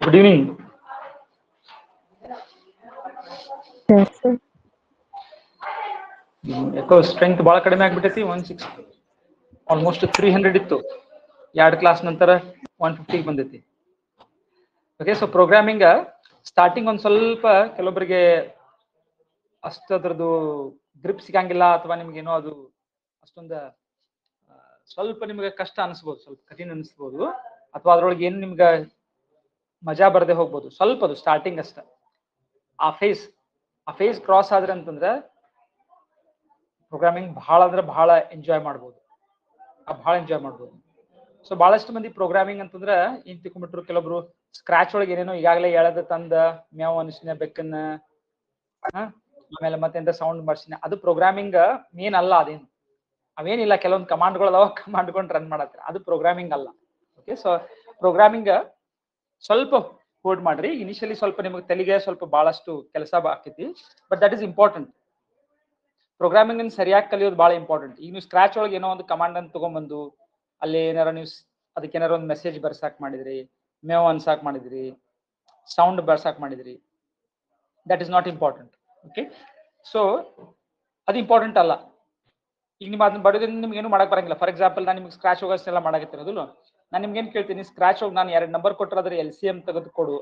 Good evening. Yes, sir. ಯಾಕೋ strength ಭಾಳ ಕಡಿಮೆ ಆಗ್ಬಿಟ್ಟೈತಿ. 160 ಆಲ್ಮೋಸ್ಟ್ 300 ಇತ್ತು. 2 ಕ್ಲಾಸ್ ನಂತರ 150 ಬಂದೈತಿ. ಓಕೆ, ಸೊ ಪ್ರೋಗ್ರಾಮಿಂಗ್ ಸ್ಟಾರ್ಟಿಂಗ್ ಒಂದು ಸ್ವಲ್ಪ ಕೆಲವೊಬ್ಬರಿಗೆ ಅಷ್ಟದ್ರದ್ದು ಗ್ರಿಪ್ ಸಿಗಂಗಿಲ್ಲ, ಅಥವಾ ನಿಮ್ಗೇನೋ ಅದು ಅಷ್ಟೊಂದು ಸ್ವಲ್ಪ ನಿಮ್ಗೆ ಕಷ್ಟ ಅನಿಸ್ಬೋದು, ಸ್ವಲ್ಪ ಕಠಿಣ ಅನಿಸ್ಬೋದು, ಅಥವಾ ಅದ್ರೊಳಗೆ ಏನು ನಿಮ್ಗೆ ಮಜಾ ಬರದೆ ಹೋಗ್ಬೋದು. ಸ್ವಲ್ಪ ಅದು ಸ್ಟಾರ್ಟಿಂಗ್ ಅಷ್ಟ. ಆ ಫೇಸ್ ಕ್ರಾಸ್ ಆದ್ರೆ ಅಂತಂದ್ರೆ ಪ್ರೋಗ್ರಾಮಿಂಗ್ ಬಹಳ ಅಂದ್ರೆ ಬಹಳ ಎಂಜಾಯ್ ಮಾಡ್ಬೋದು. ಸೊ ಬಹಳಷ್ಟು ಮಂದಿ ಪ್ರೋಗ್ರಾಮಿಂಗ್ ಅಂತಂದ್ರೆ ಏನ್ ತಿಳ್ಕೊಂಡ್ಬಿಟ್ರು, ಕೆಲವೊಬ್ರು ಸ್ಕ್ರಾಚ್ ಒಳಗೆ ಏನೇನೋ ಈಗಾಗಲೇ ಎಳೆದ ತಂದ ಮೇವ್ ಅನಿಸಿನ ಬೆಕ್ಕನ್ನ ಆಮೇಲೆ ಮತ್ತೆ ಸೌಂಡ್ ಮಾಡ್ಸಿನ, ಅದು ಪ್ರೋಗ್ರಾಮಿಂಗ್ ಮೇನ್ ಅಲ್ಲ. ಅವೇನಿಲ್ಲ, ಕೆಲವೊಂದು ಕಮಾಂಡ್ಗಳು ಅದಾವ, ಕಮಾಂಡ್ಕೊಂಡು ರನ್ ಮಾಡತ್ತಾರೆ, ಅದು ಪ್ರೋಗ್ರಾಮಿಂಗ್ ಅಲ್ಲ. ಓಕೆ, ಸೊ ಪ್ರೋಗ್ರಾಮಿಂಗ್ ಸ್ವಲ್ಪ ಹೋಲ್ಡ್ ಮಾಡ್ರಿ. ಇನಿಷಿಯಲಿ ಸ್ವಲ್ಪ ನಿಮಗೆ ತೆಲಿಗೆ ಸ್ವಲ್ಪ ಬಹಳಷ್ಟು ಕೆಲಸ ಆಕೈತಿ, but that is important. Programming ಸರಿಯಾಗಿ ಕಲಿಯೋದು ಬಹಳ ಇಂಪಾರ್ಟೆಂಟ್. ಈಗ ನೀವು ಸ್ಕ್ರಾಚ್ ಒಳಗೆ ಏನೋ ಒಂದು ಕಮಾಂಡ್ ಅನ್ನು ತಗೊಂಡ್ಬಂದು ಅಲ್ಲಿ ಏನಾರ ನೀವು ಅದಕ್ಕೆ ಏನಾರ ಒಂದು ಮೆಸೇಜ್ ಬರ್ಸಾಕ್ ಮಾಡಿದ್ರಿ, ಮೇವ್ ಅನ್ಸಾಕ್ ಮಾಡಿದ್ರಿ, ಸೌಂಡ್ ಬರ್ಸಾಕ್ ಮಾಡಿದ್ರಿ, that is not important. Okay, so ಅದು ಇಂಪಾರ್ಟೆಂಟ್ ಅಲ್ಲ. ಈಗ ನೀವು ಅದನ್ನ ಬರೋದ್ರಿಂದ ನಿಮ್ಗೆ ಏನು ಮಾಡಕ್ ಬರಂಗಿಲ್ಲ. ಫಾರ್ ಎಕ್ಸಾಂಪಲ್, ನಾನು ನಿಮ್ಗೆ ಸ್ಕ್ರಾಚ್ ಹೋಗೋಷ್ಟೆಲ್ಲ ಮಾಡಕತ್ತಿರೋದಿಲ್ಲ. ನಾನು ನಿಮ್ಗೆ ಏನ್ ಕೇಳ್ತೀನಿ, ಸ್ಕ್ರಾಚ್ ಒಳಗೆ ನಾನು 2 ನಂಬರ್ ಕೊಟ್ಟರೆ ಅದ್ರ LCM ತೆಗೆದುಕೊಡು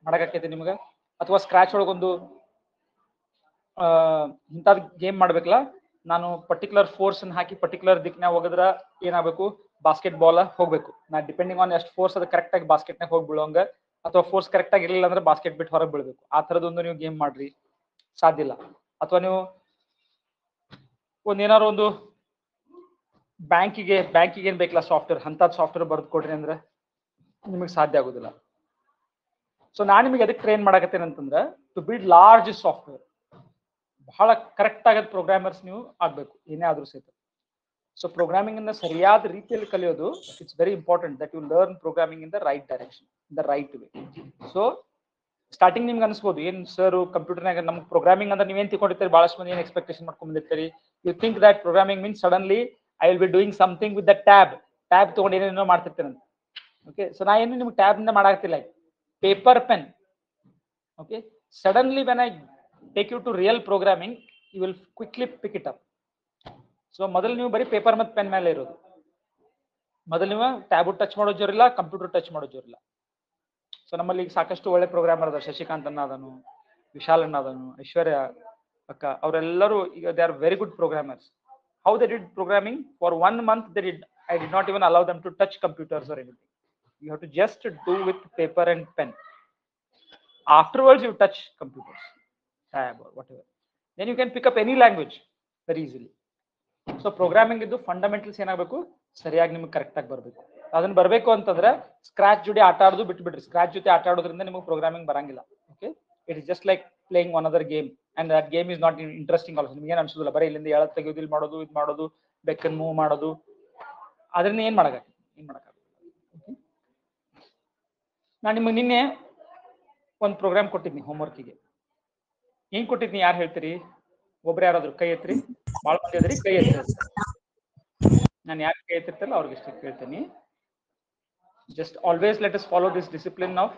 ಮಾಡಕತ್ತೈತಿ ನಿಮ್ಗೆ. ಅಥವಾ ಸ್ಕ್ರಾಚ್ ಒಳಗೊಂದು ಇಂಥದ್ ಗೇಮ್ ಮಾಡ್ಬೇಕಲ್ಲ, ನಾನು ಪರ್ಟಿಕ್ಯುಲರ್ ಫೋರ್ಸ್ ಅನ್ನು ಹಾಕಿ ಪರ್ಟಿಕ್ಯುಲರ್ ದಿಕ್ಕಿನಾಗ ಹೋಗಿದ್ರ ಏನಾಗಬೇಕು, ಬಾಸ್ಕೆಟ್ ಬಾಲ್ ಹೋಗ್ಬೇಕು. ನಾ ಡಿಪೆಂಡಿಂಗ್ ಆನ್ ಎಷ್ಟು ಫೋರ್ಸ್ ಅದು ಕರೆಕ್ಟ್ ಆಗಿ ಬಾಸ್ಕೆಟ್ನಾಗ ಹೋಗಿ ಬೀಳೋಂಗ, ಅಥವಾ ಫೋರ್ಸ್ ಕರೆಕ್ಟ್ ಆಗಿ ಇರಲಿಲ್ಲ ಅಂದ್ರೆ ಬಾಸ್ಕೆಟ್ ಬಿಟ್ಟು ಹೊರಗೆ ಬೀಳ್ಬೇಕು. ಆ ಥರದೊಂದು ನೀವು ಗೇಮ್ ಮಾಡ್ರಿ, ಸಾಧ್ಯ ಇಲ್ಲ. ಅಥವಾ ನೀವು ಏನಾರು ಒಂದು ಬ್ಯಾಂಕಿಗೆ ಏನ್ ಬೇಕಲ್ಲ ಸಾಫ್ಟ್ವೇರ್, ಅಂಥದ್ದು ಸಾಫ್ಟ್ವೇರ್ ಬರೆದು ಕೊಡ್ರಿ ಅಂದ್ರೆ ನಿಮಗೆ ಸಾಧ್ಯ ಆಗೋದಿಲ್ಲ. ಸೊ ನಾನು ನಿಮಗೆ ಅದಕ್ಕೆ ಟ್ರೈನ್ ಮಾಡಕತ್ತೇನೆ ಅಂತಂದ್ರೆ, ಟು ಬಿಲ್ಡ್ ಲಾರ್ಜ್ ಸಾಫ್ಟ್ವೇರ್, ಬಹಳ ಕರೆಕ್ಟ್ ಆಗದ ಪ್ರೋಗ್ರಾಮರ್ಸ್ ನೀವು ಆಗ್ಬೇಕು, ಏನೇ ಆದ್ರೂ ಸಹಿತ. ಸೊ ಪ್ರೋಗ್ರಾಮಿಂಗ್ ಅನ್ನ ಸರಿಯಾದ ರೀತಿಯಲ್ಲಿ ಕಲಿಯೋದು, it's very important that you learn programming in the right direction, the right way. So starting ನಿಮ್ಗೆ ಅನ್ಸ್ಬೋದು, ಏನ್ ಸರ್ ಕಂಪ್ಯೂಟರ್ನಾಗ ನಮ್ಗೆ ಪ್ರೋಗ್ರಾಮಿಂಗ್ ಅಂದ್ರೆ ನೀವೇನ್ ತಿಳ್ಕೊಂಡಿರ್ತೀರಿ, ಬಹಳಷ್ಟು ಮಂದಿ ಏನ್ ಎಕ್ಸ್ಪೆಕ್ಟೇಷನ್ ಮಾಡ್ಕೊಂಡಿರ್ತೀರಿ. You think that programming means suddenly I will be doing something with the tab ತಗೊಂಡು ಏನೇನೋ ಮಾಡ್ತಿರ್ತೇನೆ. ಓಕೆ, ಸೊ ನಾ ಏನು ನಿಮ್ಗೆ ಟ್ಯಾಬ್ ಇಂದ ಮಾಡಾಕ್ತಿಲ್ಲ, paper pen. Okay, suddenly when I take you to real programming, you will quickly pick it up. So ಮೊದಲು ನೀವು ಬರೀ ಪೇಪರ್ ಮತ್ತು ಪೆನ್ ಮೇಲೆ ಇರೋದು. ಮೊದಲು ನೀವು ಟ್ಯಾಬ್ ಟಚ್ ಮಾಡೋ ಜೋರಿಲ್ಲ, ಕಂಪ್ಯೂಟರ್ ಟಚ್ ಮಾಡೋ ಜೋರಿಲ್ಲ. ಸೊ ನಮ್ಮಲ್ಲಿ ಈಗ ಸಾಕಷ್ಟು ಒಳ್ಳೆ ಪ್ರೋಗ್ರಾಮರ್ ಅದ, ಶಶಿಕಾಂತ್ ಅನ್ನ ಅದನು, ವಿಶಾಲ್ ಅನ್ನ ಅದನು, ಐಶ್ವರ್ಯ ಅಕ್ಕ, ಅವರೆಲ್ಲರೂ ಈಗ they are very good programmers. How they did programming for 1 month, I did not even allow them to touch computers or anything. You have to just do with paper and pen. Afterwards you touch computers, tab or whatever, then you can pick up any language very easily. So programming ಇದು fundamentals ಏನಾಗಬೇಕು, ಸರಿಯಾಗಿ ನಿಮ್ಗೆ correct ಆಗಿ ಬರಬೇಕು. ಅದನ್ನ ಬರಬೇಕು ಅಂತಂದ್ರೆ scratch ಜೊತೆ ಆಟ ಆಡೋದು ಬಿಟ್ಬಿಡ್ರಿ. ಸ್ಕ್ರಾಚ್ ಜೊತೆ ಆಟ ಆಡೋದ್ರಿಂದ ನಿಮಗೆ ಪ್ರೋಗ್ರಾಮಿಂಗ್ ಬರಂಗಿಲ್ಲ. Okay, it is just like playing one other game, and that game is not interesting also. ನಿಮ್ಗೆ ಏನು ಅನ್ಸೋದಿಲ್ಲ, ಬರೀ ಇಲ್ಲಿಂದ ಎಳತ್ ತೆಗೆಯೋದು, ಇಲ್ಲಿ ಮಾಡೋದು, ಇದು ಮಾಡೋದು, ಬೆಕ್ಕನ್ನು ಮೂವ್ ಮಾಡೋದು, ಅದರಿಂದ ಏನ್ ಮಾಡಕ್ಕಾಗಲ್ಲ. ನಾನು ನಿಮಗೆ ನಿನ್ನೆ ಒಂದು ಪ್ರೋಗ್ರಾಮ್ ಕೊಟ್ಟಿದ್ನಿ ಹೋಮ್ವರ್ಕಿಗೆ. ಏನ್ ಕೊಟ್ಟಿದ್ನಿ ಯಾರು ಹೇಳ್ತೀರಿ? ಒಬ್ರು ಯಾರಾದ್ರು ಕೈ ಎತ್ರಿ, ಭಾಳ ಮಂದಿ ಅದ್ರಿ, ಕೈ ಎತ್ರಿ. ನಾನು ಯಾರು ಕೈ ಎತ್ತಿರ್ತಲ್ಲ ಅವ್ರಿಗೆ ಇಷ್ಟ ಕೇಳ್ತೀನಿ. Just always let us follow this discipline of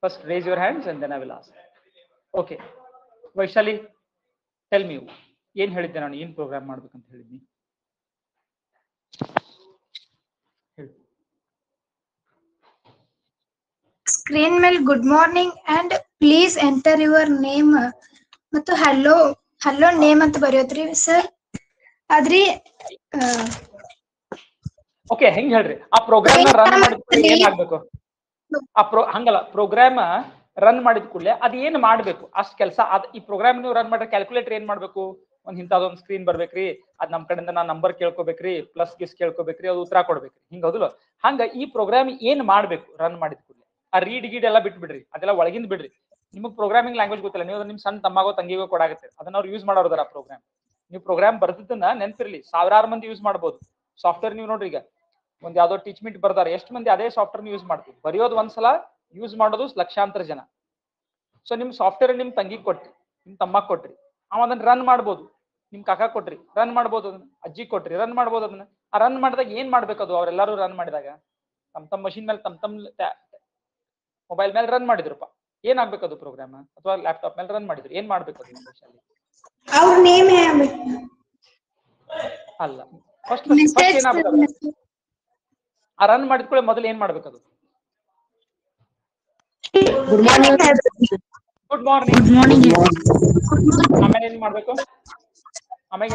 first raise your hands and then I will ask. Okay, Vaishali, tell me, ಏನ್ ಹೇಳಿದ್ದೆ ನಾನು, ಏನ್ ಪ್ರೋಗ್ರಾಮ್ ಮಾಡ್ಬೇಕಂತ ಹೇಳಿದ್ನಿ? ಸ್ಕ್ರೀನ್ ಮೇಲೆ good morning and please enter your name ಮತ್ತು ಹಲೋ ನೇಮ್ ಅಂತ ಬರೆಯೋದ್ರಿ sir. ಆದ್ರಿ okay, ಹೆಂಗ್ ಹೇಳ್ರಿ, ಆ ಪ್ರೋಗ್ರಾಮ್ ರನ್ ಮಾಡಿದ ಕೂಡಲೇ ಏನ್ ಆಗ್ಬೇಕು? ಹಂಗಲ್ಲ, ಪ್ರೋಗ್ರಾಮ್ ರನ್ ಮಾಡಿದ ಕೂಡಲೇ ಅದ್ ಏನ್ ಮಾಡ್ಬೇಕು ಅಷ್ಟ್ ಕೆಲಸ. ಈ ಪ್ರೋಗ್ರಾಮ್ ನೀವು ರನ್ ಮಾಡಿದ್ರೆ ಕ್ಯಾಲ್ಕುಲೇಟರ್ ಏನ್ ಮಾಡ್ಬೇಕು? ಒಂದ್ ಇಂಥದೊಂದು ಸ್ಕ್ರೀನ್ ಬರ್ಬೇಕ್ರಿ, ಅದ್ ನಮ್ ಕಡೆಯಿಂದ ನಾ ನಂಬರ್ ಕೇಳ್ಕೊಬೇಕ್ರಿ, ಪ್ಲಸ್ ಗಿಸ್ ಕೇಳ್ಕೊಬೇಕ್ರಿ, ಅದು ಉತ್ತರ ಕೊಡ್ಬೇಕ್ರಿ, ಹಿಂಗ ಹೌದಿಲ್ಲ? ಹಂಗ ಈ ಪ್ರೋಗ್ರಾಮ್ ಏನ್ ಮಾಡ್ಬೇಕು ರನ್ ಮಾಡಿದ ಕೂಡಲೇ? ಆ ರೀಡ್ ಗೀಡ್ ಎಲ್ಲ ಬಿಟ್ಬಿಡ್ರಿ, ಅದೆಲ್ಲ ಒಳಗಿಂದ ಬಿಡ್ರಿ. ನಿಮಗೆ ಪ್ರೋಗ್ರಾಮಿಂಗ್ ಲ್ಯಾಂಗ್ವೇಜ್ ಗೊತ್ತಿಲ್ಲ, ನೀವು ನಿಮ್ ಸಣ್ಣ ತಮ್ಮಗೋ ತಂಗಿಗೋ ಕೊಡಾಗುತ್ತೆ, ಅದನ್ನ ಅವ್ರು ಯೂಸ್ ಮಾಡೋದಾರ ಪ್ರೋಗ್ರಾಮ್. ನೀವು ಪ್ರೋಗ್ರಾಮ್ ಬರ್ದಿದ್ದನ್ನ ನೆನ್ಪಿರ್ಲಿ, 1000 ಮಂದಿ ಯೂಸ್ ಮಾಡ್ಬೋದು. ಸಾಫ್ಟ್ವೇರ್ ನೀವು ನೋಡ್ರಿ, ಈಗ ಒಂದ್ ಯಾವ್ದೋ ಟೀಚ್ಮೆಂಟ್ ಬರ್ದಾರೆ, ಎಷ್ಟು ಮಂದಿ ಅದೇ ಸಾಫ್ಟ್ವೇರ್ ಯೂಸ್ ಮಾಡ್ತೀವಿ? ಬರೆಯೋದು ಒಂದ್ಸಲ, ಯೂಸ್ ಮಾಡೋದು ಲಕ್ಷಾಂತರ ಜನ. ಸೊ ನಿಮ್ ಸಾಫ್ಟ್ವೇರ್ ನಿಮ್ ತಂಗಿ ಕೊಟ್ರಿ, ನಿಮ್ ತಮ್ಮ ಕೊಟ್ರಿ, ಅವ ಅದನ್ನ ರನ್ ಮಾಡ್ಬೋದು. ನಿಮ್ ಕಾಕ ಕೊಟ್ರಿ, ರನ್ ಮಾಡ್ಬೋದು. ಅದನ್ನ ಅಜ್ಜಿ ಕೊಟ್ರಿ, ರನ್ ಮಾಡ್ಬೋದು. ಅದನ್ನ ಆ ರನ್ ಮಾಡಿದಾಗ ಏನ್ ಮಾಡ್ಬೇಕು? ಅದು ಅವರೆಲ್ಲರೂ ರನ್ ಮಾಡಿದಾಗ ತಮ್ಮ ಮಷಿನ್ ಮೇಲೆ ಮೊಬೈಲ್ ಮೇಲೆ ರನ್ ಮಾಡಿದ್ರಪ್ಪ, ಏನಾಗ್ಬೇಕು ಅದು ಪ್ರೋಗ್ರಾಮ್, ಅಥವಾ ಲ್ಯಾಪ್ಟಾಪ್ ಮೇಲೆ ರನ್ ಮಾಡಿದ್ರು, ಏನ್ ಮಾಡ್ಬೇಕು ಅದು ಸ್ಪೆಷಲಿ? ಅವ್ರ ನೇಮ್ ಅಲ್ಲ, ಫಸ್ಟ್ ಏನಾಗ್ಬೇಕು? ಆ ರನ್ ಮಾಡಿದ ಕೂಡ ಮೊದಲು ಏನ್ ಮಾಡ್ಬೇಕದು? Good morning. Good morning. Good morning. ಆಮೇಲೆ ಏನ್ ಮಾಡ್ಬೇಕು? ಆಮೇಲೆ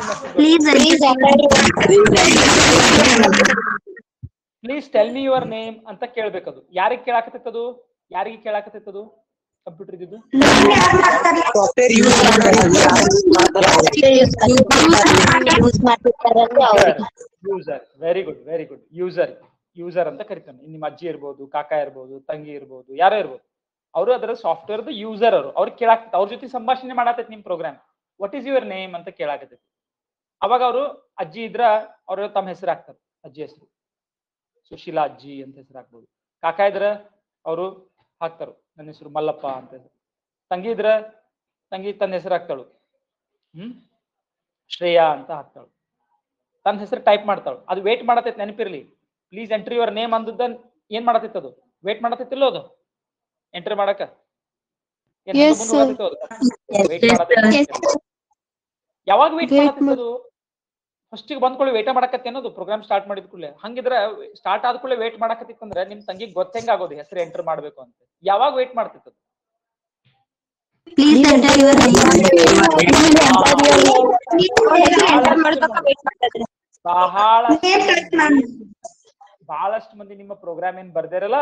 please tell me your name ಅಂತ ಕೇಳ್ಬೇಕದು. ಯಾರಿಗೆ ಕೇಳಾಕತ್ತದು? ಯಾರಿಗೆ ಕೇಳಾಕತ್ತದು? ಕಂಪ್ಯೂಟರ್ ಇದ್ದು user. Very good, very good. User ಅಂತ ಕರಿತಾನೆ. ನಿಮ್ಮ ಅಜ್ಜಿ ಇರ್ಬೋದು, ಕಾಕಾ ಇರ್ಬೋದು, ತಂಗಿ ಇರ್ಬೋದು, ಯಾರೋ ಇರ್ಬೋದು, ಅವರು ಅದರ ಸಾಫ್ಟ್ವೇರ್ ಯೂಸರ್. ಅವ್ರಿಗೆ ಕೇಳಾಕತ್ತ, ಅವ್ರ ಜೊತೆ ಸಂಭಾಷಣೆ ಮಾಡಾತೈತಿ ನಿಮ್ program. What is your name ಅಂತ ಕೇಳಾಕತ್ತೈತಿ. ಅವಾಗ ಅವರು ಅಜ್ಜಿ ಇದ್ರ ಅವ್ರ ತಮ್ಮ ಹೆಸರು ಹಾಕ್ತಾರೆ. ಅಜ್ಜಿ ಹೆಸರು ಸುಶೀಲಾ ಅಜ್ಜಿ ಅಂತ ಹೆಸರು ಹಾಕ್ಬೋದು. ಕಾಕಾ ಇದ್ರ ಅವರು ಹಾಕ್ತಾರು, ನನ್ನ ಹೆಸರು ಮಲ್ಲಪ್ಪ ಅಂತ. ತಂಗಿ ಇದ್ರ ತಂಗಿ ತನ್ನ ಹೆಸರು ಹಾಕ್ತಾಳು, ಶ್ರೇಯಾ ಅಂತ ಹಾಕ್ತಾಳು. ತನ್ನ ಹೆಸರು ಟೈಪ್ ಮಾಡ್ತಾಳು. ಅದು ವೇಟ್ ಮಾಡತೈತಿ, ನೆನಪಿರ್ಲಿ. ಪ್ಲೀಸ್ ಎಂಟ್ರಿ ಯುವರ್ ನೇಮ್ ಅಂದದ್ದ ಏನ್ ಮಾಡತೈತಿ? ಅದು ವೇಟ್ ಮಾಡತೈತಿಲ್ಲೋ? ಅದು ಎಂಟ್ರಿ ಮಾಡಕ ಯಾವಾಗ ವೇಟ್ ಮಾಡತೈತದು? ಫಸ್ಟಿಗೆ ಬಂದ್ಕೊಳ್ಳಿ ವೇಟ್ ಮಾಡಕತ್ತೆ ಅನ್ನೋದು ಪ್ರೋಗ್ರಾಮ್ ಸ್ಟಾರ್ಟ್ ಮಾಡಿದ ಕೂಡಲೇ. ಹಂಗಿದ್ರೆ ಸ್ಟಾರ್ಟ್ ಆದ ಕೂಡಲೇ ವೇಟ್ ಮಾಡಕತ್ತಿತ್ತಂದ್ರೆ ನಿಮ್ ತಂಗಿಗೆ ಗೊತ್ತಂಗ ಆಗೋದು ಹೆಸರು ಎಂಟರ್ ಮಾಡ್ಬೇಕು ಅಂತ. ಯಾವಾಗ ವೇಟ್ ಮಾಡ್ತಿತ್ತು? ಬಹಳಷ್ಟು ಮಂದಿ ನಿಮ್ಮ ಪ್ರೋಗ್ರಾಮ್ ಏನ್ ಬರ್ದಿರಲ್ಲ,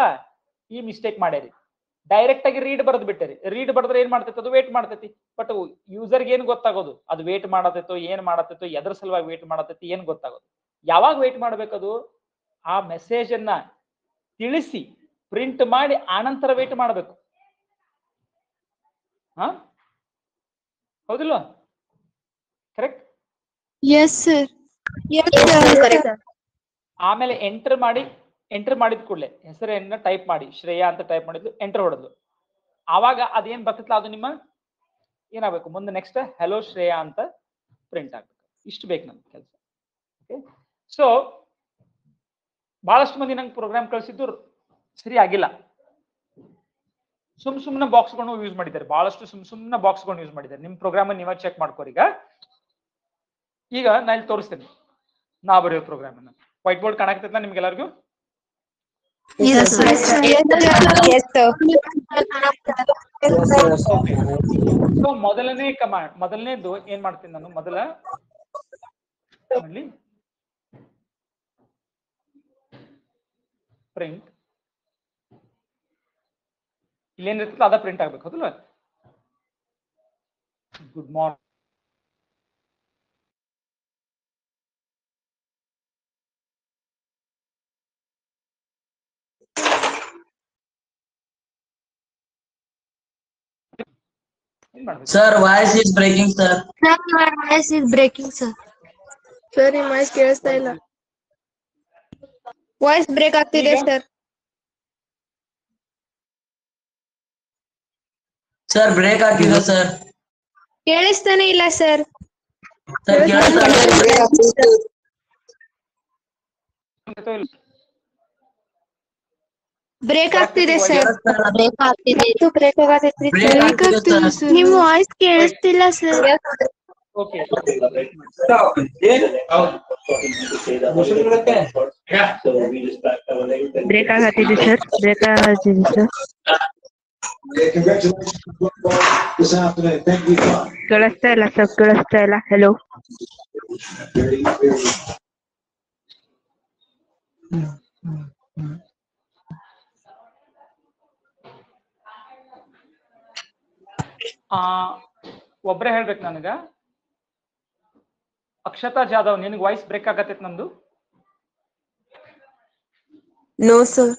ಈ ಮಿಸ್ಟೇಕ್ ಮಾಡ್ಯಾರಿ. ಡೈರೆಕ್ಟ್ ಆಗಿ ರೀಡ್ ಬರ್ದ್ ಬಿಟ್ಟರಿ. ರೀಡ್ ಬರ್ದ್ರೆ ಏನ್ ಮಾಡ್ತೈತಿ? ಅದು ವೇಟ್ ಮಾಡ್ತೈತಿ. ಬಟ್ ಯೂಸರ್ಗೆ ಏನ್ ಗೊತ್ತಾಗೋದು ಅದು ವೇಟ್ ಮಾಡತೈತೋ, ಏನ್ ಮಾಡತೈತೋ, ಎದ್ರ ಸಲುವಾಗಿ ವೇಟ್ ಮಾಡತೈತಿ ಏನ್ ಗೊತ್ತಾಗೋದು? ಯಾವಾಗ ವೇಟ್ ಮಾಡ್ಬೇಕದು? ಆ ಮೆಸೇಜ್ ಅನ್ನ ತಿಳಿಸಿ ಪ್ರಿಂಟ್ ಮಾಡಿ ಆನಂತರ ವೇಟ್ ಮಾಡ್ಬೇಕು. ಹಾ, ಹೌದಿಲ್ವಾ? ಕರೆಕ್ಟ್? Yes sir. ಆಮೇಲೆ ಎಂಟರ್ ಮಾಡಿದ ಕೂಡಲೇ ಹೆಸರನ್ನ ಟೈಪ್ ಮಾಡಿ, ಶ್ರೇಯಾ ಅಂತ ಟೈಪ್ ಮಾಡಿದ್ಲು, ಎಂಟರ್ ಹೊಡೆದ್ಲು. ಆವಾಗ ಅದೇನ್ ಬರ್ತೈತಲ್ಲ ಅದು ನಿಮ್ಮ ಏನಾಗಬೇಕು? ಮುಂದೆ ನೆಕ್ಸ್ಟ್ ಹೆಲೋ ಶ್ರೇಯಾ ಅಂತ ಪ್ರಿಂಟ್ ಆಗ್ಬೇಕು. ಇಷ್ಟು ಬೇಕು ನಮ್ಗೆ ಕೆಲಸ. ಓಕೆ, ಸೊ ಬಹಳಷ್ಟು ಮಂದಿ ನಂಗೆ ಪ್ರೋಗ್ರಾಮ್ ಕಳಿಸಿದ್ದು ಸರಿ ಆಗಿಲ್ಲ. ಸುಮ್ನೆ ಬಾಕ್ಸ್ಗಳನ್ನು ಯೂಸ್ ಮಾಡಿದ್ದಾರೆ. ಬಹಳಷ್ಟು ಸುಮ್ನೆ ಬಾಕ್ಸ್ಗಳನ್ನು ಯೂಸ್ ಮಾಡಿದ್ದಾರೆ. ನಿಮ್ ಪ್ರೋಗ್ರಾಮ್ ನೀವೇ ಚೆಕ್ ಮಾಡ್ಕೋರಿ. ಈಗ ನಾ ಇಲ್ಲಿ ತೋರಿಸ್ತೇನೆ ನಾ ಬರೆಯೋ ಪ್ರೋಗ್ರಾಮ್ ಅನ್ನ. ವೈಟ್ ಬೋರ್ಡ್ ಕಾಣಕತ್ತೈತ ನಿಮ್ಗೆಲ್ಲರಿಗೂ? ಸೊ ಮೊದಲನೇ ಕಮಾಂಡ್, ಮೊದಲನೇದು ಏನ್ ಮಾಡ್ತೀನಿ ನಾನು? ಮೊದಲ ಪ್ರಿಂಟ್ ಇಲ್ಲೇನಿರ್ತದೆ ಅದ ಪ್ರಿಂಟ್ ಆಗ್ಬೇಕು, ಹೌದಲ್ಲ? Good morning. Sir, voice is breaking, sir. Sir, your voice is breaking, sir. Sir, ನಿಮ್ಮ ವಾಯ್ಸ್ ಕೇಳಿಸ್ತಾ ಇಲ್ಲ. ವಾಯ್ಸ್ ಬ್ರೇಕ್ ಆಗ್ತಿದೆ ಸರ್. Sir, break ಆಗ್ತಿದೆ ಸರ್. ಕೇಳಿಸ್ತಾನೆ ಇಲ್ಲ ಸರ್. ಸರ್ ಕೇಳಿಸ್ತಾ ಇಲ್ಲ. ಬ್ರೇಕ್ ಆಗ್ತಿದೆ ಸರ್. ಬ್ರೇಕ್ ಆಗ್ತಿದೆ. ಬ್ರೇಕ್ ಆಗತೈತ್ರಿ. ಬ್ರೇಕ್ ಆಗ್ತಿದೆ ಸರ್. ನಿಮ್ಮ ವಾಯ್ಸ್ ಕೇಳಿಸ್ತಿಲ್ಲ ಸರ್. ಓಕೆ, ಬ್ರೇಕ್ ಆಗತ್ತಿದೆ ಸರ್. ಬ್ರೇಕ್ ಆಗತ್ತಿದೆ ಸರ್. ಕೇಳಿಸ್ತಾ ಇಲ್ಲ ಸರ್. ಕೇಳಿಸ್ತಾ ಇಲ್ಲ. ಹೆಲೋ. ಒಬ್ರೇ ಹೇಳ್ಬೇಕು ನನಗ. ಅಕ್ಷತಾ ಜಾಧವ್, ನಿನಗೆ ವಾಯ್ಸ್ ಬ್ರೇಕ್ ಆಗತ್ತೈತಿ ನಂದು? No sir.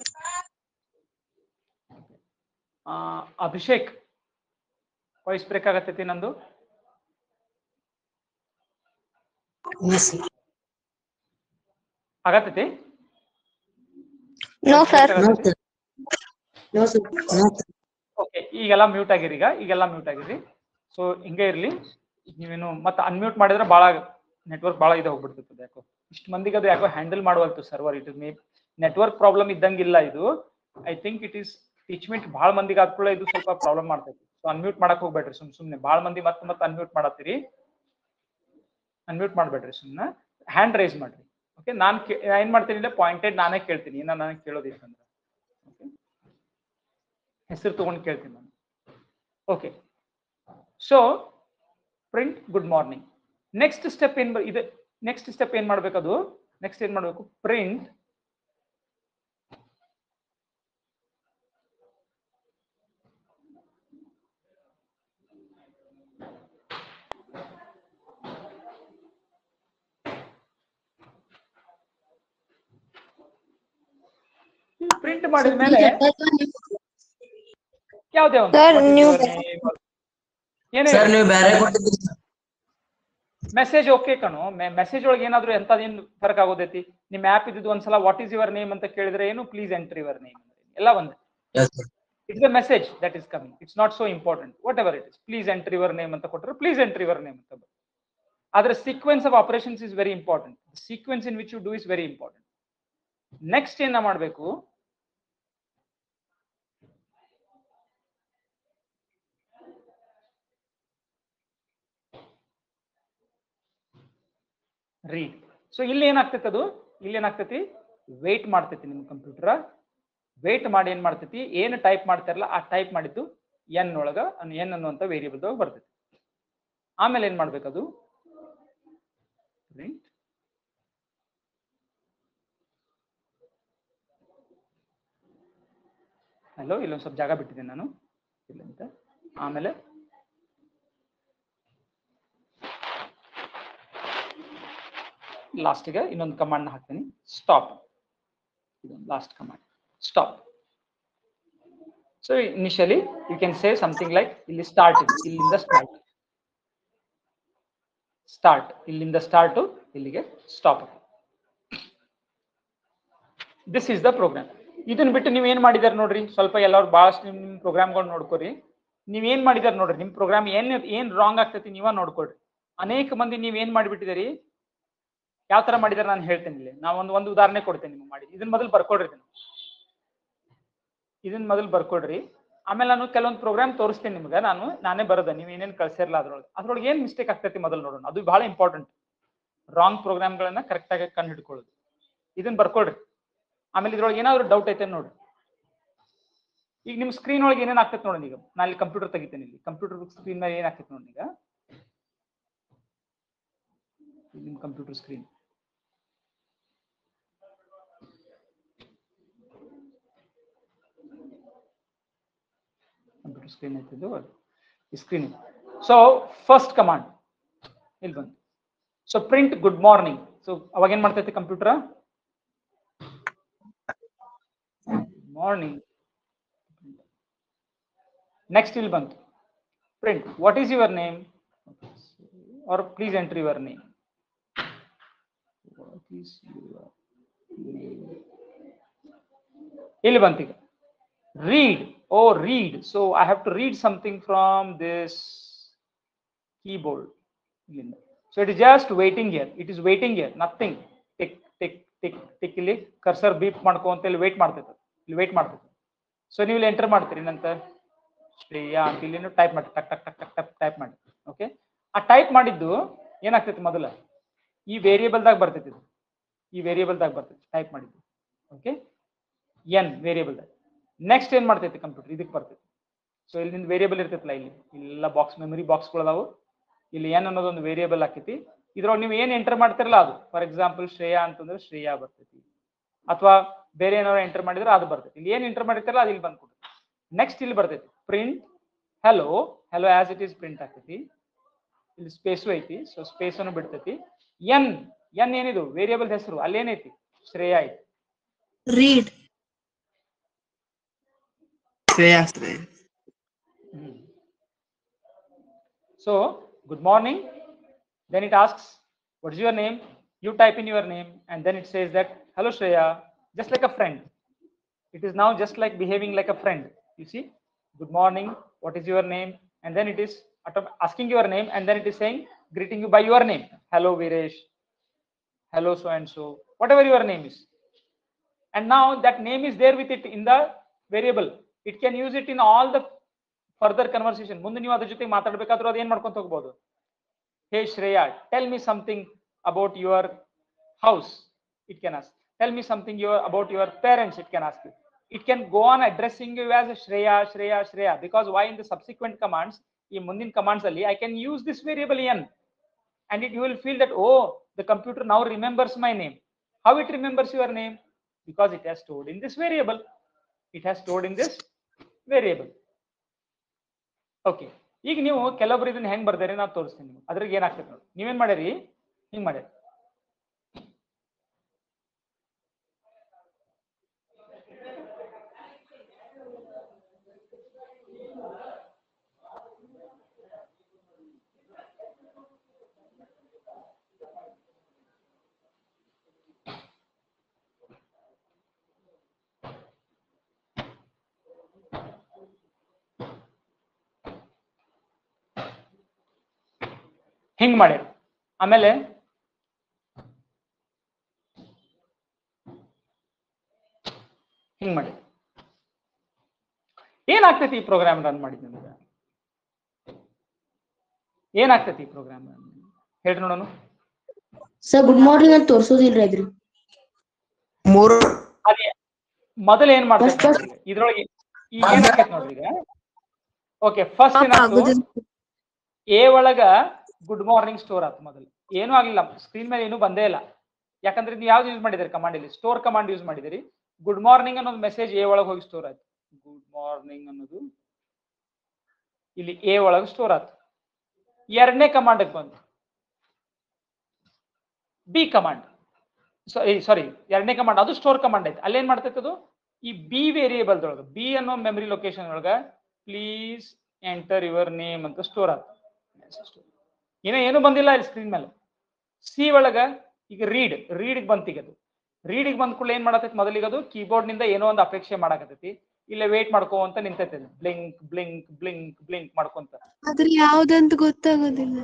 Abhishek, voice break ಆಗತ್ತೈತಿ ನಂದು? ಆಗತ್ತೈತಿ? No sir. ಓಕೆ, ಈಗೆಲ್ಲ ಮ್ಯೂಟ್ ಆಗಿರಿ. ಈಗೆಲ್ಲ ಮ್ಯೂಟ್ ಆಗಿರಿ. ಸೊ ಹಿಂಗೆ ಇರ್ಲಿ. ನೀವೇನು ಮತ್ತೆ ಅನ್ಮ್ಯೂಟ್ ಮಾಡಿದ್ರೆ ಬಹಳ ನೆಟ್ವರ್ಕ್ ಬಹಳ ಇದು ಹೋಗ್ಬಿಡ್ತದೆ. ಯಾಕೋ ಇಷ್ಟು ಮಂದಿಗೆ ಅದು ಯಾಕೋ ಹ್ಯಾಂಡಲ್ ಮಾಡುವಲ್ತು server. It may network problem ಇದ್ದಂಗಿಲ್ಲ ಇದು. ಐ ಥಿಂಕ್ ಇಟ್ ಈಸ್ ಟೀಚ್ಮೆಂಟ್ ಬಹಳ ಮಂದಿಗೆ ಆದ್ಕೊಳ್ಳೆ ಇದು ಸ್ವಲ್ಪ ಪ್ರಾಬ್ಲಮ್ ಮಾಡ್ತೈತಿ. ಸೊ ಅನ್ಮ್ಯೂಟ್ ಮಾಡಕ್ ಹೋಗ್ಬೇಡ್ರಿ ಸುಮ್ನೆ ಬಹಳ ಮಂದಿ ಮತ್ತೆ ಅನ್ಮ್ಯೂಟ್ ಮಾಡತ್ತೀರಿ. ಅನ್ಮ್ಯೂಟ್ ಮಾಡ್ಬೇಡ್ರಿ, ಸುಮ್ನೆ ಹ್ಯಾಂಡ್ ರೈಸ್ ಮಾಡ್ರಿ. ಓಕೆ, ನಾನು ಏನ್ ಮಾಡ್ತೀನಿ ಪಾಯಿಂಟೆಡ್ ನಾನೇ ಕೇಳ್ತೀನಿ, ನನಗೆ ಕೇಳೋದಿತ್ತಂದ್ರೆ ಓಕೆ ಹೆಸರು ತಗೊಂಡು ಕೇಳ್ತೀನಿ ನಾನು. Okay, so print good morning. Next step ಏನ್ ಇದೆ, ನೆಕ್ಸ್ಟ್ ಸ್ಟೆಪ್ ಏನ್ ಮಾಡ್ಬೇಕದು, ನೆಕ್ಸ್ಟ್ ಏನ್ ಮಾಡ್ಬೇಕು, ಪ್ರಿಂಟ್ ಪ್ರಿಂಟ್ ಮಾಡಿದ ಮೇಲೆ ಯಾವ್ದೇ ಒಂದು ಸರ್ ನೀವು ಬೇರೆ ಕೊಟ್ಟಿದ್ದೀರಿ ಸರ್. ಮೆಸೇಜ್ ಓಕೆ ಕಣು, ಮೆಸೇಜ್ ಒಳಗೆ ಏನಾದ್ರು ಎಂತದೇನು ಫರ್ಕ್ ಆಗೋದೈತಿ. ನಿಮ್ ಆಪ್ ಇದ್ದು ಒಂದ್ಸಲ ವಾಟ್ ಈಸ್ ಯುವರ್ ನೇಮ್ ಅಂತ ಕೇಳಿದ್ರೆ ಏನು ಪ್ಲೀಸ್ ಎಂಟರ್ ಯುವರ್ ನೇಮ್ ಎಲ್ಲ ಒಂದೇ. Yes, sir. It's the message that is coming, it's not so important. Whatever it is, please enter your name ಅಂತ ಕೊಟ್ಟರೆ ಪ್ಲೀಸ್ ಎಂಟರ್ ಯುವರ್ ನೇಮ್ ಅಂತ. ಆದ್ರೆ sequence of operations is very important. Sequence in which you do is very important. Next ಏನ ಮಾಡಬೇಕು, read. So ಇಲ್ಲಿ ಏನಾಗ್ತೈತಿ, ಅದು ಇಲ್ಲಿ ಏನಾಗ್ತೈತಿ, ವೇಟ್ ಮಾಡ್ತೈತಿ ನಿಮ್ಮ ಕಂಪ್ಯೂಟರ್. ವೇಟ್ ಮಾಡಿ ಏನ್ ಮಾಡ್ತೈತಿ, ಏನು ಟೈಪ್ ಮಾಡ್ತಾರಲ್ಲ ಆ ಟೈಪ್ ಮಾಡಿದ್ದು ಎನ್ ಒಳಗ ಎನ್ ಅನ್ನುವಂತ ವೇರಿಯಬಲ್ ಬರ್ತೈತಿ. ಆಮೇಲೆ ಏನ್ ಮಾಡ್ಬೇಕದು, ಪ್ರಿಂಟ್ ಹಲೋ, ಇಲ್ಲೊಂದು ಸ್ವಲ್ಪ ಜಾಗ ಬಿಟ್ಟಿದ್ದೇನೆ ನಾನು ಇಲ್ಲಂತ. ಆಮೇಲೆ ಲಾಸ್ಟ್ಗೆ ಇನ್ನೊಂದು ಕಮಾಂಡ್ ಹಾಕ್ತೀನಿ, ಸ್ಟಾಪ್. ಇದೊಂದು last command, stop. So initially you can say something like ಇಲ್ಲಿ ಸ್ಟಾರ್ಟ್ ಇದೆ, ಇಲ್ಲಿಂದ ಸ್ಟಾರ್ಟ್, ಸ್ಟಾರ್ಟ್ ಇಲ್ಲಿಂದ ಸ್ಟಾರ್ಟ್ ಇಲ್ಲಿಗೆ stop. This is the program. ಇದನ್ನ ಬಿಟ್ಟು ನೀವ್ ಏನ್ ಮಾಡಿದಾರೆ ನೋಡ್ರಿ, ಸ್ವಲ್ಪ ಎಲ್ಲರೂ ಬಹಳಷ್ಟು ನಿಮ್ ಪ್ರೋಗ್ರಾಮ್ಗಳು ನೋಡ್ಕೊರಿ. ನೀವ್ ಏನ್ ಮಾಡಿದಾರೆ ನೋಡ್ರಿ, ನಿಮ್ ಪ್ರೋಗ್ರಾಮ್ ಏನ್ ರಾಂಗ್ ಆಗ್ತೈತಿ ನೀವ ನೋಡ್ಕೊಳ್ರಿ. ಅನೇಕ ಮಂದಿ ನೀವ್ ಏನ್ ಮಾಡಿಬಿಟ್ಟಿದಾರಿ, ಯಾವ ತರ ಮಾಡಿದಾರೆ ನಾನು ಹೇಳ್ತೇನೆ. ಇಲ್ಲಿ ನಾವು ಒಂದು ಉದಾಹರಣೆ ಕೊಡ್ತೇನೆ ನಿಮ್ಗೆ ಮಾಡಿ. ಇದನ್ನ ಮೊದಲು ಬರ್ಕೊಡ್ರಿ, ಇದನ್ನ ಮೊದಲು ಬರ್ಕೊಡ್ರಿ. ಆಮೇಲೆ ನಾನು ಕೆಲವೊಂದು ಪ್ರೋಗ್ರಾಮ್ ತೋರಿಸ್ತೇನೆ ನಿಮ್ಗೆ, ನಾನೇ ಬರದ, ನೀವ್ ಏನೇನ್ ಕಳ್ಸಿರಲ್ಲ ಅದ್ರೊಳಗೆ ಏನ್ ಮಿಸ್ಟೇಕ್ ಆಗ್ತೈತಿ ಮೊದಲು ನೋಡೋಣ. ಅದು ಬಹಳ ಇಂಪಾರ್ಟೆಂಟ್, ರಾಂಗ್ ಪ್ರೋಗ್ರಾಮ್ಗಳನ್ನ ಕರೆಕ್ಟ್ ಆಗಿ ಕಂಡು ಹಿಡ್ಕೊಳ್ಳೋದು. ಇದನ್ನ ಬರ್ಕೊಡ್ರಿ. ಆಮೇಲೆ ಇದ್ರೊಳಗೆ ಏನಾದ್ರು ಡೌಟ್ ಐತೆ ನೋಡ್ರಿ. ಈಗ ನಿಮ್ ಸ್ಕ್ರೀನ್ ಒಳಗೆ ಏನೇನ್ ಆಗ್ತೈತೆ ನೋಡೋಣ. ಈಗ ನಾನು ಇಲ್ಲಿ ಕಂಪ್ಯೂಟರ್ ತೆಗಿತೇನೆ, ಇಲ್ಲಿ ಕಂಪ್ಯೂಟರ್ ಸ್ಕ್ರೀನ್ ಮೇಲೆ ಏನಾಗ್ತೈತೆ ನೋಡಿ. ಈಗ ನಿಮ್ ಕಂಪ್ಯೂಟರ್ ಸ್ಕ್ರೀನ್ ಐತಿದ್ದು ಸ್ಕ್ರೀನ್. ಸೊ ಫಸ್ಟ್ ಕಮಾಂಡ್ ಇಲ್ಲಿ ಬಂತು. So print good morning. So ಅವಾಗ ಏನ್ ಮಾಡ್ತೈತಿ ಕಂಪ್ಯೂಟರ್, ಮಾರ್ನಿಂಗ್. ನೆಕ್ಸ್ಟ್ ಇಲ್ಲಿ ಬಂತು print what is your name or please enter your name. ಇಲ್ಲಿ ಬಂತು ಈಗ read. Oh, read. So I have to read something from this keyboard. So it is just waiting here. It is waiting here. Nothing. Tick, tick, tick, tick. ಇಲ್ಲಿ cursor beep ಮಾಡ್ಕೊಂತ ಇಲ್ಲಿ wait ಮಾಡ್ತೈತೆ. ಇಲ್ಲಿ wait ಮಾಡ್ತೈತೆ. So ನೀವು ಇಲ್ಲಿ enter ಮಾಡ್ತೀರಿ ನಂತರ ಶ್ರೇಯಾ ಅಂತ ಇಲ್ಲಿ ಟೈಪ್ ಮಾಡಿ, ಟಕ್ ಟಕ್ ಟಕ್ ಟಕ್ ಟಕ್ ಟೈಪ್ ಮಾಡಿ. ಓಕೆ, ಆ ಟೈಪ್ ಮಾಡಿದ್ದು ಏನಾಗ್ತೈತಿ ಮೊದಲ ಈ ವೇರಿಯೇಬಲ್ದಾಗ ಬರ್ತೈತಿ. ಈ ವೇರಿಯೇಬಲ್ದಾಗ ಬರ್ತೈತಿ ಟೈಪ್ ಮಾಡಿದ್ದು. Okay, N ವೇರಿಯೇಬಲ್ದಾಗ. ನೆಕ್ಸ್ಟ್ ಏನ್ ಮಾಡ್ತೈತಿ ಕಂಪ್ಯೂಟರ್ ಇದಕ್ಕೆ ಬರ್ತೈತಿ. ಸೊ ಇಲ್ಲಿ ನಿಂದು ವೇರಿಯೇಬಲ್ ಇರ್ತೈತಿಲ್ಲ, ಇಲ್ಲಿ ಇಲ್ಲೆಲ್ಲ ಬಾಕ್ಸ್ ಮೆಮರಿ ಬಾಕ್ಸ್ಗಳು ಅದಾವು. ಇಲ್ಲಿ ಎನ್ ಅನ್ನೋದೊಂದು ವೇರಿಯೇಬಲ್ ಹಾಕೈತಿ. ಇದ್ರೊಳಗೆ ನೀವು ಏನ್ ಎಂಟರ್ ಮಾಡ್ತಿರಲ್ಲ ಅದು, ಫಾರ್ ಎಕ್ಸಾಂಪಲ್ ಶ್ರೇಯಾ ಅಂತಂದ್ರೆ ಶ್ರೇಯಾ ಬರ್ತೈತಿ, ಅಥವಾ ಬೇರೆ ಏನಾದ್ರು ಎಂಟರ್ ಮಾಡಿದ್ರೆ ಅದು ಬರ್ತೈತಿ. ಇಲ್ಲಿ ಏನ್ ಎಂಟರ್ ಮಾಡಿರ್ತಾರಲ್ಲ ಅದು ಇಲ್ಲಿ ಬಂದ್ಕೊಡ್ತೈತಿ. ನೆಕ್ಸ್ಟ್ ಇಲ್ಲಿ ಬರ್ತೈತಿ print hello. Hello as it is print ಆಗ್ತೈತಿ. ಇಲ್ಲಿ ಸ್ಪೇಸು ಐತಿ, ಸೊ ಸ್ಪೇಸ್ ಅನ್ನು ಬಿಡ್ತೈತಿ. ಎನ್ ಎನ್ ಏನಿದು ವೇರಿಯೇಬಲ್ ಹೆಸರು, ಅಲ್ಲಿ ಏನೈತಿ ಶ್ರೇಯಾ ಐತಿ. Read. So good morning, then it asks what is your name, you type in your name, and then it says that hello Shreya, just like a friend. It is now just like behaving like a friend. You see, good morning, what is your name, and then it is asking your name, and then it is saying greeting you by your name. Hello Viresh, hello so and so, whatever your name is. And now that name is there with it in the variable. It can use it in all the further conversation. ಮುಂದೆ ನೀವು ಅದ್ರ ಜೊತೆ ಮಾತಾಡಬೇಕಾದ್ರೂ ಅದು ಏನ್ ಮಾಡ್ಕೊಂತ ಹೋಗಬಹುದು. Hey Shreya, tell me something about your house. It can ask. Tell me something about your parents. It can ask you. It can go on addressing you as Shreya, Shreya, Shreya. Because why in the subsequent commands, ಈ ಮುಂದಿನ commands ಅಲ್ಲಿ I can use this variable n, and you will feel that oh, the computer now remembers my name. How it remembers your name? Because it has stored in this variable. It has stored in this variable. Okay. ಈಗ ನೀವು ಕೆಲವೊಬ್ರು ಇದನ್ನ ಹೆಂಗ್ ಬರ್ದಾರೆ ನಾನು ತೋರಿಸ್ತೀನಿ ನಿಮ್ಗೆ. ಅದ್ರಿಗೆ ಏನಾಗ್ತದೆ ನೋಡಿ. ನೀವೇನ್ ಮಾಡಿರಿ, ಹಿಂಗ್ ಮಾಡಿ. ಹಿಂಗ್ ಮಾಡಿ. ಆಮೇಲೆ ಹಿಂಗ್ ಮಾಡಿ. ಏನಾಗ್ತೈತಿ ಈ ಪ್ರೋಗ್ರಾಮ್ ರನ್ ಮಾಡಿದ್ ನಿಮ್ಗೆ? ಏನಾಗ್ತೈತಿ ಈ ಪ್ರೋಗ್ರಾಮ್ ಹೇಳ್ರಿ ನೋಡೋಣ. ಸರ್ ಗುಡ್ ಮಾರ್ನಿಂಗ್ ಅಂತ ತೋರ್ಸೋದಿಲ್ರಿ ಅದ್ರಿ. ಅದೇ ಮೊದಲ ಏನ್ ಮಾಡ್ತೈತಿ ಇದ್ರೊಳಗೆ ಈಗ ಏನಾಗ್ತೈತಿ ನೋಡ್ರಿ ಈಗ. ಓಕೆ, ಫಸ್ಟ್ ಏನಾಗ್ತು, ಎ ಒಳಗ ಗುಡ್ ಮಾರ್ನಿಂಗ್ ಸ್ಟೋರ್ ಆಯ್ತು. ಮೊದಲು ಏನೂ ಆಗ್ಲಿಲ್ಲ, ಸ್ಕ್ರೀನ್ ಮೇಲೆ ಏನೂ ಬಂದೇ ಇಲ್ಲ. ಯಾಕಂದ್ರೆ ನೀವು ಯಾವ್ದು ಯೂಸ್ ಮಾಡಿದಿರಿ ಕಮಾಂಡ್ ಇಲ್ಲಿ? ಸ್ಟೋರ್ ಕಮಾಂಡ್ ಯೂಸ್ ಮಾಡಿದಿರಿ. ಗುಡ್ ಮಾರ್ನಿಂಗ್ ಅನ್ನೋದು ಮೆಸೇಜ್ ಎ ಒಳಗೆ ಹೋಗಿ ಸ್ಟೋರ್ ಆಯ್ತು. ಗುಡ್ ಮಾರ್ನಿಂಗ್ ಅನ್ನೋದು ಇಲ್ಲಿ ಎ ಒಳಗೆ ಸ್ಟೋರ್ ಆಯ್ತು. ಎರಡನೇ ಕಮಾಂಡ್ ಬಂತು, ಬಿ ಕಮಾಂಡ್. ಸಾರಿ, ಎರಡನೇ ಕಮಾಂಡ್ ಅದು ಸ್ಟೋರ್ ಕಮಾಂಡ್ ಐತೆ. ಅಲ್ಲೇನ್ ಮಾಡ್ತೈತೆ ಅದು, ಈ ಬಿ ವೇರಿಯೇಬಲ್ ಒಳಗೆ, ಬಿ ಅನ್ನೋ ಮೆಮರಿ ಲೊಕೇಶನ್ ಒಳಗ ಪ್ಲೀಸ್ ಎಂಟರ್ ಯುವರ್ ನೇಮ್ ಅಂತ ಸ್ಟೋರ್ ಆಯ್ತು. ಏನು ಬಂದಿಲ್ಲ ಇಲ್ಲಿ ಸ್ಕ್ರೀನ್ ಮೇಲೆ. ಸಿ ಒಳಗ ಈಗ ರೀಡ್ ಬಂತ. ಈಗ ಅದು ರೀಡಿಗೆ ಬಂದ ಕೂಡ ಏನ್ ಮಾಡತೈತಿ, ಮೊದಲಿಗೆ ಅದು ಕೀಬೋರ್ಡ್ ನಿಂದ ಏನೋ ಒಂದು ಅಪೇಕ್ಷೆ ಮಾಡಕತ್ತೈತಿ. ಇಲ್ಲ ವೇಟ್ ಮಾಡ್ಕೋ ಅಂತ ನಿಂತೈತಿ, ಬ್ಲಿಂಕ್ ಬ್ಲಿಂಕ್ ಬ್ಲಿಂಕ್ ಬ್ಲಿಂಕ್ ಮಾಡ್ಕೊಂತ. ಆದ್ರೆ ಯಾವ್ದಂತ ಗೊತ್ತಾಗೋದಿಲ್ಲ.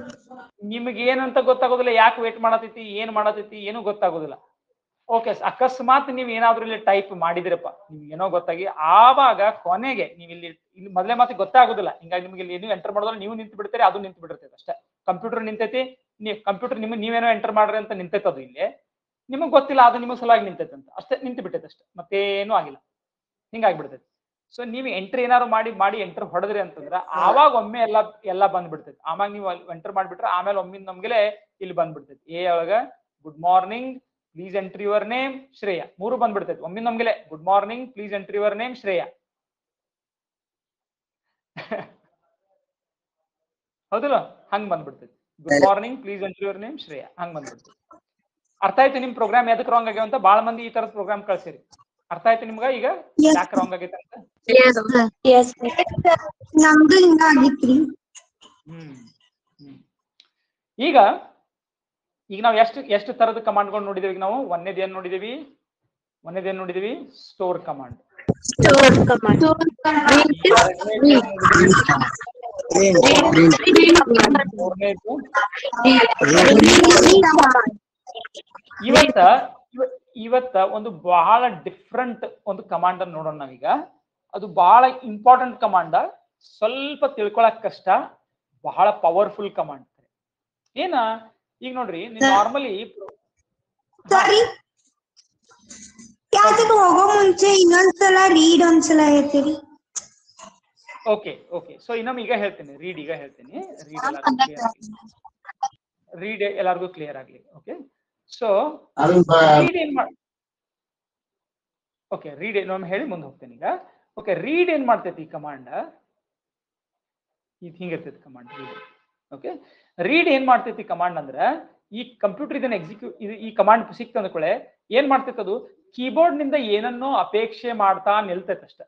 ನಿಮ್ಗೆ ಏನಂತ ಗೊತ್ತಾಗೋದಿಲ್ಲ, ಯಾಕೆ ವೇಟ್ ಮಾಡತೈತಿ, ಏನ್ ಮಾಡತೈತಿ ಏನು ಗೊತ್ತಾಗೋದಿಲ್ಲ. ಓಕೆ, ಅಕಸ್ಮಾತ್ ನೀವ್ ಏನಾದ್ರೂ ಇಲ್ಲಿ ಟೈಪ್ ಮಾಡಿದಿರಪ್ಪ, ನಿಮ್ಗೆ ಏನೋ ಗೊತ್ತಾಗಿ ಆವಾಗ ಕೊನೆಗೆ ನೀವು ಇಲ್ಲಿ ಮೊದಲೇ ಮಾತಿ ಗೊತ್ತಾಗೋದಿಲ್ಲ. ಹಿಂಗಾಗಿ ನಿಮ್ಗೆ ಇಲ್ಲಿ ಏನು ಎಂಟರ್ ಮಾಡೋದ್ರೆ ನೀವು ನಿಂತು ಬಿಡ್ತೀರಿ, ಅದು ನಿಂತು ಬಿಡಿರ್ತೈತೆ ಅಷ್ಟೇ. ಕಂಪ್ಯೂಟರ್ ನಿಂತೈತಿ, ಕಂಪ್ಯೂಟರ್ ನೀವೇನೋ ಎಂಟರ್ ಮಾಡ್ರಿ ಅಂತ ನಿಂತೈತೆ, ಅದು ಇಲ್ಲಿ ನಿಮಗ್ ಗೊತ್ತಿಲ್ಲ, ಅದು ನಿಮಗೆ ಸಲುವಾಗಿ ನಿಂತೈತೆ ಅಂತ ಅಷ್ಟೇ, ನಿಂತು ಬಿಟ್ಟೈತೆ ಅಷ್ಟೇ, ಮತ್ತೇನು ಆಗಿಲ್ಲ. ಹಿಂಗಾಗ್ಬಿಡ್ತೈತಿ. ಸೊ ನೀವು ಎಂಟ್ರಿ ಏನಾದ್ರು ಮಾಡಿ ಎಂಟರ್ ಹೊಡೆದ್ರಿ ಅಂತಂದ್ರೆ ಆವಾಗ ಒಮ್ಮೆ ಎಲ್ಲ ಬಂದ್ಬಿಡ್ತೈತಿ. ಆವಾಗ ನೀವು ಎಂಟರ್ ಮಾಡ್ಬಿಟ್ರೆ ಆಮೇಲೆ ಒಮ್ಮೆ ನಮ್ಗೆ ಇಲ್ಲಿ ಬಂದ್ಬಿಡ್ತೈತಿ. ಎ ಒಳಗ good morning please entry your name Shreya, ಮೂರು ಬಂದ್ಬಿಡ್ತೈತಿ ಒಮ್ಮೆ ನಮ್ಗೆ. Good morning please entry your name Shreya. ಹೌದಲ್ಲ, ಹಂಗ್ ಬಂದ್ಬಿಡ್ತೈತಿ. Good morning please entry your name Shreya, ಹಂಗ್ ಬಂದ್ಬಿಡ್ತೈತಿ. ಅರ್ಥ ಆಯ್ತು ನಿಮ್ ಪ್ರೋಗ್ರಾಮ್ ಎದಕ್ ರಾಂಗ್ ಆಗ್ಯಾವ ಅಂತ? ಬಾಳ ಮಂದಿ ಈ ತರದ ಪ್ರೋಗ್ರಾಮ್ ಕಳ್ಸಿರಿ. ಅರ್ಥ ಆಯ್ತು ನಿಮ್ಗ ಈಗ ಯಾಕೆ ರಾಂಗ್ ಆಗೈತೆ ಅಂತ? ನಮ್ದು ಹಿಂಗ ಆಗಿತ್ರಿ. ಈಗ ನಾವು ಎಷ್ಟು ತರದ ಕಮಾಂಡ್ಗಳು ನೋಡಿದೀವಿ? ಈಗ ನಾವು ಒಂದೇದೇನ್ ನೋಡಿದೀವಿ? Store command. ಇವತ್ತ ಒಂದು ಬಹಳ ಡಿಫ್ರೆಂಟ್ ಒಂದು ಕಮಾಂಡ್ ಅನ್ನು ನೋಡೋಣ ನಾವೀಗ. ಅದು ಬಹಳ ಇಂಪಾರ್ಟೆಂಟ್ ಕಮಾಂಡ್, ಸ್ವಲ್ಪ ತಿಳ್ಕೊಳಕ್ ಕಷ್ಟ, ಬಹಳ ಪವರ್ಫುಲ್ ಕಮಾಂಡ್. ಏನ ಈಗ ನೋಡ್ರಿ, ನಾರ್ಮಲಿ ಹೋಗೋ ಮುಂಚೆ ಇನ್ನೊಂದ್ಸಲ ರೀಡ್ ಒಂದ್ಸಲ ಹೇಳ್ತೀರಿ? ಓಕೆ, ಸೊ ಇನ್ನೊಮ್ಮೆ ಈಗ ಹೇಳ್ತೀನಿ, ರೀಡ್ ಎಲ್ಲರಿಗೂ ಕ್ಲಿಯರ್ ಆಗ್ಲಿ. ಓಕೆ, ಸೊ ರೀಡ್ ಏನ್ ಮಾಡಿ, ಓಕೆ ರೀಡ್ ಇನ್ನೊಮ್ಮೆ ಹೇಳಿ ಮುಂದೆ ಹೋಗ್ತೇನೆ ಈಗ. ಓಕೆ, ರೀಡ್ ಏನ್ ಮಾಡ್ತೈತಿ ಈ ಕಮಾಂಡ್? ಇದು ಹಿಂಗಿರ್ತೈತಿ ಕಮಾಂಡ್ ರೀಡ್. ಓಕೆ, ರೀಡ್ ಏನ್ ಮಾಡ್ತೈತಿ ಕಮಾಂಡ್ ಅಂದ್ರೆ, ಈ ಕಂಪ್ಯೂಟರ್ ಇದನ್ನ ಈ ಕಮಾಂಡ್ ಸಿಕ್ತ ಅಂದ್ಕೊಳ್ಳೆ ಏನ್ ಮಾಡ್ತೈತಿ, ಅದು ಕೀಬೋರ್ಡ್ ನಿಂದ ಏನನ್ನೋ ಅಪೇಕ್ಷೆ ಮಾಡ್ತಾ ನಿಲ್ತೈತೆ ಅಷ್ಟೇ.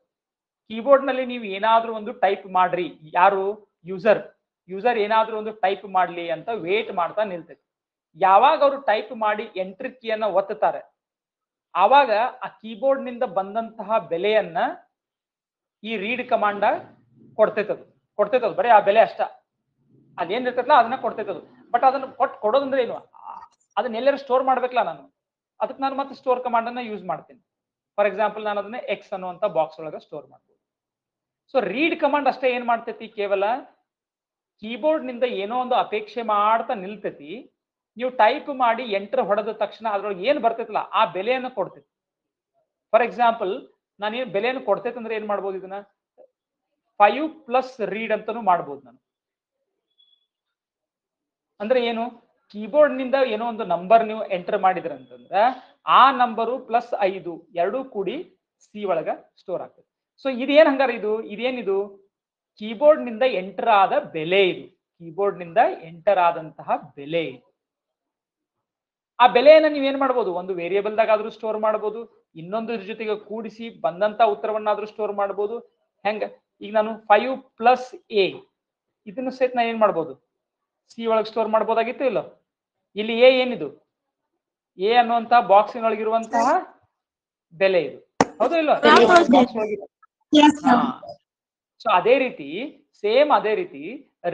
ಕೀಬೋರ್ಡ್ ನಲ್ಲಿ ನೀವು ಏನಾದ್ರೂ ಒಂದು ಟೈಪ್ ಮಾಡ್ರಿ, ಯಾರು ಯೂಸರ್ ಏನಾದ್ರೂ ಒಂದು ಟೈಪ್ ಮಾಡ್ಲಿ ಅಂತ ವೇಟ್ ಮಾಡ್ತಾ ನಿಲ್ತೈತಿ. ಯಾವಾಗ ಅವರು ಟೈಪ್ ಮಾಡಿ ಎಂಟ್ರಿ ಕೀಯನ್ನ ಒತ್ತುತ್ತಾರೆ, ಆವಾಗ ಆ ಕೀಬೋರ್ಡ್ ನಿಂದ ಬಂದಂತಹ ಬೆಲೆಯನ್ನ ಈ ರೀಡ್ ಕಮಾಂಡ್ ಕೊಡ್ತೈತದು ಬರೀ ಆ ಬೆಲೆ ಅಷ್ಟ. ಅದೇನ್ ಇರ್ತೈತಲ್ಲ ಅದನ್ನ ಕೊಡ್ತೈತದು. ಬಟ್ ಅದನ್ನ ಕೊಡೋದಂದ್ರೆ ಏನು, ಅದನ್ನ ಎಲ್ಲರೂ ಸ್ಟೋರ್ ಮಾಡ್ಬೇಕಲ್ಲ ನಾನು, ಅದಕ್ಕೆ ನಾನು ಮತ್ತೆ ಸ್ಟೋರ್ ಕಮಾಂಡ್ ಅನ್ನ ಯೂಸ್ ಮಾಡ್ತೀನಿ. ಫಾರ್ ಎಕ್ಸಾಂಪಲ್ ನಾನು ಅದನ್ನ ಎಕ್ಸ್ ಅನ್ನುವಂತ ಬಾಕ್ಸ್ ಒಳಗೆ ಸ್ಟೋರ್ ಮಾಡ್ಬೋದು. ಸೊ ರೀಡ್ ಕಮಾಂಡ್ ಅಷ್ಟೇ ಏನ್ ಮಾಡ್ತೈತಿ, ಕೇವಲ ಕೀಬೋರ್ಡ್ ನಿಂದ ಏನೋ ಒಂದು ಅಪೇಕ್ಷೆ ಮಾಡ್ತಾ ನಿಲ್ತೈತಿ. ನೀವು ಟೈಪ್ ಮಾಡಿ ಎಂಟರ್ ಹೊಡೆದ ತಕ್ಷಣ ಅದ್ರೊಳಗೆ ಏನ್ ಬರ್ತೈತಲ್ಲ ಆ ಬೆಲೆಯನ್ನು ಕೊಡ್ತೈತಿ. ಫಾರ್ ಎಕ್ಸಾಂಪಲ್ ನಾನು ಏನ್ ಬೆಲೆಯನ್ನು ಕೊಡ್ತೈತೆ ಅಂದ್ರೆ ಏನ್ ಮಾಡ್ಬೋದು, ಇದನ್ನ 5 + ರೀಡ್ ಅಂತಾನು ಮಾಡ್ಬೋದು ನಾನು. ಅಂದ್ರೆ ಏನು, ಕೀಬೋರ್ಡ್ ನಿಂದ ಏನೋ ಒಂದು ನಂಬರ್ ನೀವು ಎಂಟರ್ ಮಾಡಿದ್ರ ಅಂತಂದ್ರೆ ಆ ನಂಬರು +5 ಎರಡೂ ಕೂಡಿ ಸಿ ಒಳಗ ಸ್ಟೋರ್ ಆಗ್ತದೆ. ಸೊ ಇದೇನ್ ಹಂಗಾರ, ಇದೇನಿದು ಕೀಬೋರ್ಡ್ ನಿಂದ ಎಂಟರ್ ಆದ ಬೆಲೆ. ಇದು ಕೀಬೋರ್ಡ್ ನಿಂದ ಎಂಟರ್ ಆದಂತಹ ಬೆಲೆ. ಆ ಬೆಲೆಯನ್ನ ನೀವೇನ್ ಮಾಡ್ಬೋದು, ಒಂದು ವೇರಿಯೇಬಲ್ದಾಗಾದ್ರೂ ಸ್ಟೋರ್ ಮಾಡ್ಬೋದು, ಇನ್ನೊಂದು ಜೊತೆಗೆ ಕೂಡಿಸಿ ಬಂದಂತ ಉತ್ತರವನ್ನಾದ್ರೂ ಸ್ಟೋರ್ ಮಾಡ್ಬೋದು. ಹೆಂಗ, ಈಗ ನಾನು 5 + a ಇದನ್ನು ಸಹಿತ ನಾ ಏನ್ ಮಾಡ್ಬೋದು, ಸಿ ಒಳಗೆ ಸ್ಟೋರ್ ಮಾಡ್ಬೋದಾಗಿತ್ತು ಇಲ್ಲ. ಇಲ್ಲಿ ಎ ಏನಿದು, ಎ ಅನ್ನುವಂತಹ ಬಾಕ್ಸಿನೊಳಗಿರುವಂತಹ ಬೆಲೆ ಇದು, ಹೌದು ಇಲ್ಲ. ಸೊ ಅದೇ ರೀತಿ ಸೇಮ್ ಅದೇ ರೀತಿ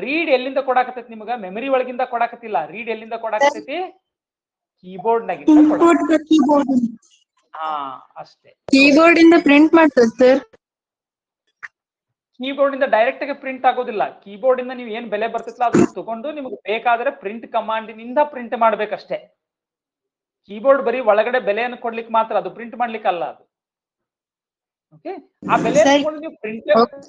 ರೀಡ್ ಎಲ್ಲಿಂದ ಕೊಡಾಕತೈತಿ ನಿಮಗ, ಮೆಮರಿ ಒಳಗಿಂದ ಕೊಡಾಕತ್ತಿಲ್ಲ. ರೀಡ್ ಎಲ್ಲಿಂದ ಕೊಡಾಕತೈತಿ, ಕೀಬೋರ್ಡ್ ನಾಗಿಂದ. ಹಾ ಅಷ್ಟೇ. ಕೀಬೋರ್ಡ್ ಇಂದ ಪ್ರಿಂಟ್ ಮಾಡ್ತದೆ ಸರ್. ಕೀಬೋರ್ಡ್ ಇಂದ ಡೈರೆಕ್ಟ್ ಆಗಿ ಪ್ರಿಂಟ್ ಆಗೋದಿಲ್ಲ. ಕೀಬೋರ್ಡ್ ಇಂದ ನೀವು ಏನ್ ಬೆಲೆ ಬರ್ತಿತ್ತಲ್ಲ ಅದನ್ನ ತಗೊಂಡು ನಿಮ್ಗೆ ಬೇಕಾದ್ರೆ ಪ್ರಿಂಟ್ ಕಮಾಂಡಿನಿಂದ ಪ್ರಿಂಟ್ ಮಾಡ್ಬೇಕಷ್ಟೇ. ಕೀಬೋರ್ಡ್ ಬರೀ ಒಳಗಡೆ ಬೆಲೆಯನ್ನು ಕೊಡ್ಲಿಕ್ಕೆ ಮಾತ್ರ, ಅದು ಪ್ರಿಂಟ್ ಮಾಡ್ಲಿಕ್ಕೆ ಅಲ್ಲ ಅದು. ಓಕೆ, ಆ ಬೆಲೆ ತಗೊಂಡು ನೀವು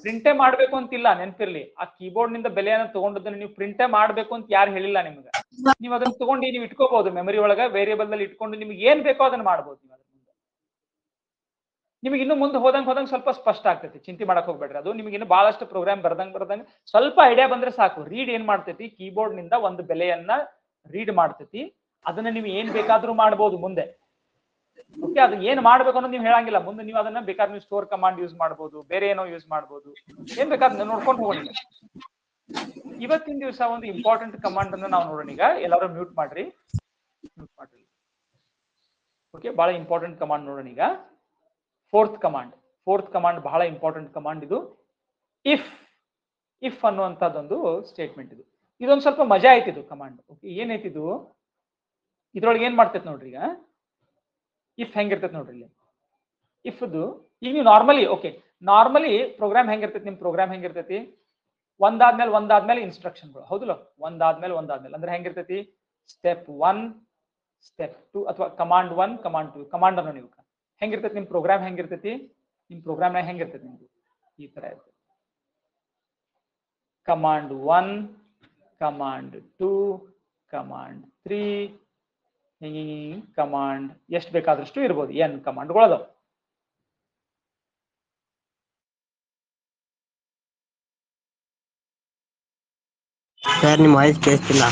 ಪ್ರಿಂಟೇ ಮಾಡ್ಬೇಕು ಅಂತಿಲ್ಲ, ನೆನಪಿರ್ಲಿ. ಆ ಕೀಬೋರ್ಡ್ ನಿಂದ ಬೆಲೆಯನ್ನು ತಗೊಂಡದನ್ನ ನೀವು ಪ್ರಿಂಟೇ ಮಾಡ್ಬೇಕು ಅಂತ ಯಾರು ಹೇಳಿಲ್ಲ ನಿಮ್ಗೆ. ನೀವು ಅದನ್ನ ತಗೊಂಡು ನೀವು ಇಟ್ಕೋಬಹುದು ಮೆಮರಿ ಒಳಗ, ವೇರಿಯೇಬಲ್ ನಲ್ಲಿ ಇಟ್ಕೊಂಡು ನಿಮ್ಗೆ ಏನ್ ಬೇಕೋ ಅದನ್ನ ಮಾಡ್ಬೋದು ನೀವು. ನಿಮಗೆ ಇನ್ನು ಮುಂದೆ ಹೋದಂಗೆ ಸ್ವಲ್ಪ ಸ್ಪಷ್ಟ ಆಗ್ತೈತಿ, ಚಿಂತೆ ಮಾಡಕ್ ಹೋಗ್ಬೇಡ್ರಿ. ಅದು ನಿಮ್ಗೆ ಇನ್ನು ಬಹಳಷ್ಟು ಪ್ರೋಗ್ರಾಮ್ ಬರ್ದಂಗೆ ಸ್ವಲ್ಪ ಐಡಿಯಾ ಬಂದ್ರೆ ಸಾಕು. ರೀಡ್ ಏನ್ ಮಾಡ್ತೈತಿ, ಕೀಬೋರ್ಡ್ ನಿಂದ ಒಂದು ಬೆಲೆಯನ್ನ ರೀಡ್ ಮಾಡ್ತೈತಿ. ಅದನ್ನ ನೀವು ಏನ್ ಬೇಕಾದ್ರೂ ಮಾಡ್ಬೋದು ಮುಂದೆ. ಓಕೆ, ಅದು ಏನ್ ಮಾಡ್ಬೇಕು ಅನ್ನೋದು ನೀವು ಹೇಳಂಗಿಲ್ಲ. ಮುಂದೆ ನೀವು ಅದನ್ನ ಬೇಕಾದ್ರೆ ನೀವು ಸ್ಟೋರ್ ಕಮಾಂಡ್ ಯೂಸ್ ಮಾಡ್ಬೋದು, ಬೇರೆ ಏನೋ ಯೂಸ್ ಮಾಡ್ಬೋದು, ಏನ್ ಬೇಕಾದ್ರೆ ನೋಡ್ಕೊಂಡು ಹೋಗೋಣ. ಇವತ್ತಿನ ದಿವಸ ಒಂದು ಇಂಪಾರ್ಟೆಂಟ್ ಕಮಾಂಡ್ ಅನ್ನ ನಾವು ನೋಡೋಣ. ಈಗ ಎಲ್ಲರೂ ಮ್ಯೂಟ್ ಮಾಡ್ರಿ. ಓಕೆ, ಬಹಳ ಇಂಪಾರ್ಟೆಂಟ್ ಕಮಾಂಡ್ ನೋಡೋಣ ಈಗ. ಫೋರ್ತ್ ಕಮಾಂಡ್ ಬಹಳ ಇಂಪಾರ್ಟೆಂಟ್ ಕಮಾಂಡ್ ಇದು. ಇಫ್ ಅನ್ನುವಂಥದ್ದೊಂದು ಸ್ಟೇಟ್ಮೆಂಟ್ ಇದು. ಇದೊಂದು ಸ್ವಲ್ಪ ಮಜಾ ಐತಿದು ಕಮಾಂಡ್. ಓಕೆ, ಏನೈತಿದು, ಇದ್ರೊಳಗೆ ಏನ್ ಮಾಡ್ತೈತಿ ನೋಡ್ರಿ. ಈಗ ಇಫ್ ಹೆಂಗಿರ್ತೈತಿ ನೋಡ್ರಿ ಇಲ್ಲಿ. ಇಫ್ದು ಈಗ ನೀವು ನಾರ್ಮಲಿ ಪ್ರೋಗ್ರಾಮ್ ಹೆಂಗಿರ್ತೈತಿ, ನಿಮ್ ಪ್ರೋಗ್ರಾಮ್ ಹೆಂಗಿರ್ತೈತಿ, ಒಂದಾದ್ಮೇಲೆ ಇನ್ಸ್ಟ್ರಕ್ಷನ್ಗಳು, ಹೌದಲ್ಲ. ಒಂದಾದ್ಮೇಲೆ ಅಂದ್ರೆ ಹೆಂಗಿರ್ತೈತಿ, ಸ್ಟೆಪ್ 1 ಸ್ಟೆಪ್ 2 ಅಥವಾ ಕಮಾಂಡ್ 1 ಕಮಾಂಡ್ 2 ಕಮಾಂಡ್ ಅನ್ನು ನೀವು ಹೆಂಗಿರ್ತೈತಿ ನಿಮ್ ಪ್ರೋಗ್ರಾಮ್ ಹೆಂಗಿರ್ತೈತಿ, ನಿಮ್ ಪ್ರೋಗ್ರಾಮ್ನಾಗ ಹೆಂಗಿರ್ತೈತಿ ನಿಮ್ದು ಈ ತರ ಇರ್ತೈತಿ. ಕಮಾಂಡ್ 1 ಕಮಾಂಡ್ 2 ಕಮಾಂಡ್ 3 ಕಮಾಂಡ್ ಎಷ್ಟು ಬೇಕಾದಷ್ಟು ಇರ್ಬೋದು. ಏನ್ ಕಮಾಂಡ್ಗಳು ಅದಾವ. ಸರ್ ನಿಮ್ಮ ವಾಯ್ಸ್ ಕೇಳಿಸ್ತಿಲ್ಲ.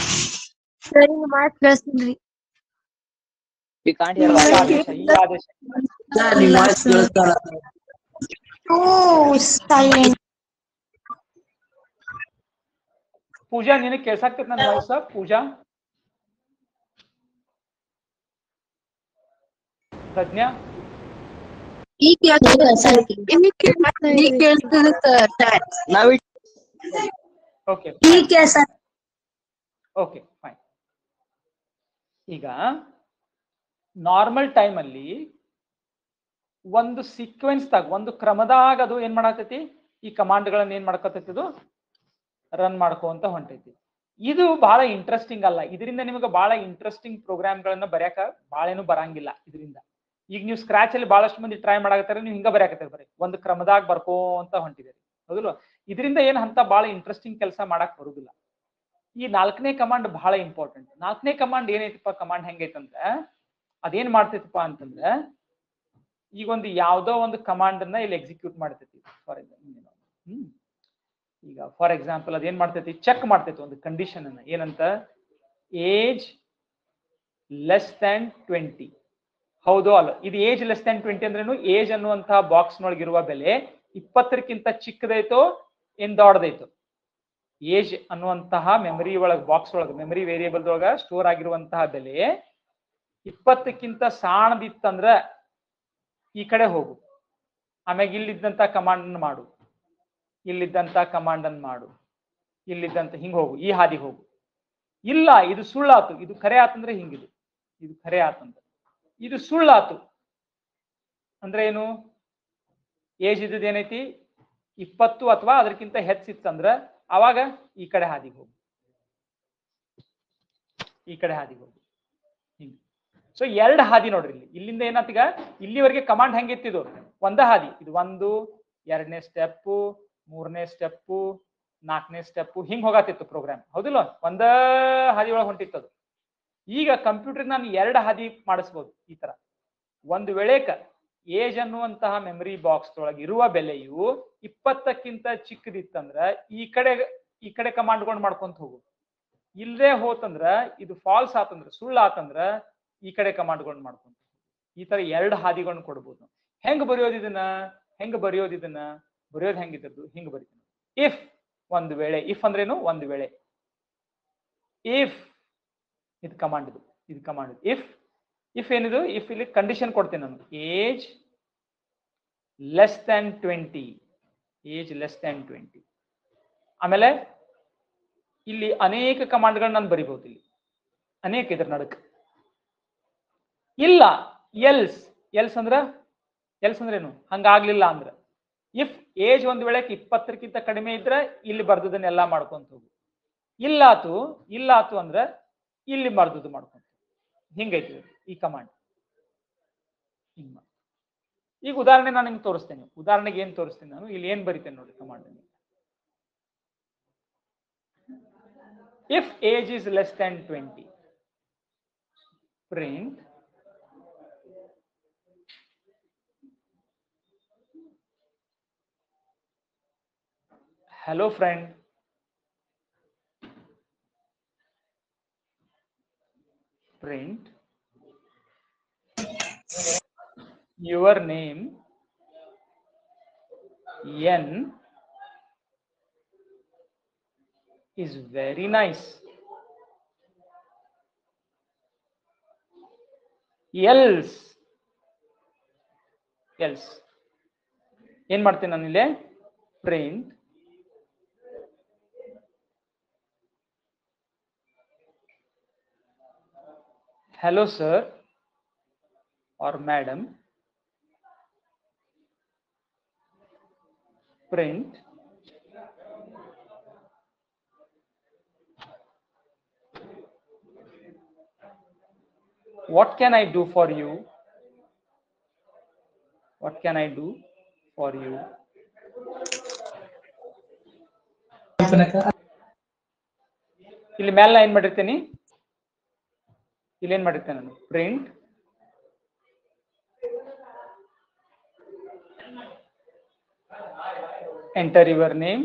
ಸರ್ ನಿಮ್ಮ ಮಾತು ಕೇಳಿಸ್ತಿಲ್ರಿ. We can't hear ಈ you. ಆದೇಶ ಸರ್ ನಿಮ್ಮ ವಾಯ್ಸ್ ಕೇಳಿಸ್ತಿಲ್ಲ. ಪೂಜಾ ನಿನಗೆ ಕೇಳ್ಸಾಕ್ತೈತಿ ನನ್ನ ವಾಯ್ಸ್? ಪೂಜಾ, ಪ್ರಜ್ಞಾ, ಈಗ ಕೇಳ್ತದೆ ಸರ್. Okay okay fine. ಈಗ ನಾರ್ಮಲ್ ಟೈಮ್ ಅಲ್ಲಿ ಒಂದು ಸೀಕ್ವೆನ್ಸ್ ದಾಗ, ಒಂದು ಕ್ರಮದಾಗ ಅದು ಏನ್ ಮಾಡತೈತಿ, ಈ ಕಮಾಂಡ್ ಗಳನ್ನ ಏನ್ ಮಾಡ್ಕೊತೈತಿ, ಇದು ರನ್ ಮಾಡ್ಕೊಂತ ಹೊಂಟೈತಿ. ಇದು ಬಹಳ ಇಂಟ್ರೆಸ್ಟಿಂಗ್ ಅಲ್ಲ. ಇದರಿಂದ ನಿಮಗೆ ಬಹಳ ಇಂಟ್ರೆಸ್ಟಿಂಗ್ ಪ್ರೋಗ್ರಾಮ್ ಗಳನ್ನ ಬರ್ಯಾಕ ಬಹಳ ಏನು ಬರಂಗಿಲ್ಲ ಇದರಿಂದ. ಈಗ ನೀವು ಸ್ಕ್ರಾಚ್ ಅಲ್ಲಿ ಬಹಳಷ್ಟು ಮಂದಿ ಟ್ರೈ ಮಾಡಾಕತ್ತಾರೆ, ನೀವು ಹಿಂಗ ಬರ್ಯಾಕತ್ತೀರಿ, ಬರೀ ಒಂದು ಕ್ರಮದಾಗ ಬರ್ಕೋಂತ ಹೊಂಟಿದ್ದೀರಿ, ಹೌದಲ್ವ. ಇದರಿಂದ ಏನ್ ಅಂತ ಬಹಳ ಇಂಟ್ರೆಸ್ಟಿಂಗ್ ಕೆಲಸ ಮಾಡಕ್ ಬರುದಿಲ್ಲ. ಈ 4ನೇ ಕಮಾಂಡ್ ಬಹಳ ಇಂಪಾರ್ಟೆಂಟ್. 4ನೇ ಕಮಾಂಡ್ ಏನೈತಪ್ಪ, ಕಮಾಂಡ್ ಹೆಂಗೈತಂದ್ರೆ ಅದೇನ್ ಮಾಡ್ತೈತಪ್ಪ ಅಂತಂದ್ರೆ, ಈಗ ಒಂದು ಯಾವ್ದೋ ಒಂದು ಕಮಾಂಡ್ ಅನ್ನ ಇಲ್ಲಿ ಎಕ್ಸಿಕ್ಯೂಟ್ ಮಾಡ್ತೈತಿ. ಫಾರ್ ಎಕ್ಸಾಂಪಲ್ ಅದೇನ್ ಮಾಡ್ತೈತಿ, ಚೆಕ್ ಮಾಡ್ತೈತಿ ಒಂದು ಕಂಡೀಷನ್ ಅನ್ನ. ಏನಂತ, ಏಜ್ ಲೆಸ್ ದ್ಯಾನ್ 20 ಹೌದು ಅಲ್ಲ. ಇದು ಏಜ್ ಲೆಸ್ ದ್ಯಾನ್ 20 ಅಂದ್ರೇನು, ಏಜ್ ಅನ್ನುವಂತಹ ಬಾಕ್ಸ್ ನೊಳಗಿರುವ ಬೆಲೆ 20ಕ್ಕಿಂತ ಚಿಕ್ಕದೈತೋ ಏನ್ ದೊಡ್ಡದೈತೋ. ಏಜ್ ಅನ್ನುವಂತಹ ಮೆಮರಿ ಒಳಗ, ಬಾಕ್ಸ್ ಒಳಗ, ಮೆಮರಿ ವೇರಿಯೇಬಲ್ ಒಳಗ ಸ್ಟೋರ್ ಆಗಿರುವಂತಹ ಬೆಲೆ 20ಕ್ಕಿಂತ ಸಾಣದಿತ್ತಂದ್ರ ಈ ಕಡೆ ಹೋಗು, ಆಮ್ಯಾಗ ಇಲ್ಲಿದ್ದಂತ ಕಮಾಂಡ್ ಅನ್ನು ಮಾಡು, ಇಲ್ಲಿದ್ದಂತ ಕಮಾಂಡ್ ಅನ್ನು ಮಾಡು, ಇಲ್ಲಿದ್ದಂತ ಹಿಂಗ್ ಹೋಗು, ಈ ಹಾದಿ ಹೋಗು. ಇಲ್ಲ ಇದು ಸುಳ್ಳಾತು, ಇದು ಖರೆ ಆತಂದ್ರೆ ಹಿಂಗಿದು, ಇದು ಖರೆ ಆತಂದ್ರೆ ಇದು ಸುಳ್ಳಾತು ಅಂದ್ರೆ ಏನು, ಏಜ್ ಇದ್ದದ ಏನೈತಿ 20 ಅಥವಾ ಅದಕ್ಕಿಂತ ಹೆಚ್ಚಿತ್ತಂದ್ರ ಅವಾಗ ಈ ಕಡೆ ಹಾದಿಗೆ ಹೋಗು, ಈ ಕಡೆ ಹಾದಿಗೆ ಹೋಗು. ಹಿಂಗೆ. ಸೊ 2 ಹಾದಿ ನೋಡ್ರಿ ಇಲ್ಲಿ. ಇಲ್ಲಿಂದ ಏನಾತೀಗ ಇಲ್ಲಿವರೆಗೆ ಕಮಾಂಡ್ ಹೆಂಗಿತ್ತಿದು ಒಂದ ಹಾದಿ, ಇದು 1 2ನೇ ಸ್ಟೆಪ್ 3ನೇ ಸ್ಟೆಪ್ 4ನೇ ಸ್ಟೆಪ್ ಹಿಂಗ್ ಹೋಗತ್ತಿತ್ತು ಪ್ರೋಗ್ರಾಮ್, ಹೌದಿಲ್ಲ? ಒಂದ ಹಾದಿ ಒಳಗೆ ಹೊಂಟಿತ್ತದು. ಈಗ ಕಂಪ್ಯೂಟರ್ ನಾನು 2 ಹಾದಿ ಮಾಡಿಸ್ಬೋದು ಈ ತರ. ಒಂದು ವೇಳೆಕ ಏಜ್ ಅನ್ನುವಂತಹ ಮೆಮರಿ ಬಾಕ್ಸ್ ಒಳಗೆ ಇರುವ ಬೆಲೆಯು 20ಕ್ಕಿಂತ ಚಿಕ್ಕದಿತ್ತಂದ್ರ ಈ ಕಡೆ ಕಮಾಂಡ್ಕೊಂಡು ಮಾಡ್ಕೊಂತ ಹೋಗು. ಇಲ್ಲದೆ ಹೋತಂದ್ರ ಇದು ಫಾಲ್ಸ್ ಆತಂದ್ರ ಸುಳ್ಳು ಆತಂದ್ರ ಈ ಕಡೆ ಕಮಾಂಡ್ಕೊಂಡು ಮಾಡ್ಕೊಂತ. ಈ ತರ 2 ಹಾದಿಗಳನ್ನ ಕೊಡ್ಬೋದು. ಹೆಂಗ್ ಬರೆಯೋದು ಇದನ್ನ? ಬರೆಯೋದು ಹೆಂಗಿದ್ದು ಹಿಂಗ್ ಬರೀತೀನಿ. ಇಫ್ ಒಂದು ವೇಳೆ, ಇಫ್ ಅಂದ್ರೇನು? ಒಂದು ವೇಳೆ. ಇಫ್ ಇದು ಕಮಾಂಡ್, ಇದು ಕಮಾಂಡ್. ಇಫ್ ಏನಿದು? ಇಫ್ ಇಲ್ಲಿ ಕಂಡೀಷನ್ ಕೊಡ್ತೀನಿ ನಾನು, age less than 20, age less than 20. ಆಮೇಲೆ ಇಲ್ಲಿ ಅನೇಕ ಕಮಾಂಡ್ಗಳನ್ನ ನಾನು ಬರಿಬಹುದು. ಇಲ್ಲಿ ಅನೇಕ ಇದ್ರ ನಡಕ್ ಇಲ್ಲ. ಎಲ್ಸ್ ಅಂದ್ರೇನು? ಹಂಗಾಗ್ಲಿಲ್ಲ ಅಂದ್ರ, ಇಫ್ ಏಜ್ ಒಂದ್ ವೇಳೆ 20ಕ್ಕಿಂತ ಕಡಿಮೆ ಇದ್ರೆ ಇಲ್ಲಿ ಬರ್ದದನ್ನೆಲ್ಲ ಮಾಡ್ಕೊಂತ ಹೋಗು. ಇಲ್ಲಾತು ಅಂದ್ರ ಇಲ್ಲಿ ಬರ್ದದ್ದು ಮಾಡ್ಕೊಂತ. ಹಿಂಗೈತಿ ಈ ಕಮಾಂಡ್. ಹಿಂಗ. ಈಗ ಉದಾಹರಣೆ ನಾನು ನಿಮ್ಗೆ ತೋರಿಸ್ತೇನೆ. ಉದಾಹರಣೆಗೆ ಏನ್ ತೋರಿಸ್ತೇನೆ ನಾನು? ಇಲ್ಲಿ ಏನ್ ಬರಿತೇನೆ ನೋಡಿ command. If age is less than 20, print hello friend, print your name N is very nice. Else ಏನ್ ಮಾಡ್ತೀನಿ ನಾನು ಇಲ್ಲಿ? Print hello sir or madam, print what can I do for you? What can I do for you? ಇಲ್ಲಿ ಮೇಲೆ ಏನ್ ಮಾಡಿರ್ತೀನಿ? ಇಲ್ಲಿ ಏನ್ ಮಾಡಿರ್ತೇನೆ ನಾನು? Print enter your name,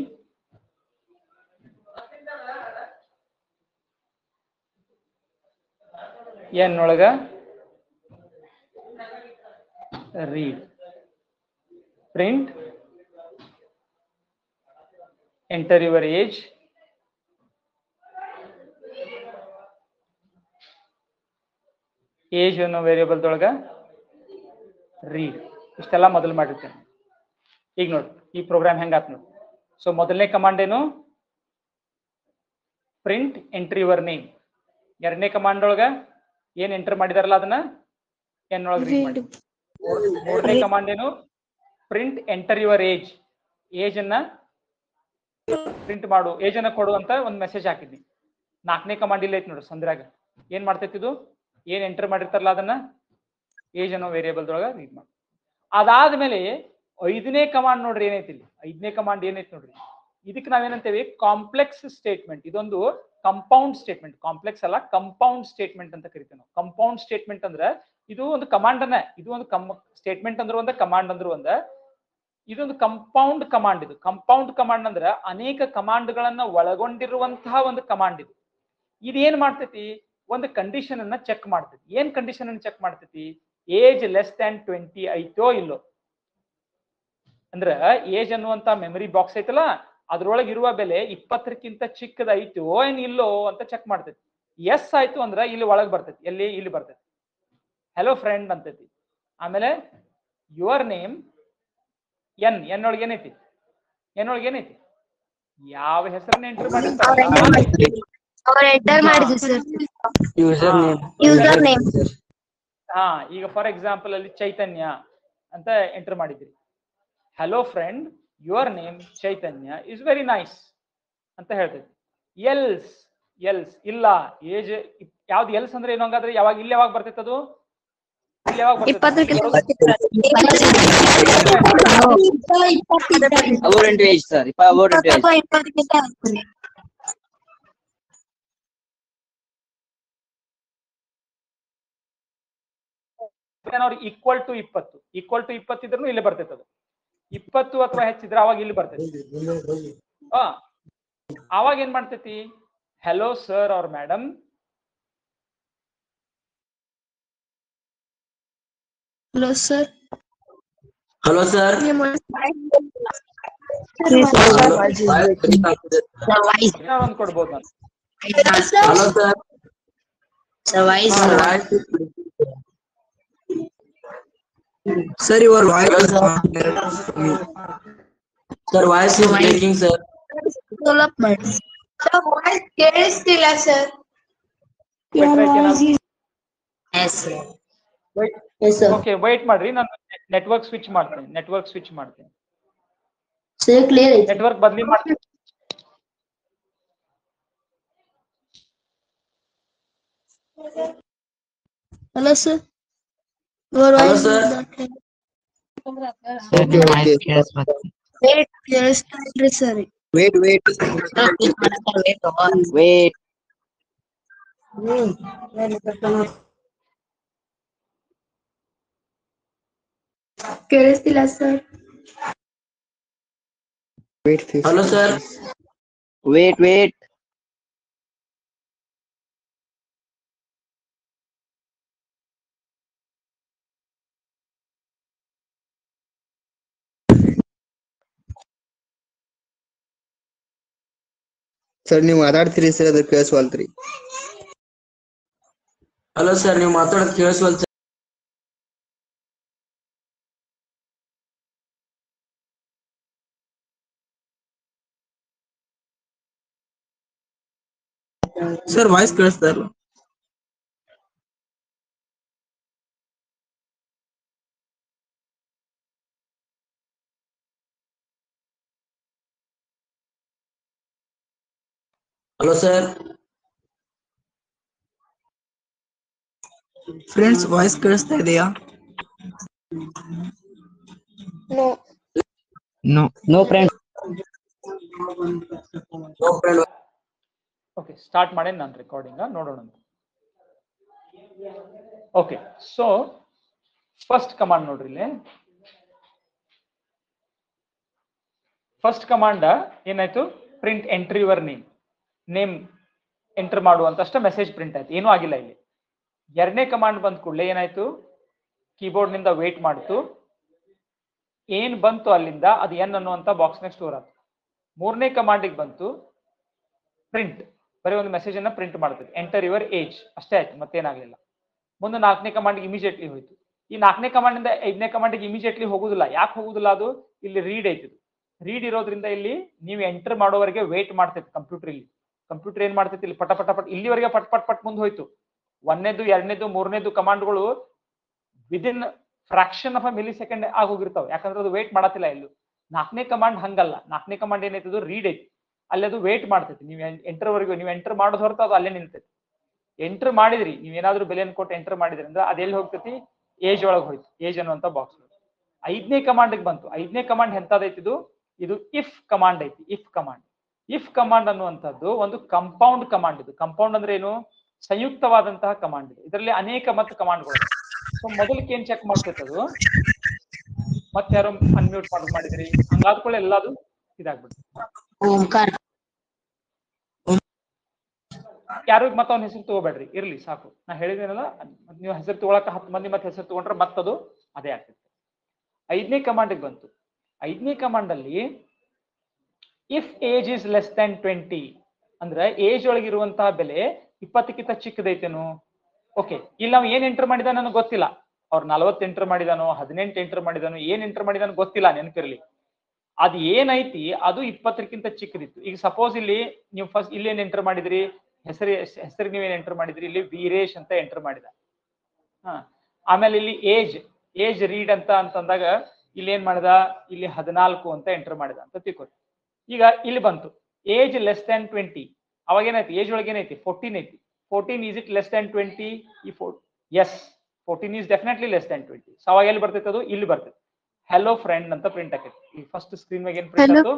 n ಒಳಗ read, print enter your age, age ಅನ್ನೋ ವೇರಿಯಬಲ್ ದೊಳಗ ರೀಡ್. ಇಷ್ಟೆಲ್ಲ ಮೊದಲು ಮಾಡಿರ್ತೇನೆ. ಈಗ ನೋಡಿ ಈ ಪ್ರೋಗ್ರಾಮ್ ಹೆಂಗಾತ್ ನೋಡಿ. ಸೊ ಮೊದಲನೇ ಕಮಾಂಡ್ ಏನು? Print entry your name. ಎರಡನೇ ಕಮಾಂಡ್ ಒಳಗ ಏನ್ ಎಂಟರ್ ಮಾಡಿದಾರಲ್ಲ ಅದನ್ನ ಎನ್ ಒಳಗೆ ರೀಡ್ ಮಾಡಿ. ಮೂರನೇ ಕಮಾಂಡ್ ಏನು? Print enter your age. Age ಅನ್ನ ಪ್ರಿಂಟ್ ಮಾಡು, ಏಜ್ ಅನ್ನ ಕೊಡು ಅಂತ ಒಂದು ಮೆಸೇಜ್ ಹಾಕಿದ್ನಿ. ನಾಲ್ಕನೇ ಕಮಾಂಡ್ ಇಲ್ಲ ಐತಿ ನೋಡಿ ಸಂದ್ರಾಗ. ಏನ್ ಮಾಡ್ತೈತಿ ಇದು? ಏನ್ ಎಂಟರ್ ಮಾಡಿರ್ತಾರಲ್ಲ ಅದನ್ನ ಏಜ್ ಅನ್ನೋ ವೇರಿಯಬಲ್ ದೊಳಗ ರೀಡ್ ಮಾಡಿ. ಅದಾದ್ಮೇಲೆ 5ನೇ ಕಮಾಂಡ್ ನೋಡ್ರಿ ಏನೈತಿ ಇಲ್ಲಿ. 5ನೇ ಕಮಾಂಡ್ ಏನೈತಿ ನೋಡ್ರಿ. ಇದಕ್ಕೆ ನಾವೇನಂತೇವಿ? Complex statement. ಇದೊಂದು ಕಂಪೌಂಡ್ ಸ್ಟೇಟ್ಮೆಂಟ್. ಕಾಂಪ್ಲೆಕ್ಸ್ ಅಲ್ಲ, ಕಂಪೌಂಡ್ ಸ್ಟೇಟ್ಮೆಂಟ್ ಅಂತ ಕರಿತೀವಿ ನಾವು. ಕಂಪೌಂಡ್ ಸ್ಟೇಟ್ಮೆಂಟ್ ಅಂದ್ರೆ ಇದು ಒಂದು ಕಮಾಂಡ್ ಅನ್ನ, ಇದು ಒಂದು ಸ್ಟೇಟ್ಮೆಂಟ್ ಅಂದ್ರೆ ಒಂದ, ಕಮಾಂಡ್ ಅಂದ್ರೆ ಒಂದ. ಇದೊಂದು ಕಂಪೌಂಡ್ ಕಮಾಂಡ್. ಇದು ಕಂಪೌಂಡ್ ಕಮಾಂಡ್ ಅಂದ್ರೆ ಅನೇಕ ಕಮಾಂಡ್ ಗಳನ್ನ ಒಳಗೊಂಡಿರುವಂತಹ ಒಂದು ಕಮಾಂಡ್ ಇದು. ಇದೇನ್ ಮಾಡ್ತೈತಿ? ಒಂದು ಕಂಡೀಷನ್ ಅನ್ನ ಚೆಕ್ ಮಾಡ್ತೈತಿ. ಏನ್ ಕಂಡೀಷನ್ ಅನ್ನ ಚೆಕ್ ಮಾಡ್ತೈತಿ? ಏಜ್ ಲೆಸ್ ದ್ಯಾನ್ 20 ಐತೋ ಇಲ್ಲೋ. ಅಂದ್ರ ಏಜ್ ಅನ್ನುವಂತ ಮೆಮರಿ ಬಾಕ್ಸ್ ಐತಲ್ಲ, ಅದ್ರೊಳಗೆ ಇರುವ ಬೆಲೆ 20ಕ್ಕಿಂತ ಚಿಕ್ಕದೈತೋ ಏನ್ ಇಲ್ಲೋ ಅಂತ ಚೆಕ್ ಮಾಡ್ತೈತಿ. ಎಸ್ ಆಯ್ತು ಅಂದ್ರ ಇಲ್ಲಿ ಒಳಗೆ ಬರ್ತೈತಿ. ಎಲ್ಲಿ? ಇಲ್ಲಿ ಬರ್ತೈತಿ. ಹೆಲೋ ಫ್ರೆಂಡ್ ಅಂತೈತಿ. ಆಮೇಲೆ ಯುವರ್ ನೇಮ್ ಎನ್ ಒಳಗೆ ಏನೈತಿ? ಎನ್ ಒಳಗೆ ಏನೈತಿ? ಯಾವ ಹೆಸರನ್ನ ಎಂಟರ್ ಮಾಡಿರ್ತಾರೆ ಹಾ. ಈಗ ಫಾರ್ ಎಕ್ಸಾಂಪಲ್ ಅಲ್ಲಿ ಚೈತನ್ಯ ಅಂತ ಎಂಟರ್ ಮಾಡಿದ್ರಿ. Hello friend your name Chaitanya is very nice ಅಂತ ಹೇಳ್ತೈತಿ. ಎಲ್ಸ್ ಎಲ್ಸ್ ಇಲ್ಲ ಏಜ್ ಯಾವ್ದು ಎಲ್ಸ್ ಅಂದ್ರೆ ಏನು ಹಂಗಾದ್ರೆ ಯಾವಾಗ ಇಲ್ಲಿ ಯಾವಾಗ ಬರ್ತೈತೆ ಅದು ಇಲ್ಲಿ ಯಾವಾಗ ಬರ್ತೈತೆ ಈಕ್ವಲ್ ಟು 20 ಇದ್ರೂ ಇಲ್ಲಿ ಬರ್ತೈತೆ ಅದು 20 ಅಥವಾ ಹೆಚ್ಚಿದ್ರೆ ಅವಾಗ ಇಲ್ಲಿ ಬರ್ತೈತಿ. ಅವಾಗ ಏನ್ ಮಾಡ್ತೈತಿ hello sir or madam Hello, sir. Hello, sir. ಒಂದ್ ಕೊಡ್ಬೋದು ನಾನು. Hello, sir. Sir, your voice is Sir, voice is breaking, sir. Development. Sir, voice ಕೇಳಿಸ್ತಿಲ್ಲ sir. Yes, sir. Yes, sir. Okay white ಮಾಡ್ರಿ, ನಾನು ನೆಟ್ವರ್ಕ್ ಸ್ವಿಚ್ ಮಾಡ್ತೀನಿ. Sir, clear ಐತಿ. Network ಬದಲಿ ಮಾಡ್ತೀನಿ. Hello, sir. Your Hello, voice sir. Wait, ಕೇಳಿಸ್ತಿಲ್ರಿ sir. wait. ಕೇಳಿಸ್ತಿಲ್ಲ sir. Wait. Hello, sir. Wait. Sir ನೀವು ಮಾತಾಡ್ತೀರಿ ಸರ್ ಅದು ಕೇಳಿಸ್ವಲ್ತ್ರಿ. Hello, sir. ನೀವು ಮಾತಾಡೋದು ಕೇಳಿಸ್ವಲ್ತು. ಸರ್ ವಾಯ್ಸ್ ಕೇಳಿಸ್ತಾ ಇಲ್ಲ. Hello, sir. ಫ್ರೆಂಡ್ಸ್ ವಾಯ್ಸ್ ಕೇಳಿಸ್ತಾ ಇದೆಯಾ? No friend. No friend. Okay start ಮಾಡಿ ನಾನು ರೆಕಾರ್ಡಿಂಗ್ ನೋಡೋಣ. ಓಕೆ ಸೊ ಫಸ್ಟ್ ಕಮಾಂಡ್ ನೋಡ್ರಿ ಇಲ್ಲಿ. ಫಸ್ಟ್ ಕಮಾಂಡ್ ಏನಾಯ್ತು print entry your name enter ಮಾಡುವಂತಷ್ಟ ಮೆಸೇಜ್ ಪ್ರಿಂಟ್ ಆಯ್ತು, ಏನೂ ಆಗಿಲ್ಲ ಇಲ್ಲಿ. ಎರಡನೇ ಕಮಾಂಡ್ ಬಂದ ಕೂಡಲೇ ಏನಾಯ್ತು ಕೀಬೋರ್ಡ್ ನಿಂದ ವೇಟ್ ಮಾಡ್ತು, ಏನ್ ಬಂತು ಅಲ್ಲಿಂದ ಅದು ಎನ್ ಅನ್ನುವಂತ ಬಾಕ್ಸ್ ನಾಗ ಸ್ಟೋರ್ ಆಯ್ತು. ಮೂರನೇ ಕಮಾಂಡಿಗೆ ಬಂತು ಪ್ರಿಂಟ್, ಬರೀ ಒಂದು ಮೆಸೇಜ್ ಅನ್ನ ಪ್ರಿಂಟ್ ಮಾಡ್ತದೆ, ಎಂಟರ್ ಯುವರ್ ಏಜ್ ಅಷ್ಟೇ ಆಯ್ತು, ಮತ್ತೇನಾಗ್ಲಿಲ್ಲ. ಮುಂದೆ ನಾಲ್ಕನೇ ಕಮಾಂಡ್ಗೆ ಇಮಿಡಿಯೇಟ್ಲಿ ಹೋಯ್ತು. ಈ ನಾಲ್ಕನೇ ಕಮಾಂಡ್ ಇಂದ ಐದನೇ ಕಮಾಂಡ್ಗೆ ಇಮಿಡಿಯೇಟ್ಲಿ ಹೋಗುದಿಲ್ಲ. ಯಾಕೆ ಹೋಗುದಿಲ್ಲ? ಅದು ಇಲ್ಲಿ ರೀಡ್ ಐತಿ, ರೀಡ್ ಇರೋದ್ರಿಂದ ಇಲ್ಲಿ ನೀವು ಎಂಟರ್ ಮಾಡೋವರೆಗೆ ವೇಟ್ ಮಾಡ್ತೈತಿ ಕಂಪ್ಯೂಟರ್. ಇಲ್ಲಿ ಕಂಪ್ಯೂಟರ್ ಏನ್ ಮಾಡ್ತೈತಿ ಇಲ್ಲಿ ಪಟ ಇಲ್ಲಿವರೆಗೆ ಪಟ್ ಮುಂದೆ ಹೋಯ್ತು. ಒಂದನೇದು ಎರಡನೇದು ಮೂರನೇದು ಕಮಾಂಡ್ಗಳು within fraction of a millisecond ಆಗೋಗಿರ್ತಾವ, ಯಾಕಂದ್ರೆ ಅದು ವೇಟ್ ಮಾಡತ್ತಿಲ್ಲ ಇಲ್ಲೂ. ನಾಲ್ಕನೇ ಕಮಾಂಡ್ ಹಂಗಲ್ಲ, ನಾಲ್ಕನೇ ಕಮಾಂಡ್ ಏನೈತದು ರೀಡ್ ಐತಿ, ಅಲ್ಲಿ ಅದು ವೇಟ್ ಮಾಡ್ತೈತಿ. ನೀವು ಎಂಟರ್ವರೆಗೂ ನೀವು ಎಂಟರ್ ಮಾಡೋದು ಹೊರತು ಅದು ಅಲ್ಲೇ ನಿಲ್ತೈತಿ. ಎಂಟರ್ ಮಾಡಿದ್ರಿ, ನೀವೇನಾದ್ರೂ ಬೆಲೆಯನ್ನು ಕೊಟ್ಟು ಎಂಟರ್ ಮಾಡಿದ್ರಿ ಅಂದ್ರೆ ಅದೆಲ್ಲಿ ಹೋಗ್ತೈತಿ ಏಜ್ ಒಳಗೆ ಹೋಯ್ತು, ಏಜ್ ಅನ್ನುವಂತ ಬಾಕ್ಸ್. ಐದನೇ ಕಮಾಂಡ್ಗೆ ಬಂತು. ಐದನೇ ಕಮಾಂಡ್ ಎಂತದೈತಿದು? ಇದು ಇಫ್ ಕಮಾಂಡ್ ಐತಿ. ಇಫ್ ಕಮಾಂಡ್ ಅನ್ನುವಂಥದ್ದು ಒಂದು ಕಂಪೌಂಡ್ ಕಮಾಂಡ್. ಇದು ಕಂಪೌಂಡ್ ಅಂದ್ರೆ ಏನು? ಸಂಯುಕ್ತವಾದಂತಹ ಕಮಾಂಡ್ ಇದೆ. ಇದರಲ್ಲಿ ಅನೇಕ ಮತ್ತು ಕಮಾಂಡ್ಗಳು. ಸೊ ಮೊದಲಕ್ಕೆ ಏನ್ ಚೆಕ್ ಮಾಡ್ತೈತೆ ಅದು, ಮತ್ತೆ ಯಾರು ಅನ್ಮ್ಯೂಟ್ ಮಾಡಿದ್ರಿ ಹಂಗಾದ್ಕೊಳ್ಳೆ ಎಲ್ಲದು ಇದಾಗ್ಬಿಡ್ತು. ಯಾರು ಮತ್ತ ಅವ್ನ ಹೆಸರು ತಗೋಬೇಡ್ರಿ, ಇರ್ಲಿ ಸಾಕು. ನಾ ಹೇಳಿದೇನಲ್ಲ, ನೀವು ಹೆಸರು ತಗೊಳಕ 10 ಮಂದಿ ಮತ್ತೆ ಹೆಸರು ತಗೊಂಡ್ರೆ ಮತ್ತದು ಅದೇ ಆಗ್ತೈತೆ. ಐದನೇ ಕಮಾಂಡ್ಗೆ ಬಂತು. ಐದನೇ ಕಮಾಂಡ್ ಅಲ್ಲಿ if age is less than 20 ಅಂದ್ರೆ ಏಜ್ ಒಳಗಿರುವಂತಹ ಬೆಲೆ 20ಕ್ಕಿಂತ ಚಿಕ್ಕದೈತೇನು? ಓಕೆ, ಇಲ್ಲಿ ನಾವು ಏನ್ ಎಂಟರ್ ಮಾಡಿದ ನನಗೆ ಗೊತ್ತಿಲ್ಲ. ಅವ್ರು 40 ಎಂಟರ್ ಮಾಡಿದಾನೋ 18 ಎಂಟರ್ ಮಾಡಿದಾನೋ ಏನ್ ಎಂಟರ್ ಮಾಡಿದಾನೋ ಗೊತ್ತಿಲ್ಲ, ನೆನಪಿರ್ಲಿ. ಅದು ಏನೈತಿ ಅದು 20ಕ್ಕಿಂತ ಚಿಕ್ಕದಿತ್ತು. ಈಗ ಸಪೋಸ್ ಇಲ್ಲಿ ನೀವು ಫಸ್ಟ್ ಇಲ್ಲಿ ಏನ್ ಎಂಟರ್ ಮಾಡಿದ್ರಿ, ಹೆಸರಿಗೆ ನೀವೇನ್ ಎಂಟರ್ ಮಾಡಿದ್ರಿ, ಇಲ್ಲಿ ವೀರೇಶ್ ಅಂತ ಎಂಟರ್ ಮಾಡಿದ. ಆಮೇಲೆ ಇಲ್ಲಿ ಏಜ್ ರೀಡ್ ಅಂತಂದಾಗ ಇಲ್ಲಿ ಏನ್ ಮಾಡಿದ, ಇಲ್ಲಿ 14 ಅಂತ ಎಂಟರ್ ಮಾಡಿದ ಅಂತ ತಿಳ್ಕೊರಿ. ಈಗ ಇಲ್ಲಿ ಬಂತು ಏಜ್ ಲೆಸ್ ದನ್ 20. ಅವಾಗ ಏನಾಯ್ತು, ಏಜ್ ಒಳಗೆ ಏನೈತಿ 14 ಐತಿ. 14 is it less than 20? Yes, 14 is definitely less than 20. So ಅವಾಗ ಎಲ್ಲಿ ಬರ್ತೈತೆ, ಅದು ಇಲ್ಲಿ ಬರ್ತೈತೆ. ಹೆಲೋ ಫ್ರೆಂಡ್ ಅಂತ ಪ್ರಿಂಟ್ ಆಕೈತಿ. ಈ ಫಸ್ಟ್ ಸ್ಕ್ರೀನ್ ಮ್ಯಾಗ ಏನ್ ಪ್ರಿಂಟ್ ಆಯ್ತು,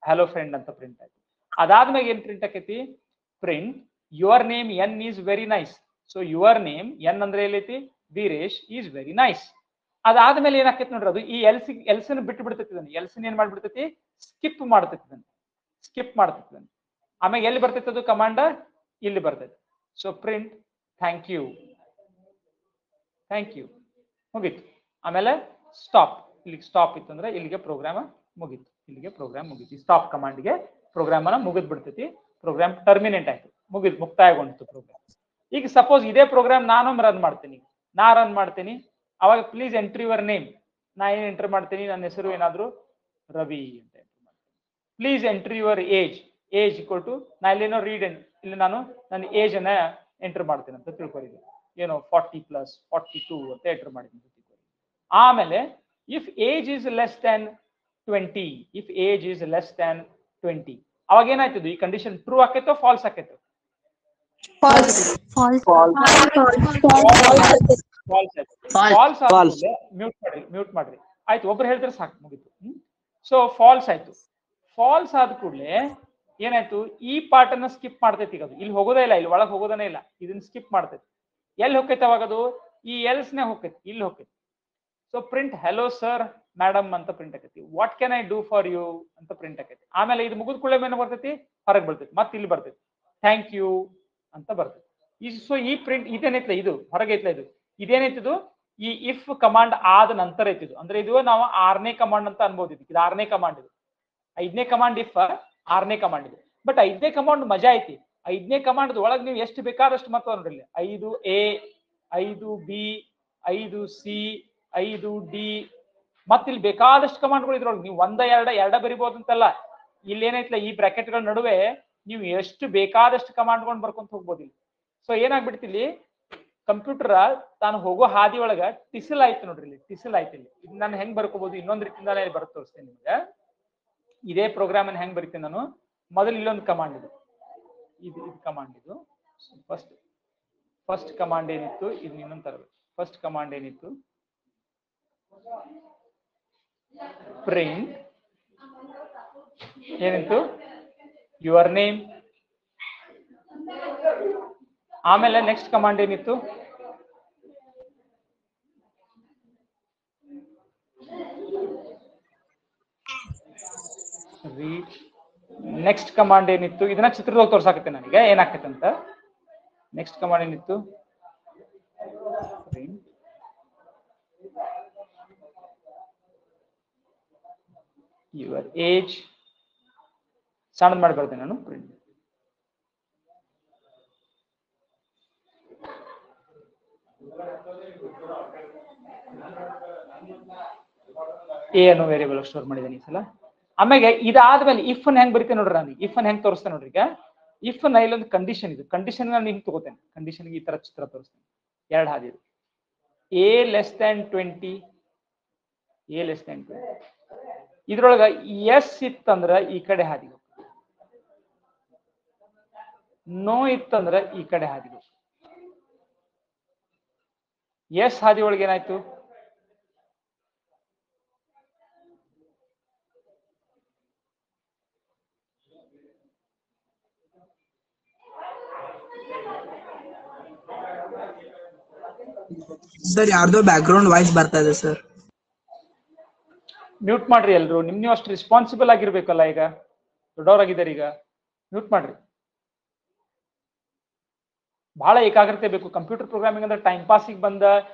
ಹೆಲೋ ಫ್ರೆಂಡ್ ಅಂತ ಪ್ರಿಂಟ್ ಆಯ್ತು. ಅದಾದ್ಮೇಲೆ ಏನ್ ಪ್ರಿಂಟ್ ಆಕೈತಿ, print your name N is very nice. So your name N ಅಂದ್ರೆ ಎಲ್ಲೈತಿ, ವೀರೇಶ್ ಈಸ್ ವೆರಿ ನೈಸ್. ಅದಾದ್ಮೇಲೆ ಏನಾಕೈತಿ ನೋಡ್ರಿ, ಅದು ಈ ಎಲ್ಸನ್ ಬಿಟ್ಟು ಬಿಡ್ತೈತಿ. ಎಲ್ಸನ್ ಏನ್ ಮಾಡ್ಬಿಡ್ತೈತಿ, ಸ್ಕಿಪ್ ಮಾಡ್ತೈತಿ, ಸ್ಕಿಪ್ ಮಾಡ್ತೈತಿ. ಆಮೇಲೆ ಎಲ್ಲಿ ಬರ್ತೈತಿ ಅದು ಕಮಾಂಡ್, ಇಲ್ಲಿ ಬರ್ತೈತಿ. So print thank you, thank you ಮುಗೀತು. ಆಮೇಲೆ ಸ್ಟಾಪ್, ಇಲ್ಲಿಗೆ ಸ್ಟಾಪ್ ಇತ್ತು ಅಂದ್ರೆ ಇಲ್ಲಿಗೆ ಪ್ರೋಗ್ರಾಮ್ ಮುಗೀತು, ಇಲ್ಲಿಗೆ ಪ್ರೋಗ್ರಾಮ್ ಮುಗೀತು. ಸ್ಟಾಪ್ ಕಮಾಂಡ್ಗೆ ಪ್ರೋಗ್ರಾಮ್ ಅನ್ನ ಮುಗಿದ್ ಬಿಡ್ತೈತಿ. ಪ್ರೋಗ್ರಾಮ್ ಟರ್ಮಿನೇಟ್ ಆಯ್ತು, ಮುಕ್ತಾಯಗೊಂಡಿತು ಪ್ರೋಗ್ರಾಮ್. ಈಗ ಸಪೋಸ್ ಇದೇ ಪ್ರೋಗ್ರಾಮ್ ನಾನು ರನ್ ಮಾಡ್ತೀನಿ, ಅವಾಗ ಪ್ಲೀಸ್ ಎಂಟ್ರಿ ಯುವರ್ ನೇಮ್. ನಾ ಏನ್ ಎಂಟರ್ ಮಾಡ್ತೀನಿ, ನನ್ನ ಹೆಸರು ಏನಾದ್ರು ರವಿ ಅಂತ ಎಂಟರ್ ಮಾಡ್ತೀನಿ. Please entry your age equal to, ನಾ ಇಲ್ಲೇನೋ ಇಲ್ಲಿ ನಾನು ನನ್ನ ಏಜ್ ಅನ್ನ ಎಂಟರ್ ಮಾಡ್ತೀನಿ ಅಂತ ತಿಳ್ಕೊರಿ. ಏನೋ 40 + 42 ಅಂತ ಎಂಟರ್ ಮಾಡಿದ್ದೀನಿ ಅಂತ ತಿಳ್ಕೊರಿ. ಆಮೇಲೆ if age is less than 20, if age is less than 20, ಅವಾಗ ಏನಾಯ್ತದು, ಈ ಕಂಡೀಷನ್ ಟ್ರೂ ಆಕೈತೋ ಫಾಲ್ಸ್ ಆಕೈತೋ? ಫಾಲ್ಸ್ ಮ್ಯೂಟ್ ಮಾಡ್ರಿ. ಆಯ್ತು, ಒಬ್ರು ಹೇಳಿದ್ರೆ ಸಾಕು, ಮುಗಿತು. ಸೊ ಫಾಲ್ಸ್ ಆಯ್ತು. ಫಾಲ್ಸ್ ಆದ ಕೂಡಲೇ ಏನಾಯ್ತು, ಈ ಪಾರ್ಟ್ ಅನ್ನ ಸ್ಕಿಪ್ ಮಾಡ್ತೈತಿ. ಈಗ ಇಲ್ಲಿ ಹೋಗೋದೇ ಇಲ್ಲ, ಇಲ್ಲಿ ಒಳಗೆ ಹೋಗೋದನೇ ಇಲ್ಲ, ಇದನ್ನ ಸ್ಕಿಪ್ ಮಾಡ್ತೈತಿ. ಎಲ್ಲಿ ಹೋಗ್ತೈತೆ ಅವಾಗ ಅದು, ಈ ಎಲ್ಸ್ನೇ ಹೋಗ್ತೈತಿ, ಇಲ್ಲಿ ಹೋಗ್ತೈತಿ. So print hello sir madam ಅಂತ ಪ್ರಿಂಟ್ ಆಕೈತಿ. What can I do for you ಅಂತ ಪ್ರಿಂಟ್ ಆಕೈತಿ. ಆಮೇಲೆ ಇದು ಮುಗಿದ ಕೂಡಲೇ ಏನು ಬರ್ತೈತಿ, ಹೊರಗೆ ಬರ್ತೈತಿ. ಮತ್ತೆ ಇಲ್ಲಿ ಬರ್ತೈತಿ ಥ್ಯಾಂಕ್ ಯು ಅಂತ ಬರ್ತೈತಿ. ಸೊ ಈ ಪ್ರಿಂಟ್ ಇದೇನೈತ್ಲ, ಇದು ಹೊರಗೆ ಐತ್ಲ, ಇದೇನೈತಿದು ಈ ಇಫ್ ಕಮಾಂಡ್ ಆದ ನಂತರ ಐತಿದು. ಅಂದ್ರೆ ಇದು ನಾವು 6ನೇ ಕಮಾಂಡ್ ಅಂತ ಅನ್ಬೋದು. ಇದು 6ನೇ ಕಮಾಂಡ್, ಇದು 5ನೇ ಕಮಾಂಡ್, ಇಫ್ 6ನೇ ಕಮಾಂಡ್ ಇದು. ಬಟ್ 5ನೇ ಕಮಾಂಡ್ ಮಜಾ ಐತಿ. 5ನೇ ಕಮಾಂಡ್ ಒಳಗೆ ನೀವು ಎಷ್ಟು ಬೇಕಾದಷ್ಟು ಮತ್ತ ನೋಡ್ರಿ, 5A, 5B, 5C, 5D, ಮತ್ತೆ ಇಲ್ಲಿ ಬೇಕಾದಷ್ಟು ಕಮಾಂಡ್ಗಳು ಇದ್ರೊಳಗೆ. ನೀವು 1, 2 ಬರಿಬಹುದು ಅಂತಲ್ಲ. ಇಲ್ಲಿ ಏನೈತ್ಲ, ಈ ಬ್ರಾಕೆಟ್ಗಳ ನಡುವೆ ನೀವು ಎಷ್ಟು ಬೇಕಾದಷ್ಟು ಕಮಾಂಡ್ಗಳನ್ನ ಬರ್ಕೊಂತ ಹೋಗ್ಬೋದು ಇಲ್ಲಿ. ಸೊ ಏನಾಗ್ಬಿಡ್ತಿಲ್ಲಿ, ಕಂಪ್ಯೂಟರ್ ತಾನು ಹೋಗೋ ಹಾದಿ ಒಳಗ ಟಿಸಲ್ ಆಯ್ತು ನೋಡ್ರಿ, ಇಲ್ಲಿ ಟಿಸಲ್ ಆಯ್ತು. ಇಲ್ಲಿ ಇದು ನಾನು ಹೆಂಗ್ ಬರ್ಕೋಬಹುದು, ಇನ್ನೊಂದ್ ರೀತಿಯಿಂದ ಬರ್ ತೋರಿಸ್ತೇನೆ ನಿಮ್ಗೆ. ಇದೇ ಪ್ರೋಗ್ರಾಮ್ ಅನ್ನು ಹೆಂಗ್ ಬರಿತೀನಿ ನಾನು, ಮೊದಲು ಇಲ್ಲೊಂದು ಕಮಾಂಡ್ ಇದು ಕಮಾಂಡ್ ಇದು ಫಸ್ಟ್ ಕಮಾಂಡ್ ಏನಿತ್ತು, ಇದು ಇನ್ನೊಂದು ತರ. ಫಸ್ಟ್ ಕಮಾಂಡ್ ಏನಿತ್ತು, ಪ್ರಿಂಟ್ ಏನಿತ್ತು, ಯುವರ್ ನೇಮ್. ಆಮೇಲೆ ನೆಕ್ಸ್ಟ್ ಕಮಾಂಡ್ ಏನಿತ್ತು, ರೀಡ್. ನೆಕ್ಸ್ಟ್ ಕಮಾಂಡ್ ಏನಿತ್ತು, ಇದನ್ನ ಚಿತ್ರದೊಳಗೆ ತೋರ್ಸಾಕತ್ತೆ ನನಗೆ ಏನಾಗ್ತೈತೆ ಅಂತ. ನೆಕ್ಸ್ಟ್ ಕಮಾಂಡ್ ಏನಿತ್ತು, ಪ್ರಿಂಟ್ ಯುವರ್ ಏಜ್. ಸಣ್ಣದ್ ಮಾಡಿ ಬರ್ತೇನೆ ನಾನು, ಪ್ರಿಂಟ್ ಎ ಅನ್ನೋ ವೇರಿಯಬಲ್ ಸ್ಟೋರ್ ಮಾಡಿದ್ದೀನಿ ಈ ಸಲ. ಆಮೇಲೆ ಇದಾದ್ಮೇಲೆ ಇಫ್ ಅನ್ನ ಹೆಂಗ್ ಬರಿತೇನೆ ನೋಡ್ರಿ, ನಾನು ಇಫ್ ಅನ್ನ ಹೆಂಗ್ ತೋರಿಸ್ತೇನೆ ನೋಡ್ರಿ. ಈಗ ಇಫ್ ನ ಇಲ್ಲೊಂದು ಕಂಡೀಷನ್ ಇದು, ಕಂಡೀಷನ್ ನಾನು ಹಿಂಗ್ ತಗೋತೇನೆ. ಕಂಡೀಷನ್ಗೆ ಈ ತರ ಚಿತ್ರ ತೋರಿಸ್ತೇನೆ, 2 ಹಾದಿ ಇದು. A less than 20, A less than 20. ಇದ್ರೊಳಗ ಎಸ್ ಇತ್ತಂದ್ರ ಈ ಕಡೆ ಹಾದಿ, ನೋ ಇತ್ತಂದ್ರ ಈ ಕಡೆ ಹಾದಿ. ಎಸ್ ಹಾದಿ ಒಳಗೆ ಏನಾಯ್ತು, ಸರ್ ಯಾರ್ದೋ ಬ್ಯಾಕ್ ಗ್ರೌಂಡ್ ವಾಯ್ಸ್ ಬರ್ತಾ ಇದೆ ಸರ್. ಮ್ಯೂಟ್ ಮಾಡ್ರಿ ಎಲ್ರು, ನೀವು ಅಷ್ಟು ರೆಸ್ಪಾನ್ಸಿಬಲ್ ಆಗಿರ್ಬೇಕಲ್ಲ. ಈಗ ದೊಡ್ಡವರಾಗಿದ್ದಾರೆ, ಈಗ ಮ್ಯೂಟ್ ಮಾಡ್ರಿ. ಬಹಳ ಏಕಾಗ್ರತೆ ಬೇಕು. ಕಂಪ್ಯೂಟರ್ ಪ್ರೋಗ್ರಾಮಿಂಗ್ ಅಂದ್ರೆ ಟೈಮ್ ಪಾಸಿಗೆ ಬಂದ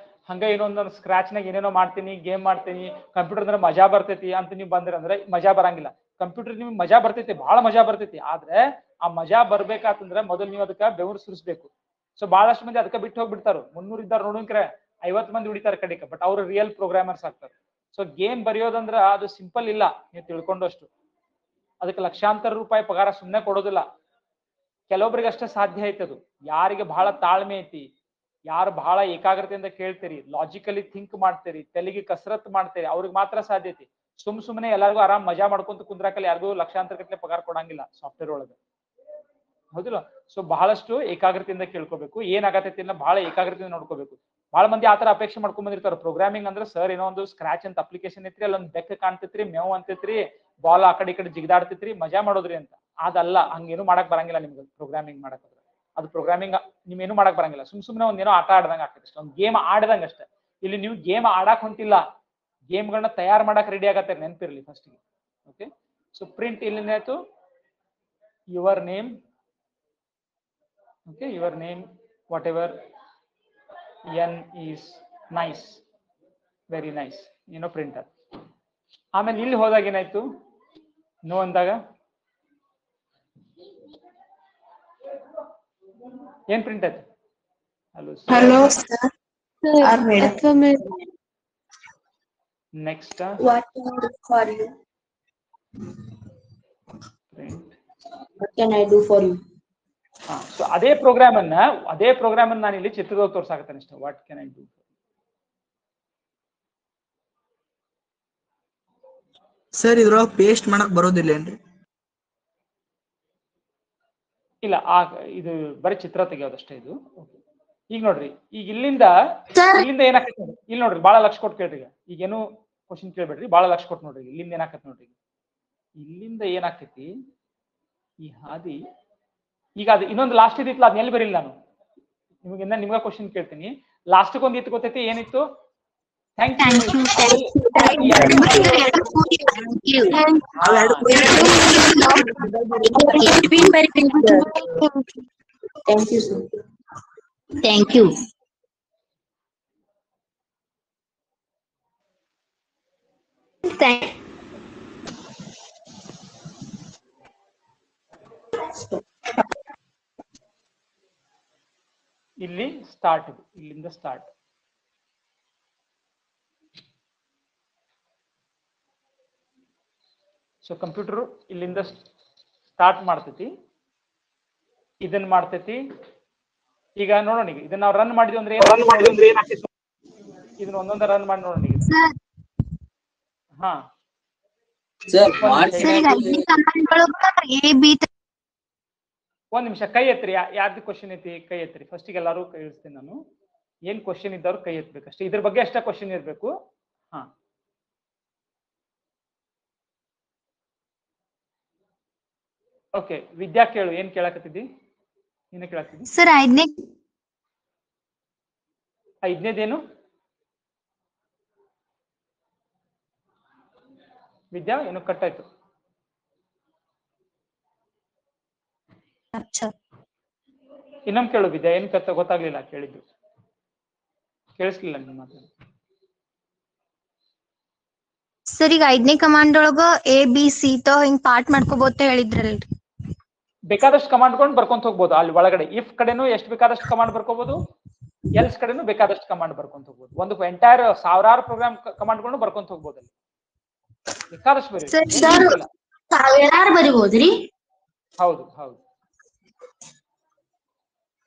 ಹಂಗ ಏನೋ ಒಂದು ಸ್ಕ್ರಾಚ್ನಾಗ ಏನೇನೋ ಮಾಡ್ತೀನಿ, ಗೇಮ್ ಮಾಡ್ತೀನಿ, ಕಂಪ್ಯೂಟರ್ ಅಂದ್ರೆ ಮಜಾ ಬರ್ತೈತಿ ಅಂತ ನೀವು ಬಂದ್ರಿ ಅಂದ್ರೆ ಮಜಾ ಬರಂಗಿಲ್ಲ. ಕಂಪ್ಯೂಟರ್ ನಿಮ್ಗೆ ಮಜಾ ಬರ್ತೈತಿ, ಬಹಳ ಮಜಾ ಬರ್ತೈತಿ. ಆದ್ರೆ ಆ ಮಜಾ ಬರ್ಬೇಕಾತಂದ್ರೆ ಮೊದಲು ನೀವು ಅದಕ್ಕೆ ಬೆವರು ಸುರಿಸ್ಬೇಕು. ಸೊ ಬಹಳಷ್ಟು ಮಂದಿ ಅದಕ್ಕೆ ಬಿಟ್ಟು ಹೋಗ್ಬಿಡ್ತಾರ. 300 ಇದ್ದಾರ ನೋಡೋಕ್ರೆ 50 ಮಂದಿ ಉಳಿತಾರ ಕಡೆಗೆ, ಬಟ್ ಅವ್ರು ರಿಯಲ್ ಪ್ರೋಗ್ರಾಮರ್ಸ್ ಆಗ್ತಾರೆ. ಸೊ ಗೇಮ್ ಬರೆಯೋದಂದ್ರ ಅದು ಸಿಂಪಲ್ ಇಲ್ಲ, ನೀವು ತಿಳ್ಕೊಂಡಷ್ಟು. ಅದಕ್ಕೆ ಲಕ್ಷಾಂತರ ರೂಪಾಯಿ ಪಗಾರ ಸುಮ್ಮನೆ ಕೊಡೋದಿಲ್ಲ. ಕೆಲವೊಬ್ಬರಿಗೆ ಅಷ್ಟೇ ಸಾಧ್ಯ ಐತದು. ಯಾರಿಗೆ ಬಹಳ ತಾಳ್ಮೆ ಐತಿ, ಯಾರು ಬಹಳ ಏಕಾಗ್ರತೆಯಿಂದ ಕೇಳ್ತೀರಿ, ಲಾಜಿಕಲಿ ಥಿಂಕ್ ಮಾಡ್ತೀರಿ, ತೆಲಿಗೆ ಕಸರತ್ ಮಾಡ್ತೀರಿ, ಅವ್ರಿಗೆ ಮಾತ್ರ ಸಾಧ್ಯತೆ. ಸುಮ್ಮನೆ ಎಲ್ಲರಿಗೂ ಆರಾಮ್ ಮಜಾ ಮಾಡ್ಕೊಂತ ಕುಂದ್ರಾಕಲ್ಲಿ ಯಾರಿಗೂ ಲಕ್ಷಾಂತರ ಗಟ್ಟಲೆ ಪಗಾರ ಕೊಡಂಗಿಲ್ಲ ಸಾಫ್ಟ್ವೇರ್ ಒಳಗೆ, ಹೌದಿಲ್ಲ? ಸೊ ಬಹಳಷ್ಟು ಏಕಾಗ್ರತೆಯಿಂದ ಕೇಳ್ಕೋಬೇಕು, ಏನಾಗತೈತಿ ಬಹಳ ಏಕಾಗ್ರತೆಯಿಂದ ನೋಡ್ಕೋಬೇಕು. ಬಹಳ ಮಂದಿ ಆತರ ಅಪೇಕ್ಷೆ ಮಾಡ್ಕೊಂಡ್ ಬಂದಿರ್ತಾರ, ಪ್ರೋಗ್ರಾಮಿಂಗ್ ಅಂದ್ರೆ ಸರ್ ಏನೋ ಒಂದು ಸ್ಕ್ರಾಚ್ ಅಂತ ಅಪ್ಲಿಕೇಶನ್ ಐತ್ರಿ, ಅಲ್ಲೊಂದು ಬೆಕ್ಕ ಕಾಣ್ತೈತ್ರಿ, ಮೇವ್ ಅಂತೈತ್ರಿ, ಬಾಲ್ ಆ ಕಡೆ ಈ ಕಡೆ ಜಿಗ್ದಾಡ್ತೈತ್ರಿ, ಮಜಾ ಮಾಡೋದ್ರಿ ಅಂತ. ಅದಲ್ಲ, ಹಂಗೇನು ಮಾಡಕ್ ಬರಂಗಿಲ್ಲ ನಿಮ್ಗೆ ಪ್ರೋಗ್ರಾಮಿಂಗ್ ಮಾಡಕ್. ಅದು ಪ್ರೋಗ್ರಾಮಿಂಗ್ ನೀವೇನು ಮಾಡಕ್ ಬರಂಗಿಲ್ಲ, ಸುಮ್ನೆ ಒಂದೇನೋ ಆಟ ಆಡ್ದಂಗ ಆಗ್ತದೆ ಅಷ್ಟೇ, ಒಂದು ಗೇಮ್ ಆಡ್ದಂಗ ಅಷ್ಟೇ. ಇಲ್ಲಿ ನೀವು ಗೇಮ್ ಆಡಕ್ ಹೊಂಟಿಲ್ಲ, ಗೇಮ್ಗಳನ್ನ ತಯಾರು ಮಾಡಕ್ ರೆಡಿ ಆಗತ್ತೆ, ನೆನಪಿರ್ಲಿ ಫಸ್ಟ್ಗೆ. ಓಕೆ, ಸೊ ಪ್ರಿಂಟ್ ಇಲ್ಲೇನಾಯ್ತು, your name. Okay, your name, whatever n is nice, very nice, printer. ಆಮೇಲೆ ಇಲ್ಲಿ ಹೋದಾಗ ಏನಾಯ್ತು, ನೋ ಅಂದಾಗ ಏನ್ ಪ್ರಿಂಟ್ ಆಯ್ತು? Hello, sir. Next What can I do for you? Print. What can I do for you? So ಅದೇ program ಅನ್ನ ನಾನು ಇಲ್ಲಿ ಚಿತ್ರದಲ್ಲಿ ತೋರ್ಸಾಕತ್ತೇನೆ ಇಷ್ಟ. What can I do? Sir ಇದ್ರೊಳಗೆ ಪೇಸ್ಟ್ ಮಾಡಕ್ ಬರೋದಿಲ್ಲೇನ್ರಿ? ಇಲ್ಲ, ಇದು ಬರೀ ಚಿತ್ರ ತೆಗಿಯೋದಷ್ಟೇ ಇದು. ಈಗ ನೋಡ್ರಿ, ಈಗ ಇಲ್ಲಿಂದ ಏನಾಕೈತಿ ನೋಡ್ರಿ, ಇಲ್ಲಿ ನೋಡ್ರಿ, ಬಾಳ ಲಕ್ಷ ಕೊಟ್ಟು ಕೇಳ್ರಿ. ಈಗೇನು ಕ್ವಶನ್ ಕೇಳ್ಬೇಡ್ರಿ, ಬಾಳ ಲಕ್ಷ ಕೊಟ್ಟು ನೋಡ್ರಿ. ಇಲ್ಲಿಂದ ಏನಾಕೈತಿ ನೋಡ್ರಿ, ಇಲ್ಲಿಂದ ಏನಾಕೈತಿ ಈ ಹಾದಿ. ಈಗ ಅದು ಇನ್ನೊಂದು ಲಾಸ್ಟ್ ಇದಿತ್ತಲ್ಲ, ಅದ್ನ ಎಲ್ಲಿ ಬರಿಲ್ಲ ನಾನು ನಿಮ್ಗೆ ಕ್ವಶನ್ ಕೇಳ್ತೀನಿ. ಲಾಸ್ಟ್ಗೆ ಒಂದು ಇತ್ತು ಗೊತ್ತೈತಿ, ಏನಿತ್ತು? Thank you. Thank you. ಇಲ್ಲಿ ಸ್ಟಾರ್ಟ್, ಇಲ್ಲಿಂದ ಸ್ಟಾರ್ಟ್. ಸೊ ಕಂಪ್ಯೂಟರ್ ಇಲ್ಲಿಂದ ಸ್ಟಾರ್ಟ್ ಮಾಡ್ತೈತಿ, ಇದನ್ನ ಮಾಡ್ತೈತಿ. ಈಗ ನೋಡೋಣ, ಈಗ ಇದನ್ನ ನಾವು ರನ್ ಮಾಡಿದ್ವಿ ಅಂದ್ರೆ ಇದನ್ನ ಒಂದೊಂದ ರನ್ ಮಾಡಿ ನೋಡೋಣ. ಹಾ ಒಂದ್ ನಿಮಿಷ, ಕೈ ಎತ್ರಿ. ಯಾರ್ದು ಕ್ವಶನ್ ಐತಿ ಕೈ ಎತ್ರಿ. ಫಸ್ಟಿಗೆ ಎಲ್ಲಾರು ಕೈ ಇಳಿಸ್ತೀನಿ ನಾನು. ಏನ್ ಕ್ವಶನ್ ಇದ್ದವ್ರು ಕೈ ಎತ್ತಬೇಕು ಅಷ್ಟೇ, ಇದ್ರ ಬಗ್ಗೆ ಅಷ್ಟೇ ಕ್ವಶನ್ ಇರ್ಬೇಕು. ಹಾ, ಓಕೆ. ವಿದ್ಯಾ ಕೇಳು, ಏನ್ ಕೇಳಕತ್ತಿದ್ದಿ? ನೀನೇ ಕೇಳಕತ್ತಿದ್ದಿ ಸರ್. ಐದನೇದೇನು ವಿದ್ಯಾ? ಏನು ಕಟ್ ಆಯ್ತು? ಇನ್ನೊಮ್ಮೆ ಕೇಳು ವಿದ್ಯಾ, ಏನ್ ಗೊತ್ತಾಗ್ಲಿಲ್ಲ, ಕೇಳಿದ್ದು ಕೇಳಿಸ್ಲಿಲ್ಲ ನಿಮ್ಮ ಮಾತು. ಸರ್, ಈಗ 5ನೇ ಕಮಾಂಡ್ ಒಳಗ ABC ಹಿಂಗ್ ಪಾರ್ಟ್ ಮಾಡ್ಕೋಬಹುದು ಹೇಳಿದ್ರಲ್ರಿ. ಬೇಕಾದಷ್ಟು ಕಮಾಂಡ್ಕೊಂಡು ಬರ್ಕೊಂತ ಹೋಗ್ಬೋದು. ಅಲ್ಲಿ ಒಳಗಡೆ ಇಫ್ ಕಡೆನೂ ಎಷ್ಟು ಬೇಕಾದಷ್ಟು ಕಮಾಂಡ್ ಬರ್ಕೋಬಹುದು, ಎಲ್ಸ್ ಕಡೆನೂ ಬೇಕಾದಷ್ಟು ಕಮಾಂಡ್ ಬರ್ಕೊಂತ ಹೋಗ್ಬೋದು. ಒಂದು ಎಂಟೈರ್ ಸಾವಿರಾರು ಪ್ರೋಗ್ರಾಮ್ ಕಮಾಂಡ್ಗಳನ್ನು ಬರ್ಕೊಂತ ಹೋಗ್ಬೋದು. ಅಲ್ಲಿ ಬೇಕಾದಷ್ಟು ಬರಿಬಹುದ್ರಿ? ಹೌದು ಹೌದು.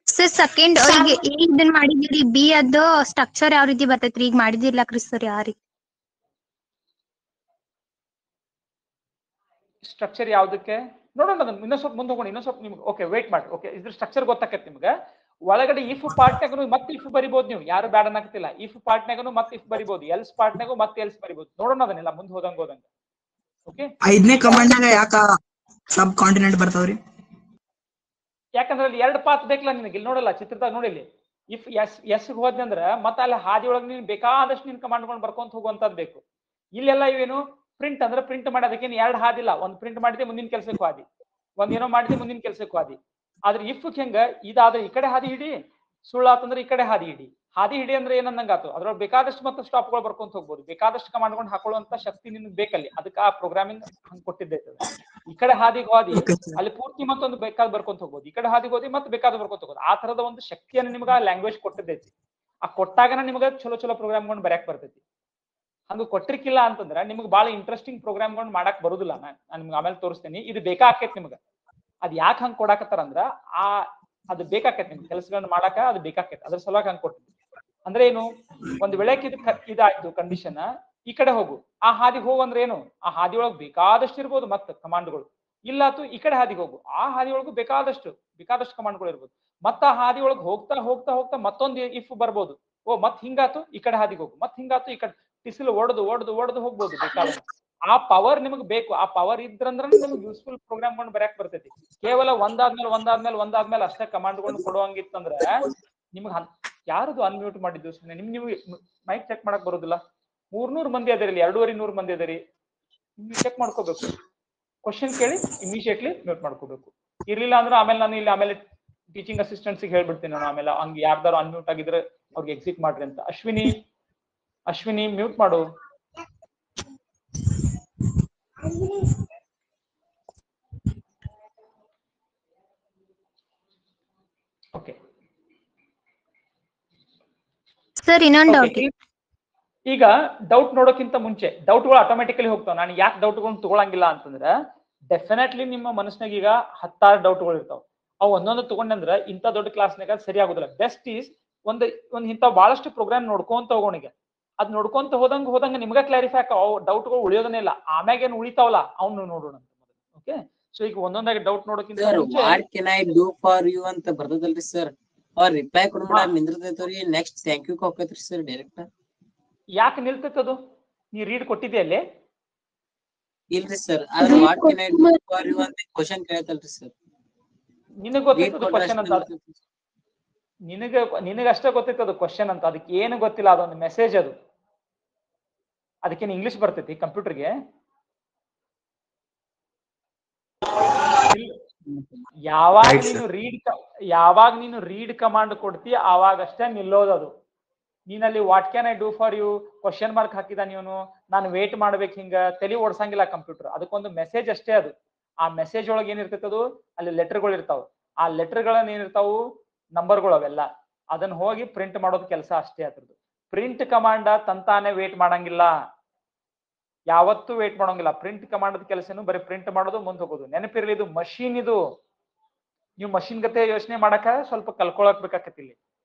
ಸರ್, ಸೆಕೆಂಡ್ ಈಗ ಇದನ್ನ ಮಾಡಿದಿರಿ, ಬಿ ಅದು ಸ್ಟ್ರಕ್ಚರ್ ಯಾವ ರೀತಿ ಬರ್ತೈತ್ರಿ? ಈಗ ಮಾಡಿದಿರ್ಲಕ್ರಿ ಸರ್, ಯಾವ ರೀತಿ ಸ್ಟ್ರಕ್ಚರ್ ಯಾವ್ದಕ್ಕೆ ನೋಡೋಣ, ಅದನ್ನ ಇನ್ನೂ ಸ್ವಲ್ಪ ಮುಂದೆ ಹೋಗೋಣ. ಇನ್ನೂ ಸ್ವಲ್ಪ ನಿಮ್ಗೆ ಓಕೆ ವೇಟ್ ಮಾಡಿ. ಓಕೆ, ಇದ್ರ ಸ್ಟ್ರಕ್ಚರ್ ಗೊತ್ತಾಕೈತಿ ನಿಮ್ಗೆ. ಒಳಗಡೆ ಇಫ್ ಪಾರ್ಟ್ನಾಗನು ಮತ್ತೆ ಇಫ್ ಬರಿಬಹುದು, ನೀವು ಯಾರು ಬ್ಯಾಡ್ ಅನ್ನಕತ್ತಿಲ್ಲ. ಇಫ್ ಪಾರ್ಟ್ನಾಗನು ಮತ್ತೆ ಇಫ್ ಬರಿಬಹುದು, ಎಲ್ಸ್ ಪಾರ್ಟ್ನಾಗು ಮತ್ತೆ ಎಲ್ಸ್ ಬರಿಬಹುದು. ನೋಡೋಣ ಅದನ್ನೆಲ್ಲ ಮುಂದೆ ಹೋದಂಗ. ಓಕೆ, 5ನೇ ಕಮಾಂಡ್ನಾಗ ಯಾಕ ಸಬ್ ಕಾಂಟಿನೆಂಟ್ ಬರ್ತಾವ್ರಿ? ಯಾಕಂದ್ರೆ ಅಲ್ಲಿ 2 ಪಾತ್ ಬೇಕಲ್ಲ ನಿನಗೆ. ಇಲ್ಲಿ ನೋಡಲ್ಲ, ಚಿತ್ರದಾಗ ನೋಡಿಲ್ಲಿ, ಇಫ್ ಎಸ್ ಹೋದ್ನಿ ಅಂದ್ರ ಮತ್ತೆ ಅಲ್ಲಿ ಹಾದಿ ಒಳಗೆ ನೀನ್ ಬೇಕಾದಷ್ಟು ನೀನ್ ಕಮಾಂಡ್ಕೊಂಡು ಬರ್ಕೊಂತ ಹೋಗುವಂತದ್ ಬೇಕು. ಇಲ್ಲೆಲ್ಲ ಇವೇನು ಪ್ರಿಂಟ್ ಅಂದ್ರೆ ಪ್ರಿಂಟ್ ಮಾಡೋದಕ್ಕೇನು 2 ಹಾದಿಲ್ಲ. ಒಂದು ಪ್ರಿಂಟ್ ಮಾಡಿದ್ರೆ ಮುಂದಿನ ಕೆಲಸಕ್ಕೂ ಹಾದಿ, ಒಂದೇನೋ ಮಾಡಿದ್ರೆ ಮುಂದಿನ ಕೆಲಸಕ್ಕೂ ಹಾದಿ. ಆದ್ರೆ ಇಫ್ ಹೆಂಗ ಇದಾದ್ರೆ ಈ ಕಡೆ ಹಾದಿ ಹಿಡಿ, ಸುಳ್ಳಾತಂದ್ರೆ ಈ ಕಡೆ ಹಾದಿ ಹಿಡಿ. ಹಾದಿ ಹಿಡಿ ಅಂದ್ರೆ ಏನಂದಂಗಾತು, ಅದ್ರೊಳಗೆ ಬೇಕಾದಷ್ಟು ಮತ್ತೆ ಸ್ಟಾಪ್ಗಳು ಬರ್ಕೊಂತ ಹೋಗ್ಬೋದು. ಬೇಕಾದಷ್ಟು ಕಮಾಂಡ್ಕೊಂಡು ಹಾಕೊಳ್ಳುವಂತ ಶಕ್ತಿ ನಿನ್ಗೆ ಬೇಕಲ್ಲಿ. ಅದಕ್ಕೆ ಆ ಪ್ರೋಗ್ರಾಮಿಂಗ್ ಹಂಗ್ ಕೊಟ್ಟಿದ್ದೈತೆ. ಈ ಕಡೆ ಹಾದಿಗೆ ಹೋದಿ ಅಲ್ಲಿ ಪೂರ್ತಿ ಮತ್ತೊಂದು ಬೇಕಾದ್ ಬರ್ಕೊಂತ ಹೋಗ್ಬೋದು, ಈ ಕಡೆ ಹಾದಿಗೆ ಹೋದಿ ಮತ್ತೆ ಬೇಕಾದ್ ಬರ್ಕೊಂತ ಹೋಗೋದು. ಆ ತರದ ಒಂದು ಶಕ್ತಿಯನ್ನು ನಿಮ್ಗೆ ಆ ಲ್ಯಾಂಗ್ವೇಜ್ ಕೊಟ್ಟಿದ್ದೈತಿ. ಆ ಕೊಟ್ಟಾಗನ ನಿಮ್ಗೆ ಚಲೋ ಪ್ರೋಗ್ರಾಮ್ಕೊಂಡು ಬರ್ಯಾಕ್ ಬರ್ತೈತಿ. ಹಂಗ ಕೊಟ್ಟಿರ್ಕಿಲ್ಲ ಅಂತಂದ್ರೆ ನಿಮ್ಗೆ ಬಹಳ ಇಂಟ್ರೆಸ್ಟಿಂಗ್ ಪ್ರೋಗ್ರಾಮ್ಕೊಂಡು ಮಾಡಕ್ ಬರುದಿಲ್ಲ. ನಾನು ನಿಮ್ಗೆ ಆಮೇಲೆ ತೋರಿಸ್ತೇನೆ. ಇದು ಬೇಕಾಕೈತಿ ನಿಮ್ಗೆ. ಅದ್ ಯಾಕೆ ಹಂಗ್ ಕೊಡಾಕತ್ತಾರ ಅಂದ್ರ ಆ ಅದು ಬೇಕಾಕೈತಿ ನಿಮ್ಗೆ ಕೆಲಸಗಳನ್ನ ಮಾಡಾಕ ಅದು ಬೇಕಾಕೈತಿ ಅದ್ರ ಸಲುವಾಗಿ ಹಂಗ್ ಕೊಟ್ಟಿದ್ವಿ. ಅಂದ್ರೆ ಏನು, ಒಂದ್ ವೇಳೆ ಇದಾಯ್ತು ಕಂಡೀಷನ್, ಈ ಕಡೆ ಹೋಗು, ಆ ಹಾದಿಗೆ ಹೋಗು ಅಂದ್ರೆ ಏನು, ಆ ಹಾದಿ ಒಳಗ್ ಬೇಕಾದಷ್ಟು ಇರ್ಬೋದು ಮತ್ತೆ ಕಮಾಂಡ್ಗಳು. ಇಲ್ಲಾತು ಈ ಕಡೆ ಹಾದಿಗೆ ಹೋಗು, ಆ ಹಾದಿ ಒಳಗು ಬೇಕಾದಷ್ಟು ಕಮಾಂಡ್ಗಳು ಇರ್ಬೋದು. ಮತ್ತ ಆ ಹಾದಿ ಒಳಗ್ ಹೋಗ್ತಾ ಹೋಗ್ತಾ ಹೋಗ್ತಾ ಮತ್ತೊಂದು ಇಫ್ ಬರ್ಬೋದು. ಓ ಮತ್ ಹಿಂಗಾತು ಈ ಕಡೆ ಹಾದಿಗೆ ಹೋಗು, ಮತ್ ಹಿಂಗಾತು ಈ ಕಡೆ ಟಿಸಿಲ್ ಒಡೆದು ಹೋಗ್ಬೋದು ಬೇಕಾದ. ಆ ಪವರ್ ನಿಮಗ್ ಬೇಕು. ಆ ಪವರ್ ಇದ್ರಂದ್ರ ನಿಮ್ಗೆ ಯೂಸ್ಫುಲ್ ಪ್ರೋಗ್ರಾಮ್ಗಳನ್ನ ಬರೆಯಕ್ ಬರ್ತೈತಿ. ಕೇವಲ ಒಂದಾದ್ಮೇಲೆ ಅಷ್ಟೇ ಕಮಾಂಡ್ಗಳನ್ನ ಕೊಡುವಂಗಿತ್ತಂದ್ರ ನಿಮ್ಗೆ ಯಾರದು ಅನ್ಮ್ಯೂಟ್ ಮಾಡಿದ್ದು ಸುಮ್ಮನೆ ನೀವು ಮೈಕ್ ಚೆಕ್ ಮಾಡಕ್ ಬರೋದಿಲ್ಲ. 300 ಮಂದಿ ಅದರಿ, 250 ಮಂದಿ ಅದರಿ, ನಿಮ್ಗೆ ಚೆಕ್ ಮಾಡ್ಕೋಬೇಕು. ಕ್ವಶನ್ ಕೇಳಿ ಇಮಿಡಿಯೇಟ್ಲಿ ಮ್ಯೂಟ್ ಮಾಡ್ಕೋಬೇಕು. ಇರ್ಲಿಲ್ಲ ಅಂದ್ರೆ ಆಮೇಲೆ ಟೀಚಿಂಗ್ ಅಸಿಸ್ಟೆಂಟ್ಸ್ ಹೇಳ್ಬಿಡ್ತೀನಿ ನಾನು. ಆಮೇಲೆ ಹಂಗೆ ಯಾರ್ದಾರು ಅನ್ಮ್ಯೂಟ್ ಆಗಿದ್ರೆ ಅವ್ರಿಗೆ ಎಕ್ಸಿಟ್ ಮಾಡ್ರಿ ಅಂತ. ಅಶ್ವಿನಿ ಮ್ಯೂಟ್ ಮಾಡು. ಓಕೆ ಸರ್ ಇನ್ನೊಂದು ಡೌಟ್. ಈಗ ಡೌಟ್ ನೋಡೋಕ್ಕಿಂತ ಮುಂಚೆ ಡೌಟ್ಗಳು ಆಟೋಮೆಟಿಕಲಿ ಹೋಗ್ತಾವ. ನಾನು ಯಾಕೆ ಡೌಟ್ಗಳನ್ನ ತಗೊಳಂಗಿಲ್ಲ ಅಂತಂದ್ರೆ, ಡೆಫಿನೆಟ್ಲಿ ನಿಮ್ಮ ಮನಸ್ನಾಗ ಈಗ 10 ಡೌಟ್ಗಳು ಇರ್ತಾವ. ಅವು ಒಂದೊಂದು ತಗೊಂಡಂದ್ರ ಇಂಥ ದೊಡ್ಡ ಕ್ಲಾಸ್ನಾಗ ಸರಿ ಆಗುದಿಲ್ಲ. ಬೆಸ್ಟ್ ಈಸ್ ಒಂದ್ ಇಂಥ ಬಹಳಷ್ಟು ಪ್ರೋಗ್ರಾಮ್ ನೋಡ್ಕೊಂತ ಹೋಗೋಣಿಗೆ. ಅದ್ ನೋಡ್ಕೊಂತ ಹೋದಂಗ ನಿಮ್ಗ ಕ್ಲಾರಿಫೈ ಅವು ಡೌಟ್ಗಳು ಉಳಿಯೋದನ್ನೇ ಇಲ್ಲ. ಆಮ್ಯಾಗ ಏನ್ ಉಳಿತಾವಲ್ಲ ಅವ್ನು ನೋಡೋಣ. ಓಕೆ, ಸೊ ಈಗ ಒಂದೊಂದಾಗಿ ಡೌಟ್ ನೋಡೋಕ್ಕಿಂತ ಮುಂಚೆ what can I do for you ಅಂತ ಬರ್ತದಲ್ರಿ ಸರ್. ಅವ್ರ ರಿಪ್ಲೈ ಕೊಡ್ಬೇಡ ನಿಂದ್ರತೈತವ್ರಿ. ನೆಕ್ಸ್ಟ್ ಥ್ಯಾಂಕ್ ಯು ಹೋಗತ್ರಿ ಸರ್ ಡೈರೆಕ್ಟ್. ಯಾಕೆ ನಿಲ್ತೈತದು? ನೀ ರೀಡ್ ಕೊಟ್ಟಿದ್ದೆ ಅಲ್ಲಿ? ಇಲ್ರಿ ಸರ್, ಆದ್ರೆ what can I do for you ಅಂತ ಕ್ವಶನ್ ಕೇಳ್ತಲ್ರಿ ಸರ್. ನಿನಗ್ ಗೊತ್ತಿರ್ತದ ಕ್ವಶನ್ ಅಂತ. ನಿನಗ ಅಷ್ಟೇ ಗೊತ್ತಿರ್ತದ ಕ್ವಶನ್ ಅಂತ. ಅದಕ್ಕೆ ಏನು ಗೊತ್ತಿಲ್ಲ, ಅದೊಂದು ಮೆಸೇಜ್. ಅದು ಅದಕ್ಕೇನು ಇಂಗ್ಲಿಷ್ ಬರ್ತೈತಿ ಕಂಪ್ಯೂಟರ್ಗೆ? ಯಾವಾಗ ನೀನು ರೀಡ್ ಕಮಾಂಡ್ ಕೊಡ್ತಿ ಆವಾಗಷ್ಟೇ ನಿಲ್ಲೋದದು. ನೀನಲ್ಲಿ what can I do for you question mark ಹಾಕಿದ ನೀನು, ನಾನು ವೇಟ್ ಮಾಡ್ಬೇಕು, ಹಿಂಗ ತಲೆ ಓಡ್ಸಂಗಿಲ್ಲ ಕಂಪ್ಯೂಟರ್. ಅದಕ್ಕೊಂದು ಮೆಸೇಜ್ ಅಷ್ಟೇ ಅದು. ಆ ಮೆಸೇಜ್ ಒಳಗೆ ಏನಿರ್ತೈತದು, ಅಲ್ಲಿ ಲೆಟರ್ಗಳು ಇರ್ತಾವ. ಆ ಲೆಟರ್ಗಳನ್ನ ಏನಿರ್ತಾವು, ನಂಬರ್ಗಳು ಅವೆಲ್ಲ. ಅದನ್ನ ಹೋಗಿ ಪ್ರಿಂಟ್ ಮಾಡೋದು ಕೆಲಸ ಅಷ್ಟೇ ಅದ್ರದ್ದು. ಪ್ರಿಂಟ್ ಕಮಾಂಡ್ ತಂತಾನೆ ವೇಟ್ ಮಾಡಂಗಿಲ್ಲ, ಯಾವತ್ತೂ ವೇಟ್ ಮಾಡೋಂಗಿಲ್ಲ. ಪ್ರಿಂಟ್ ಕಮಾಂಡ್ ಕೆಲಸನು ಬರೀ ಪ್ರಿಂಟ್ ಮಾಡೋದು, ಮುಂದೆ ಹೋಗೋದು. ನೆನಪಿರ್ಲಿ, ಇದು ಮಷೀನ್. ಇದು ನೀವು ಮಷೀನ್ ಗತೆ ಯೋಚನೆ ಮಾಡಕ ಸ್ವಲ್ಪ ಕಲ್ಕೊಳಕ್ ಬೇಕಾಕತಿ. ಇಲ್ಲಿ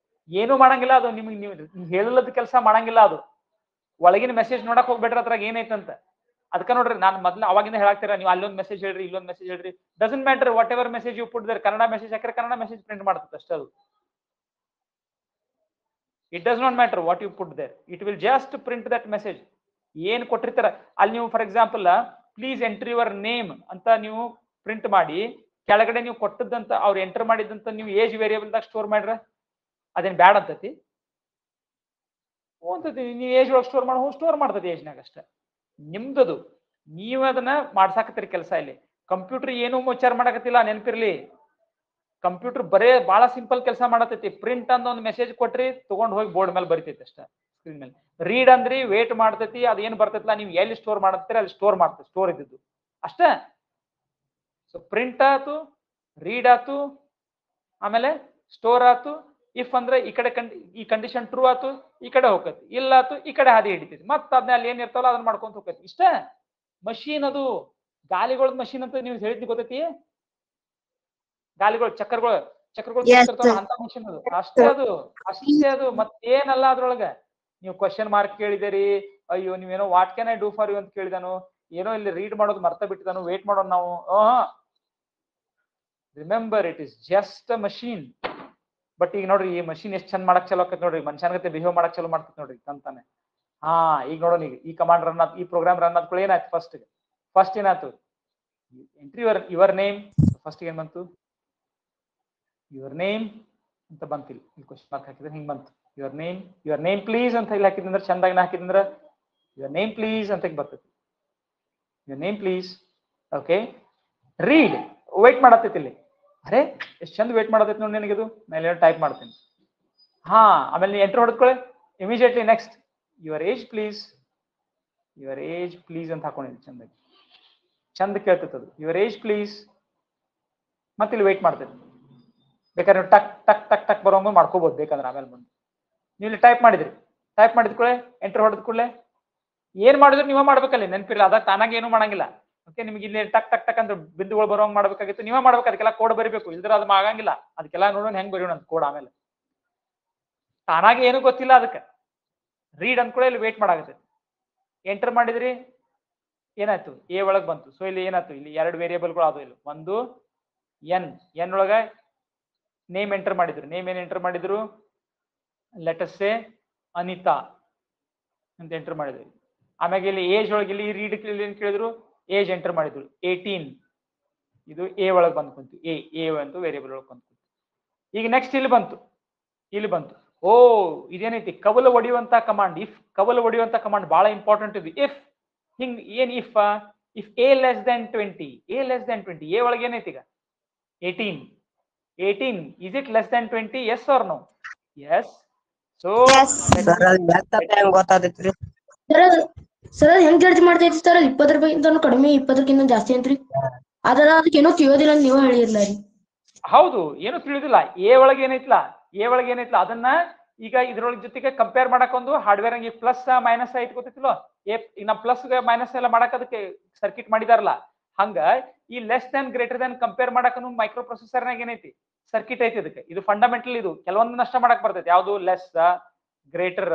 ಏನು ಮಾಡಂಗಿಲ್ಲ ಅದು. ನಿಮ್ಗೆ ನೀವು ಹೇಳಲದ ಕೆಲಸ ಮಾಡಂಗಿಲ್ಲ ಅದು. ಒಳಗಿನ ಮೆಸೇಜ್ ನೋಡಕ್ ಹೋಗ್ಬೇಡ್ರಿ ಅದ್ರಾಗ ಏನೈತಂತ. ಅದಕ್ಕೆ ನೋಡ್ರಿ, ನಾನು ಮೊದ್ಲು ಅವಾಗಿಂದ ಹೇಳಾಕ್ತೀರ, ನೀವು ಅಲ್ಲೊಂದು ಮೆಸೇಜ್ ಹೇಳ್ರಿ, ಇಲ್ಲೊಂದು ಮೆಸೇಜ್ ಹೇಳ್ರಿ. Doesn't matter whatever message you put there. Kannada message ಹಾಕಿದ್ರೆ ಕನ್ನಡ ಮೆಸೇಜ್ ಪ್ರಿಂಟ್ ಮಾಡ್ತದೆ ಅಷ್ಟೇ ಅದು. It does not matter what you put there, it will just print that message. ಏನ್ ಕೊಟ್ಟಿರ್ತಾರ ಅಲ್ಲಿ ನೀವು, for example please entry your name ಅಂತ ನೀವು ಪ್ರಿಂಟ್ ಮಾಡಿ, ಕೆಳಗಡೆ ನೀವು ಕೊಟ್ಟದಂತ ಅವ್ರು ಎಂಟರ್ ಮಾಡಿದಂತ ನೀವು ಏಜ್ ವೇರಿಯೇಬಲ್ ದಾಗ ಸ್ಟೋರ್ ಮಾಡ್ರ, ಅದೇನ್ ಬ್ಯಾಡ್ ಅಂತತಿ? ನೀವು ಏಜ್ ಒಳಗೆ ಸ್ಟೋರ್ ಮಾಡ್ತದೆ ಏಜ್ನಾಗ ಅಷ್ಟೇ. ನಿಮ್ದದು, ನೀವು ಅದನ್ನ ಮಾಡ್ಸಾಕತ್ತೀರಿ ಕೆಲಸ. ಇಲ್ಲಿ ಕಂಪ್ಯೂಟರ್ ಏನು ವಿಚಾರ ಮಾಡಕತ್ತಿಲ್ಲ, ನೆನಪಿರ್ಲಿ. ಕಂಪ್ಯೂಟರ್ ಬರೇ ಬಹಳ ಸಿಂಪಲ್ ಕೆಲಸ ಮಾಡತೈತಿ. ಪ್ರಿಂಟ್ ಅಂದ ಒಂದು ಮೆಸೇಜ್ ಕೊಟ್ರಿ, ತಗೊಂಡ್ ಹೋಗಿ ಬೋರ್ಡ್ ಮೇಲೆ ಬರಿತೈತಿ ಅಷ್ಟೇ, ಸ್ಕ್ರೀನ್ ಮೇಲೆ. ರೀಡ್ ಅಂದ್ರಿ ವೇಟ್ ಮಾಡ್ತೈತಿ, ಅದೇನ್ ಬರ್ತೈತಿಲ್ಲ ನೀವು ಎಲ್ಲಿ ಸ್ಟೋರ್ ಮಾಡತ್ತೀರಿ ಅಲ್ಲಿ ಸ್ಟೋರ್ ಮಾಡ್ತೈತಿ, ಸ್ಟೋರ್ ಇದ್ದಿದ್ದು ಅಷ್ಟೇ. ಸೊ ಪ್ರಿಂಟ್ ಆತು, ರೀಡ್ ಆತು, ಆಮೇಲೆ ಸ್ಟೋರ್ ಆತು. ಇಫ್ ಅಂದ್ರೆ ಈ ಕಡೆ ಈ ಕಂಡೀಷನ್ ಟ್ರೂ ಆತು, ಈ ಕಡೆ ಹೋಗತಿ. ಇಲ್ಲ ಆತು, ಈ ಕಡೆ ಹಾದಿ ಹಿಡಿತೈತಿ. ಮತ್ತೆ ಅದನ್ನ ಅಲ್ಲಿ ಏನ್ ಇರ್ತಾವಲ್ಲ ಅದನ್ನ ಮಾಡ್ಕೊಂತ ಹೋಗತಿ. ಇಷ್ಟೇ ಮಷೀನ್ ಅದು. ಗಾಲಿಗಳ ಮಷೀನ್ ಅಂತ ನೀವು ಹೇಳಿದ್ ಗೊತ್ತೈತಿ? ಗಾಲಿಗಳು ಚಕ್ರಗಳು ಅಂತ ಮಷೀನ್ ಅದು. ಅಷ್ಟೇ ಅದು ಮತ್ತೇನಲ್ಲ ಅದ್ರೊಳಗ. ನೀವು ಕ್ವಶನ್ ಮಾರ್ಕ್ ಕೇಳಿದಿರಿ, ಅಯ್ಯೋ ನೀವೇನೋ what can I do for you ಅಂತ ಕೇಳಿದಾನು, ಏನೋ ಇಲ್ಲಿ ರೀಡ್ ಮಾಡೋದು ಮರ್ತ ಬಿಟ್ಟಿದಾನು, ವೇಟ್ ಮಾಡೋಣ ನಾವು. Remember, it is just a machine. But ಈಗ ನೋಡ್ರಿ, ಈ ಮಷೀನ್ ಎಷ್ಟು ಚಂದ ಮಾಡಕ್ ಚಲೋ ಆಕತ್ ನೋಡ್ರಿ, ಮನುಷ್ಯನಗತ್ತೆ ಬಿಹೇವ್ ಮಾಡಕ್ ಚಲೋ ಮಾಡ್ತೈತಿ ನೋಡ್ರಿ ತಂತಾನೆ. ಈಗ ನೋಡೋಣ, ಈ ಕಮಾಂಡ್ ರನ್ ಆತ್, ಈ ಪ್ರೋಗ್ರಾಮ್ ರನ್ ಆದ್ಕೂಡ ಏನಾಯ್ತು? ಫಸ್ಟ್ ಏನಾಯ್ತು? Entry your name. ಫಸ್ಟ್ ಏನ್ ಬಂತು? ಯುವರ್ ನೇಮ್ ಅಂತ ಬಂತಿಲ್ಲ. ಇಲ್ಲಿ ಕ್ವಶನ್ ಮಾರ್ಕ್ ಹಾಕಿದ್ರೆ ಹಿಂಗ್ ಬಂತು. ಯುವರ್ ನೇಮ್ ಪ್ಲೀಸ್ ಅಂತ ಇಲ್ಲಿ ಹಾಕಿದ್ರೆ, ಚಂದಾಗಿ ಹಾಕಿದ್ರೆ ಯುವರ್ ನೇಮ್ ಪ್ಲೀಸ್ ಅಂತ ಬರ್ತೈತಿ. Your name please. Okay, read wait ಮಾಡತೈತಿ ಇಲ್ಲಿ. ಅರೆ ಎಷ್ಟು ಚಂದ ವೇಟ್ ಮಾಡತೈತಿ ನೋಡಿ ನನಗಿದು. ನಾನು ಟೈಪ್ ಮಾಡ್ತೀನಿ. ಆಮೇಲೆ ನೀವು ಎಂಟರ್ ಹೊಡೆದ್ಕೊಳ್ಳಿ immediately. Next your age please ಅಂತ ಹಾಕೊಂಡಿದ್ದೀನಿ. ಚಂದ ಕೇಳ್ತೈತೆ ಅದು. Your age please. ಮತ್ತೆ ಇಲ್ಲಿ ವೇಟ್ ಮಾಡ್ತೈತಿ. ಬೇಕಾದ್ರೆ ನೀವು ಟಕ್ ಟಕ್ ಟಕ್ ಟಕ್ ಬರೋಂಗ ಮಾಡ್ಕೋಬಹುದು ಬೇಕಂದ್ರೆ. ಆಮೇಲೆ ಬಂದು ನೀವು ಇಲ್ಲಿ ಟೈಪ್ ಮಾಡಿದ್ಕೊಳ್ಳೆ ಎಂಟರ್ ಹೊಡೆದ ಕೂಡಲೇ ಏನ್ ಮಾಡಿದ್ರು ನೀವೇ ಮಾಡ್ಬೇಕಲ್ಲಿ, ನೆನಪಿಲ್ಲ. ಅದ ತಾನಾಗ ಏನು ಮಾಡಂಗಿಲ್ಲ. ಓಕೆ, ನಿಮ್ಗೆ ಇಲ್ಲಿ ಟಕ್ ಟಕ್ ಟಕ್ ಅಂತ ಬಿಂದುಗಳು ಬರೋಂಗ್ ಮಾಡ್ಬೇಕಾಗಿತ್ತು, ನೀವೇ ಮಾಡ್ಬೇಕು, ಅದಕ್ಕೆಲ್ಲ ಕೋಡ್ ಬರಿಬೇಕು, ಇಲ್ದ್ರ ಅದು ಆಗಂಗಿಲ್ಲ. ಅದಕ್ಕೆಲ್ಲ ನೋಡೋಣ ಹೆಂಗ್ ಬರೆಯೋಣ ಅಂತ ಕೋಡ್. ಆಮೇಲೆ ತಾನಾಗಿ ಏನು ಗೊತ್ತಿಲ್ಲ ಅದಕ್ಕೆ ರೀಡ್ ಅಂದ್ಕೊಳ್ಳಿ, ಇಲ್ಲಿ ವೇಟ್ ಮಾಡಾಗುತ್ತೆ. ಎಂಟರ್ ಮಾಡಿದ್ರಿ, ಏನಾಯ್ತು, ಎ ಒಳಗ್ ಬಂತು. ಸೊ ಇಲ್ಲಿ ಏನಾಯ್ತು, ಇಲ್ಲಿ 2 ವೇರಿಯೇಬಲ್ಗಳು ಅದು. ಇಲ್ಲಿ ಒಂದು ಎನ್ ಒಳಗ ನೇಮ್ ಎಂಟರ್ ಮಾಡಿದ್ರು. ನೇಮ್ ಏನ್ ಎಂಟರ್ ಮಾಡಿದ್ರು, ಲೆಟಸ್ ಸೇ ಅನಿತಾ ಅಂತ ಎಂಟರ್ ಮಾಡಿದ್ವಿ. ಆಮ್ಯಾಗ ಇಲ್ಲಿ ಏಜ್ ಒಳಗೆ ಇಲ್ಲಿ ರೀಡ್ ಏನ್ ಕೇಳಿದ್ರು, ಏಜ್ ಎಂಟರ್ ಮಾಡಿದ್ರು 18. ಇದು ಎ ಒಳಗೆ ಬಂದು ಕುಂತು, ಎ ಅಂತ ವೇರಿಯೇಬಲ್ ಒಳಗೆ ಬಂತು. ಈಗ ನೆಕ್ಸ್ಟ್ ಇಲ್ಲಿ ಬಂತು. ಓ, ಇದೇನೈತಿ, ಕವಲು ಹೊಡೆಯುವಂತ ಕಮಾಂಡ್. ಇಫ್ ಕವಲು ಹೊಡೆಯುವಂತ ಕಮಾಂಡ್ ಬಹಳ ಇಂಪಾರ್ಟೆಂಟ್ ಇದು. ಇಫ್ ಹಿಂಗ್ ಏನ್, if A less than 20, A ಒಳಗೆ ಏನೈತಿ ಈಗ 18. is it less than 20? yes or no? yes. So ಗೊತ್ತಾದೈತ್ರಿ ಸರ್ ಹೆಂಗ್ ಜಡ್ಜ್ ಮಾಡ್ತೈತಿ ಸರ್? 20 ರೂಪಾಯಿಗಿಂತ ಕಡಿಮೆ, 20ಕ್ಕಿಂತ ಜಾಸ್ತಿ ಅಂತ್ರಿ. ಅದರ ಅದಕ್ಕೇನೋ ತಿಳಿಯೋದಿಲ್ಲ ಅಂತ ನೀವು ಹೇಳಿರ್ಲ ರೀ. ಹೌದು, ಏನು ತಿಳಿದಿಲ್ಲ. ಎ ಒಳಗೆ ಏನೈತ್ಲ ಅದನ್ನ ಈಗ ಇದ್ರೊಳಗೆ ಜೊತೆಗೆ ಕಂಪೇರ್ ಮಾಡಕ್ ಒಂದು ಹಾರ್ಡ್ವೇರ್ ಹಂಗೆ ಪ್ಲಸ್ ಮೈನಸ್ ಐಟ್ ಗೊತ್ತಿಲ್ಲ. ಈಗ ನಾ ಪ್ಲಸ್ ಮೈನಸ್ ಎಲ್ಲ ಮಾಡಕ್ ಅದಕ್ಕೆ ಸರ್ಕಿಟ್ ಮಾಡಿದಾರಲ್ಲ, ಹಂಗ ಈ less than greater than compare ಮಾಡಕ್ ಮೈಕ್ರೋ ಪ್ರೊಸೆಸರ್ನಾಗ ಏನೈತಿ ಸರ್ಕಿಟ್ ಐತಿ. ಇದಕ್ಕೆ ಇದು ಫಂಡಮೆಂಟಲ್. ಇದು ಕೆಲವೊಂದು ನಷ್ಟ ಮಾಡಕ್ ಬರ್ತೈತಿ. ಯಾವ್ದು, ಲೆಸ್, ಗ್ರೇಟರ್,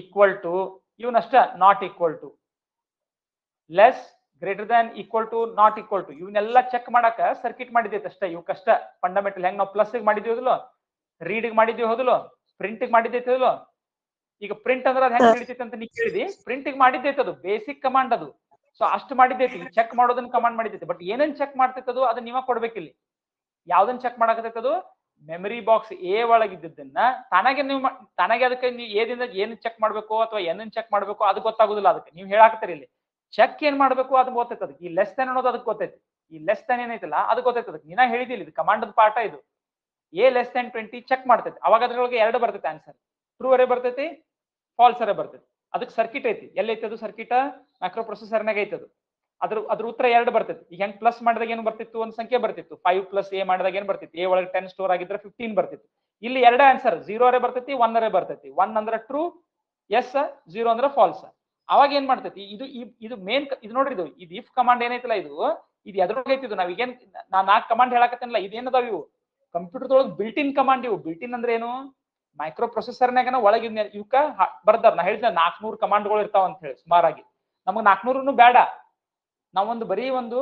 ಈಕ್ವಲ್ ಟು, ಇವನಷ್ಟ not equal to, less, greater than, equal to, not equal to, ಇವನ್ನೆಲ್ಲ ಚೆಕ್ ಮಾಡಕ ಸರ್ಕಿಟ್ ಮಾಡಿದೈತೆ ಅಷ್ಟೇ. ಇವಕ್ಕಷ್ಟ ಫಂಡಮೆಂಟಲ್. ಹೆಂಗ್ ನಾವು ಪ್ಲಸ್ ಮಾಡಿದ್ವಿ ಹೋದಲು, ರೀಡ್ ಮಾಡಿದ್ವಿ ಹೋದಲು, ಪ್ರಿಂಟ್ ಮಾಡಿದ್ದೈತೆ ಹೋದಲು. ಈಗ ಪ್ರಿಂಟ್ ಅಂದ್ರೆ ಅದು ಹೆಂಗ್ ಹಿಡಿತೈತೆ ಅಂತ ನೀ ಕೇಳಿದಿ. ಪ್ರಿಂಟ್ ಮಾಡಿದ್ದೈತೆ, ಅದು ಬೇಸಿಕ್ ಕಮಾಂಡ್ ಅದು. ಸೊ ಅಷ್ಟು ಮಾಡಿದ್ದೈತಿ. ಚೆಕ್ ಮಾಡೋದನ್ನ ಕಮಾಂಡ್ ಮಾಡಿದ್ದೈತೆ. ಬಟ್ ಏನೇನ್ ಚೆಕ್ ಮಾಡ್ತೈತದು ಅದನ್ನ ನೀವ ಕೊಡ್ಬೇಕಿಲ್ಲಿ. ಯಾವ್ದನ್ನ ಚೆಕ್ ಮಾಡಕತ್ತೈತದು, ಮೆಮರಿ ಬಾಕ್ಸ್ ಎ ಒಳಗಿದ್ದನ್ನ ತಾನಾಗೆ ಅದಕ್ಕೆ ನೀವು ಏದಿಂದ ಏನ್ ಚೆಕ್ ಮಾಡ್ಬೇಕು ಅಥವಾ ಏನನ್ನ ಚೆಕ್ ಮಾಡ್ಬೇಕು ಅದು ಗೊತ್ತಾಗುದಿಲ್ಲ. ಅದಕ್ಕೆ ನೀವು ಹೇಳಾಕತ್ತೀರಿ ಇಲ್ಲಿ ಚೆಕ್ ಏನ್ ಮಾಡ್ಬೇಕು ಅದು ಗೊತ್ತೈತೆ. ಅದಕ್ಕೆ ಈ ಲೆಸ್ ದನ್ ಅನ್ನೋದು ಅದಕ್ಕೆ ಗೊತ್ತೈತಿ. ಈ ಲೆಸ್ ದನ್ ಏನೈತಲ್ಲ ಅದು ಗೊತ್ತೈತೆ. ಅದಕ್ಕೆ ನೀನ ಹೇಳಿದಿಲ್ಲ, ಇದು ಕಮಾಂಡ್ ಪಾಠ ಇದು. ಎ ಲೆಸ್ ದನ್ 20 ಚೆಕ್ ಮಾಡ್ತೈತಿ. ಅವಾಗ ಅದ್ರೊಳಗೆ 2 ಬರ್ತೈತೆ ಆನ್ಸರ್, ಟ್ರೂ ಅರೇ ಬರ್ತೈತಿ, ಫಾಲ್ಸ್ ಅರೇ ಬರ್ತೈತಿ. ಅದಕ್ಕೆ ಸರ್ಕಿಟ್ ಐತಿ. ಎಲ್ಲೈತಿ ಅದು ಸರ್ಕಿಟ್, ಮೈಕ್ರೋ ಪ್ರೊಸೆಸರ್ನಾಗ ಐತಿ ಅದು. ಅದ್ರ ಉತ್ತರ 2 ಬರ್ತೈತಿ. ಈಗ ಹೆಂಗ್ ಪ್ಲಸ್ ಮಾಡಿದಾಗ ಏನು ಬರ್ತಿತ್ತು, ಒಂದು ಸಂಖ್ಯೆ ಬರ್ತಿತ್ತು. 5 ಪ್ಲಸ್ ಎ ಮಾಡಿದಾಗ ಏನ್ ಬರ್ತಿತ್ತು, ಎ ಒಳಗೆ 10 ಸ್ಟೋರ್ ಆಗಿದ್ರೆ 15 ಬರ್ತಿತ್ತು. ಇಲ್ಲಿ 2 ಆನ್ಸರ್, 0 ಅರೇ ಬರ್ತೈತಿ, 1 ಅರೇ ಬರ್ತೈತಿ. 1 ಅಂದ್ರೆ ಟ್ರೂ, ಎಸ್, 0 ಅಂದ್ರೆ ಫಾಲ್ಸ್. ಅವಾಗ ಏನ್ ಮಾಡ್ತೈತಿ, ಇದು ಮೇನ್. ಇದು ನೋಡ್ರಿ, ಇದು ಇಫ್ ಕಮಾಂಡ್ ಏನೈತಿಲ್ಲ, ಇದು ಎದ್ರೊಳಗೆ ಐತಿದ್ದು. ನಾವ್ ಈಗೇನ್ ನಾ 4 ಕಮಾಂಡ್ ಹೇಳಕತ್ತೇನಲ್ಲ, ಇದೇನದಾವ ಇವು ಕಂಪ್ಯೂಟರ್ ಬಿಲ್ಟ್ ಇನ್ ಕಮಾಂಡ್. ಇವು ಬಿಲ್ಟ್ ಇನ್ ಅಂದ್ರೆ ಏನು, ಮೈಕ್ರೋ ಪ್ರೊಸೆಸರ್ನಾಗ ಒಳಗೆ ಇವಕ್ಕ ಬರ್ದಾರ. ನಾ ಹೇಳಿದ್ನ 400 ಕಮಾಂಡ್ಗಳು ಇರ್ತಾವ ಅಂತ ಹೇಳಿ. ಸುಮಾರಾಗಿ ನಮಗ್ 400 ಬೇಡ, ನಾವೊಂದು ಬರೀ ಒಂದು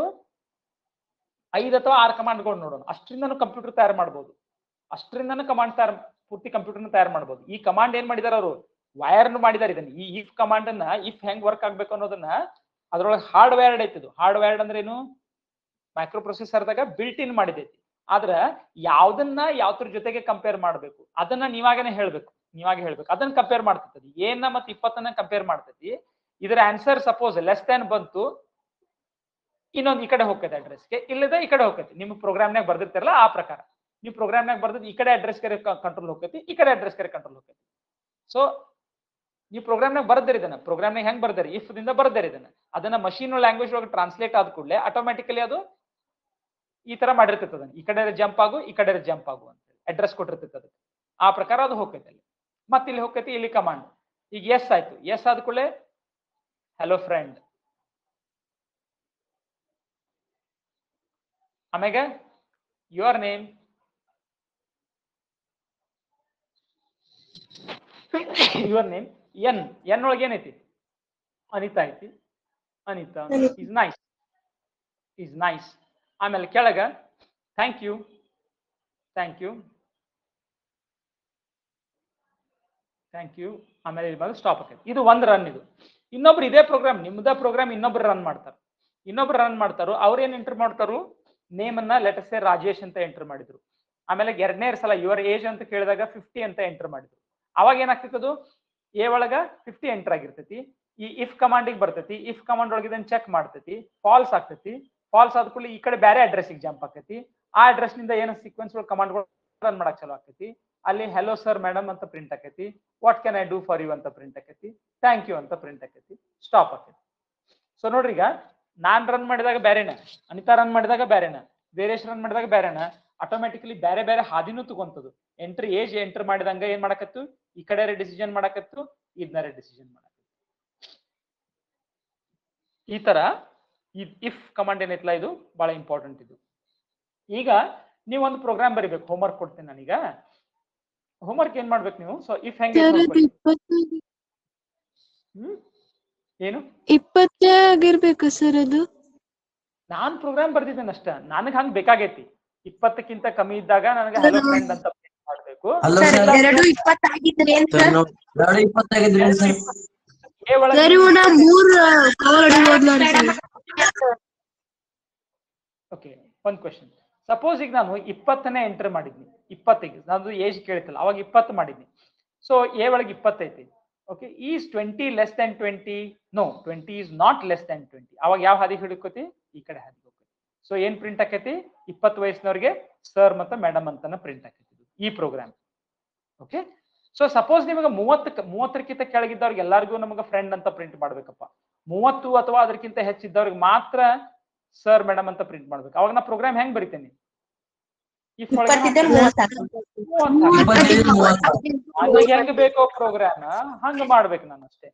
5 ಅಥವಾ 6 ಕಮಾಂಡ್ಗಳು ನೋಡೋಣ. ಅಷ್ಟರಿಂದನೂ ಕಂಪ್ಯೂಟರ್ ತಯಾರು ಮಾಡ್ಬೋದು. ಅಷ್ಟರಿಂದನೂ ಕಮಾಂಡ್ ಪೂರ್ತಿ ಕಂಪ್ಯೂಟರ್ನ ತಯಾರು ಮಾಡ್ಬೋದು. ಈ ಕಮಾಂಡ್ ಏನ್ ಮಾಡಿದಾರ ಅವರು, ವೈರ್ನು ಮಾಡಿದಾರೆ. ಇದನ್ನ ಈ ಇಫ್ ಕಮಾಂಡ್ ಅನ್ನ ಇಫ್ ಹೆಂಗ್ ವರ್ಕ್ ಆಗ್ಬೇಕು ಅನ್ನೋದನ್ನ ಅದ್ರೊಳಗೆ ಹಾರ್ಡ್ವೇರ್ಡ್ ಐತಿದು. ಹಾರ್ಡ್ವೇರ್ಡ್ ಅಂದ್ರೆ ಏನು, ಮೈಕ್ರೋ ಪ್ರೊಸೆಸರ್ದಾಗ ಬಿಲ್ಟ್ ಇನ್ ಮಾಡಿದೈತಿ. ಆದ್ರ ಯಾವ್ದನ್ನ ಯಾವ್ದ್ರ ಜೊತೆಗೆ ಕಂಪೇರ್ ಮಾಡ್ಬೇಕು ಅದನ್ನ ನೀವಾಗೇ ಹೇಳ್ಬೇಕು. ಅದನ್ನ ಕಂಪೇರ್ ಮಾಡ್ತೈತಿ. ಏನ ಮತ್ತೆ 20 ಕಂಪೇರ್ ಮಾಡ್ತೈತಿ. ಇದರ ಆನ್ಸರ್ ಸಪೋಸ್ ಲೆಸ್ ದನ್ ಬಂತು, ಇನ್ನೊಂದು ಈ ಕಡೆ ಹೋಗ್ತೈತೆ ಅಡ್ರೆಸ್ಗೆ, ಇಲ್ಲದ ಈ ಕಡೆ ಹೋಗ್ತೈತಿ. ನಿಮ್ಮ ಪ್ರೋಗ್ರಾಮ್ನಾಗ ಬರ್ದಿರ್ತಾರಲ್ಲ ಆ ಪ್ರಕಾರ. ನೀವು ಪ್ರೋಗ್ರಾಮ್ನಾಗ ಬರ್ದಿದ್ದು ಈ ಕಡೆ ಅಡ್ರೆಸ್ ಕರೆ ಕಂಟ್ರೋಲ್ ಹೋಗ್ತೈತಿ, ಈ ಕಡೆ ಅಡ್ರೆಸ್ ಕರೆ ಕಂಟ್ರೋಲ್ ಹೋಗ್ತೈತಿ. ಸೊ ನೀವು ಪ್ರೋಗ್ರಾಮ್ನಾಗ ಬರ್ದಿರಿ ಇದನ್ನ. ಪ್ರೋಗ್ರಾಮ್ನಾಗ ಹೆಂಗ್ ಬರ್ದಿರಿ, ಇಫ್ ದಿಂದ ಬರ್ದಿರಿ ಇದನ್ನ. ಅದನ್ನ ಮಷೀನ್ ಲ್ಯಾಂಗ್ವೇಜ್ ಒಳಗೆ ಟ್ರಾನ್ಸ್ಲೇಟ್ ಆದ ಕೂಡಲೇ ಆಟೋಮ್ಯಾಟಿಕಲಿ ಅದು ಈ ತರ ಮಾಡಿರ್ತೈತೆ. ಅದನ್ನ ಈ ಕಡೆ ಜಂಪ್ ಆಗು, ಈ ಕಡೆ ಜಂಪ್ ಆಗು ಅಂತ ಅಡ್ರೆಸ್ ಕೊಟ್ಟಿರ್ತೈತೆ. ಅದಕ್ಕೆ ಆ ಪ್ರಕಾರ ಅದು ಹೋಗ್ತೈತೆ ಅಲ್ಲಿ. ಮತ್ತೆ ಇಲ್ಲಿ ಹೋಗ್ತೈತಿ, ಇಲ್ಲಿ ಕಮಾಂಡ್. ಈಗ ಎಸ್ ಆಯ್ತು. ಎಸ್ ಆದ ಕೂಡಲೇ ಹಲೋ ಫ್ರೆಂಡ್, ಆಮ್ಯಾಗ ಯುವರ್ ನೇಮ್, ಎನ್ ಒಳಗೆ ಏನೈತಿ, ಅನಿತಾ ಐತಿ. Anita is nice. ಆಮೇಲೆ ಕೆಳಗ ಥ್ಯಾಂಕ್ ಯು. ಆಮೇಲೆ ಇಲ್ಲಿ ಬಂದು ಸ್ಟಾಪ್ ಆಕೈತಿ. ಇದು ಒಂದು ರನ್. ಇದು ಇನ್ನೊಬ್ರು ಇದೇ ಪ್ರೋಗ್ರಾಮ್, ನಿಮ್ದ ಪ್ರೋಗ್ರಾಮ್ ಇನ್ನೊಬ್ರು ರನ್ ಮಾಡ್ತಾರೋ. ಅವ್ರು ಏನ್ ಎಂಟರ್ ಮಾಡ್ತಾರು, ನೇಮ್ ಅನ್ನ ಲೆಟಸ್ ಸೇ ರಾಜೇಶ್ ಅಂತ ಎಂಟರ್ ಮಾಡಿದ್ರು. ಆಮೇಲೆ 2ನೇ ಸಲ ಯುವರ್ ಏಜ್ ಅಂತ ಕೇಳಿದಾಗ 50 ಅಂತ ಎಂಟರ್ ಮಾಡಿದ್ರು. ಅವಾಗ ಏನಾಗ್ತೈತಿ, ಅದು ಎ ಒಳಗ 50 ಎಂಟರ್ ಆಗಿರ್ತೈತಿ. ಈ ಇಫ್ ಕಮಾಂಡಿಗೆ ಬರ್ತೈತಿ. ಇಫ್ ಕಮಾಂಡ್ ಒಳಗೆ ಇದನ್ನ ಚೆಕ್ ಮಾಡ್ತೈತಿ, ಫಾಲ್ಸ್ ಆಗ್ತೈತಿ. ಫಾಲ್ಸ್ ಆದ ಕೂಡಲೇ ಈ ಕಡೆ ಬೇರೆ ಅಡ್ರೆಸ್ಗೆ ಜಂಪ್ ಆಕೈತಿ. ಆ ಅಡ್ರೆಸ್ ನಿಂದ ಏನೋ ಸೀಕ್ವೆನ್ಸ್ ಕಮಾಂಡ್ಗಳು ರನ್ ಮಾಡಕ್ ಚಲೋ ಆಕೈತಿ. ಅಲ್ಲಿ ಹೆಲೋ ಸರ್ ಮೇಡಮ್ ಅಂತ ಪ್ರಿಂಟ್ ಆಕೈತಿ. What can I do for you ಅಂತ ಪ್ರಿಂಟ್ ಆಕೈತಿ. ಥ್ಯಾಂಕ್ ಯು ಅಂತ ಪ್ರಿಂಟ್ ಆಕೈತಿ. ಸ್ಟಾಪ್ ಆಕೈತಿ. ಸೊ ನೋಡ್ರಿ, ಈಗ ನಾನ್ ರನ್ ಮಾಡಿದಾಗ ಬೇರೆನ, ಅನಿತಾ ರನ್ ಮಾಡಿದಾಗ ಬೇರೆನ, ವೀರೇಶ್ ರನ್ ಮಾಡಿದಾಗ ಬೇರೆನ, ಆಟೋಮ್ಯಾಟಿಕಲಿ ಬೇರೆ ಬೇರೆ ಹಾದಿನೂ ತಗೊಂತದ್ದು. ಏಜ್ ಎಂಟರ್ ಮಾಡಿದಂಗ ಏನ್ ಮಾಡಕತ್ತು, ಈ ಕಡೆ ಡಿಸಿಷನ್ ಮಾಡಕತ್ತು, ಇದನ್ನ ಡಿಸಿಷನ್ ಮಾಡಕತ್ತು. ಈ ತರ ಇಫ್ ಕಮಾಂಡ್ ಏನೈತಲ್ಲ ಇದು ಬಹಳ ಇಂಪಾರ್ಟೆಂಟ್ ಇದು. ಈಗ ನೀವು ಒಂದು ಪ್ರೋಗ್ರಾಮ್ ಬರಿಬೇಕು, ಹೋಮ್ವರ್ಕ್ ಕೊಡ್ತೀನಿ ನಾನೀಗ. ಹೋಮ್ವರ್ಕ್ ಏನ್ ಮಾಡ್ಬೇಕು ನೀವು? ಸೊ ಇಫ್ ಹೆಂಗೆ ಏನು 20 ಆಗಿರ್ಬೇಕು ಸರ್ ಅದು. ನಾನ್ ಪ್ರೋಗ್ರಾಮ್ ಬರ್ದಿದ್ದೇನೆ ಅಷ್ಟ, ನನಗ್ ಹಂಗ್ ಬೇಕಾಗೈತಿ. 20ಕ್ಕಿಂತ ಕಮ್ಮಿ ಇದ್ದಾಗ ನನಗೆ ಹಲೋ ಫ್ರೆಂಡ್ ಅಂತ ಪ್ರಿಂಟ್ ಮಾಡ್ಬೇಕು. ಹಲೋ ಸರ್ 2:20 ಆಗಿದ್ರೆ ಏನ್ ಸರ್? 2:20 ಆಗಿದ್ರಿ ಸರ್. A ಒಳಗೆ ಸರ್ ಇವನ 3 ಕವರ್ ಹೊಡಿಬೋದು ನೋಡಿ ಸರ್. ಓಕೆ, ಒಂದ್ ಕ್ವೆಶನ್. ಸಪೋಸ್ ಈಗ ನಾನು 20ನೇ ಎಂಟರ್ ಮಾಡಿದ್ನಿ, 20ಗೆ ನಂದು ಏಜ್ ಕೇಳಿತಲ್ಲ, ಅವಾಗ 20 ಮಾಡಿದ್ನಿ. ಸೊ ಎ ಒಳಗೆ 20 ಐತಿ. Okay, is 20 less than 20? No, 20 is not less than 20. ಅವಾಗ ಯಾವ ಹಾದಿ ಹಿಡ್ಕೋತಿ? ಈ ಕಡೆ ಹಾದಿ ಹೋಗ್ತೈತಿ. ಸೊ ಏನ್ ಪ್ರಿಂಟ್ ಆಕೈತಿ? 20 ವಯಸ್ಸಿನವ್ರಿಗೆ ಸರ್ ಮತ್ತೆ ಮೇಡಮ್ ಅಂತಾನೆ ಪ್ರಿಂಟ್ ಆಕೈತಿ ಈ ಪ್ರೋಗ್ರಾಮ್. ಓಕೆ, ಸೊ ಸಪೋಸ್ ನಿಮಗೆ 30ಕ್ಕಿಂತ ಕೆಳಗಿದ್ದವ್ರಿಗೆ ಎಲ್ಲರಿಗೂ ನಮಗೆ ಫ್ರೆಂಡ್ ಅಂತ ಪ್ರಿಂಟ್ ಮಾಡ್ಬೇಕಪ್ಪ. 30 ಅಥವಾ ಅದಕ್ಕಿಂತ ಹೆಚ್ಚಿದ್ದವ್ರಿಗೆ ಮಾತ್ರ ಸರ್ ಮೇಡಮ್ ಅಂತ ಪ್ರಿಂಟ್ ಮಾಡ್ಬೇಕು. ಅವಾಗ ನಾ ಪ್ರೋಗ್ರಾಮ್ ಹೆಂಗ್ ಬರಿತೇನೆ? ಹೆಂಗ್ ಬೇಕೋ ಪ್ರೋಗ್ರಾಮ್ ಹಂಗ ಮಾಡ್ಬೇಕು ನಾನು ಅಷ್ಟೇ,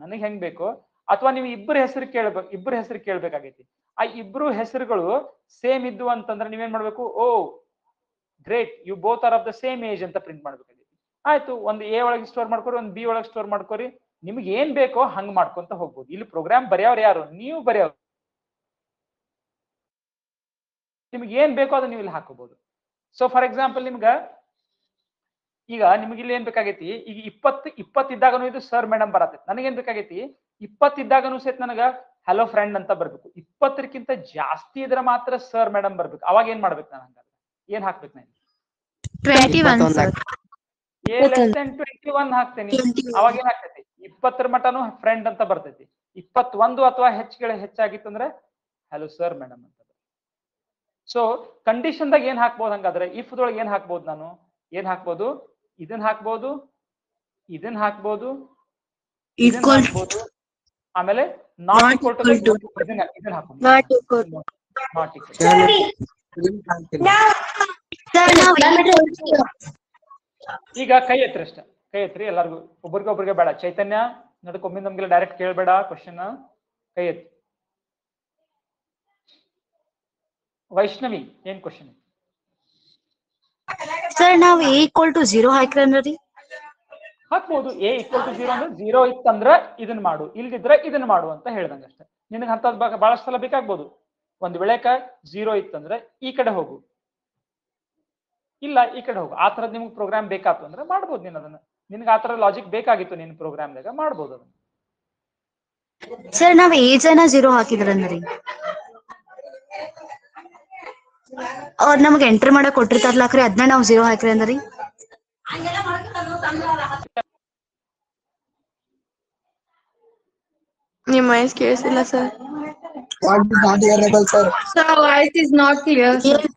ನನಗ್ ಹೆಂಗ್ ಬೇಕೋ. ಅಥವಾ ನೀವು ಇಬ್ಬರ ಹೆಸರು ಕೇಳ್ಬೇಕಾಗೈತಿ. ಆ ಇಬ್ರು ಹೆಸರುಗಳು ಸೇಮ್ ಇದ್ದು ಅಂತಂದ್ರೆ ನೀವೇನ್ ಮಾಡ್ಬೇಕು? Oh great, you both are of the same age ಅಂತ ಪ್ರಿಂಟ್ ಮಾಡ್ಬೇಕಾಗೈತಿ. ಆಯ್ತು, ಒಂದು ಎ ಒಳಗೆ ಸ್ಟೋರ್ ಮಾಡ್ಕೊರಿ, ಒಂದು ಬಿ ಒಳಗೆ ಸ್ಟೋರ್ ಮಾಡ್ಕೊರಿ. ನಿಮ್ಗೆ ಏನ್ ಬೇಕೋ ಹಂಗ್ ಮಾಡ್ಕೊಂತ ಹೋಗ್ಬೋದು. ಇಲ್ಲಿ ಪ್ರೋಗ್ರಾಮ್ ಬರೆಯೋರು ಯಾರು? ನೀವು ಬರೆಯೋರು. ನಿಮ್ಗೆ ಏನ್ ಬೇಕೋ ಅದನ್ನ ನೀವು ಇಲ್ಲಿ ಹಾಕೋಬಹುದು. ಸೊ ಫಾರ್ ಎಕ್ಸಾಂಪಲ್ ಈಗ ನಿಮ್ಗೆ ಇಲ್ಲಿ ಏನ್ ಬೇಕಾಗೈತಿ? ಈಗ 20 ಇದ್ದಾಗನು ಇದು ಸರ್ ಮೇಡಮ್ ಬರತೈತಿ. ನನಗೇನ್ ಬೇಕಾಗೈತಿ? 20 ಇದ್ದಾಗನು ಸಹಿತ ನನಗ ಹಲೋ ಫ್ರೆಂಡ್ ಅಂತ ಬರ್ಬೇಕು. 20ಕ್ಕಿಂತ ಜಾಸ್ತಿ ಇದ್ರೆ ಮಾತ್ರ ಸರ್ ಮೇಡಮ್ ಬರ್ಬೇಕು. ಅವಾಗ ಏನ್ ಮಾಡ್ಬೇಕು ನಾನು? ಹಂಗಾದ್ರೆ ಏನ್ ಹಾಕ್ಬೇಕು ನಾನು? 21 ಸರ್. ಲೆಸ್ ದನ್ 21 ಹಾಕ್ತೇನೆ. ಅವಾಗ ಏನ್ ಆಗ್ತೈತಿ? 20 ಮಟನು ಫ್ರೆಂಡ್ ಅಂತ ಬರ್ತೈತಿ. 21 ಅಥವಾ ಹೆಚ್ಚಾಗಿತ್ತಂದ್ರೆ ಹಲೋ ಸರ್ ಮೇಡಮ್ ಅಂತ. ಸೊ ಕಂಡೀಷನ್ದಾಗ ಏನ್ ಹಾಕ್ಬೋದು? ಹಂಗಾದ್ರೆ ಇಫ್ ದೊಳಗೆ ಏನ್ ಹಾಕ್ಬೋದು? ನಾನು ಏನ್ ಹಾಕ್ಬೋದು? ಇದನ್ನ ಹಾಕ್ಬೋದು, ಇದನ್ನ ಹಾಕ್ಬೋದು, ಇದನ್ನ ಹಾಕ್ಬೋದು, ಆಮೇಲೆ ನಾಟ್ ಈಕ್ವಲ್ ಟು ಇದನ್ನ ಹಾಕ್ಬೋದು. Not equal. ಈಗ ಕೈ ಎತ್ತರಿ ಅಷ್ಟ, ಕೈ ಎತ್ತರಿ ಎಲ್ಲಾರ್ಗು, ಒಬ್ರಿಗೆ ಬೇಡ. ಚೈತನ್ಯ ನಮ್ಗೆ ನಮ್ಗೆಲ್ಲ ಡೈರೆಕ್ಟ್ ಕೇಳ್ಬೇಡ ಕ್ವಶನ್, ಕೈ ಎತ್ತಿ. ವೈಷ್ಣವಿ ಏನ್ ಕ್ವಶನ್? ಸರ್ ನಾವು A=0 ಹಾಕ್ರಿ ಹಾಕ್ಬೋದು. A=0 ಅಂದ್ರೆ 0 ಇತ್ತಂದ್ರ ಇದನ್ನ ಮಾಡು, ಇಲ್ದಿದ್ರೆ ಇದನ್ನ ಮಾಡು ಅಂತ ಹೇಳ್ದಂಗ ಅಷ್ಟೇ. ನಿನಗೆ ಅಂತದ್ ಬಹಳಷ್ಟು ಸಲ ಬೇಕಾಗ್ಬೋದು. ಒಂದ್ ವೇಳೆಕ 0 ಇತ್ತಂದ್ರೆ ಈ ಕಡೆ ಹೋಗು, ಇಲ್ಲ ಈ ಕಡೆ ಹೋಗು. ಆ ತರದ್ ನಿಮ್ಗೆ ಪ್ರೋಗ್ರಾಮ್ ಬೇಕಾತು ಅಂದ್ರೆ ಮಾಡ್ಬೋದು. ನೀನ್ ಅದನ್ನ, ನಿನ್ಗೆ ಆ ತರ ಲಾಜಿಕ್ ಬೇಕಾಗಿತ್ತು ನಿನ್ ಪ್ರೋಗ್ರಾಮ್ದಾಗ, ಮಾಡ್ಬೋದು ಅದನ್ನ. ಸರ್ ನಾವ್ ಏಜ್ ಅನ್ನ 0 ಹಾಕಿದ್ರಂದ್ರಿ ಅವ್ರ ನಮ್ಗೆ ಎಂಟ್ರಿ ಮಾಡಕ್ ಕೊಟ್ಟಿರ್ತಾರಲ್ಲಾಕ್ರಿ, ಅದನ್ನ ನಾವ್ 0 ಹಾಕ್ರಿ ಅಂದ್ರಿ. ನಿಮ್ಮ ವಾಯ್ಸ್ ಕೇಳಿಸಿಲ್ಲ sir. What is not hearable, sir? Sir, voice is not clear. ಏನ್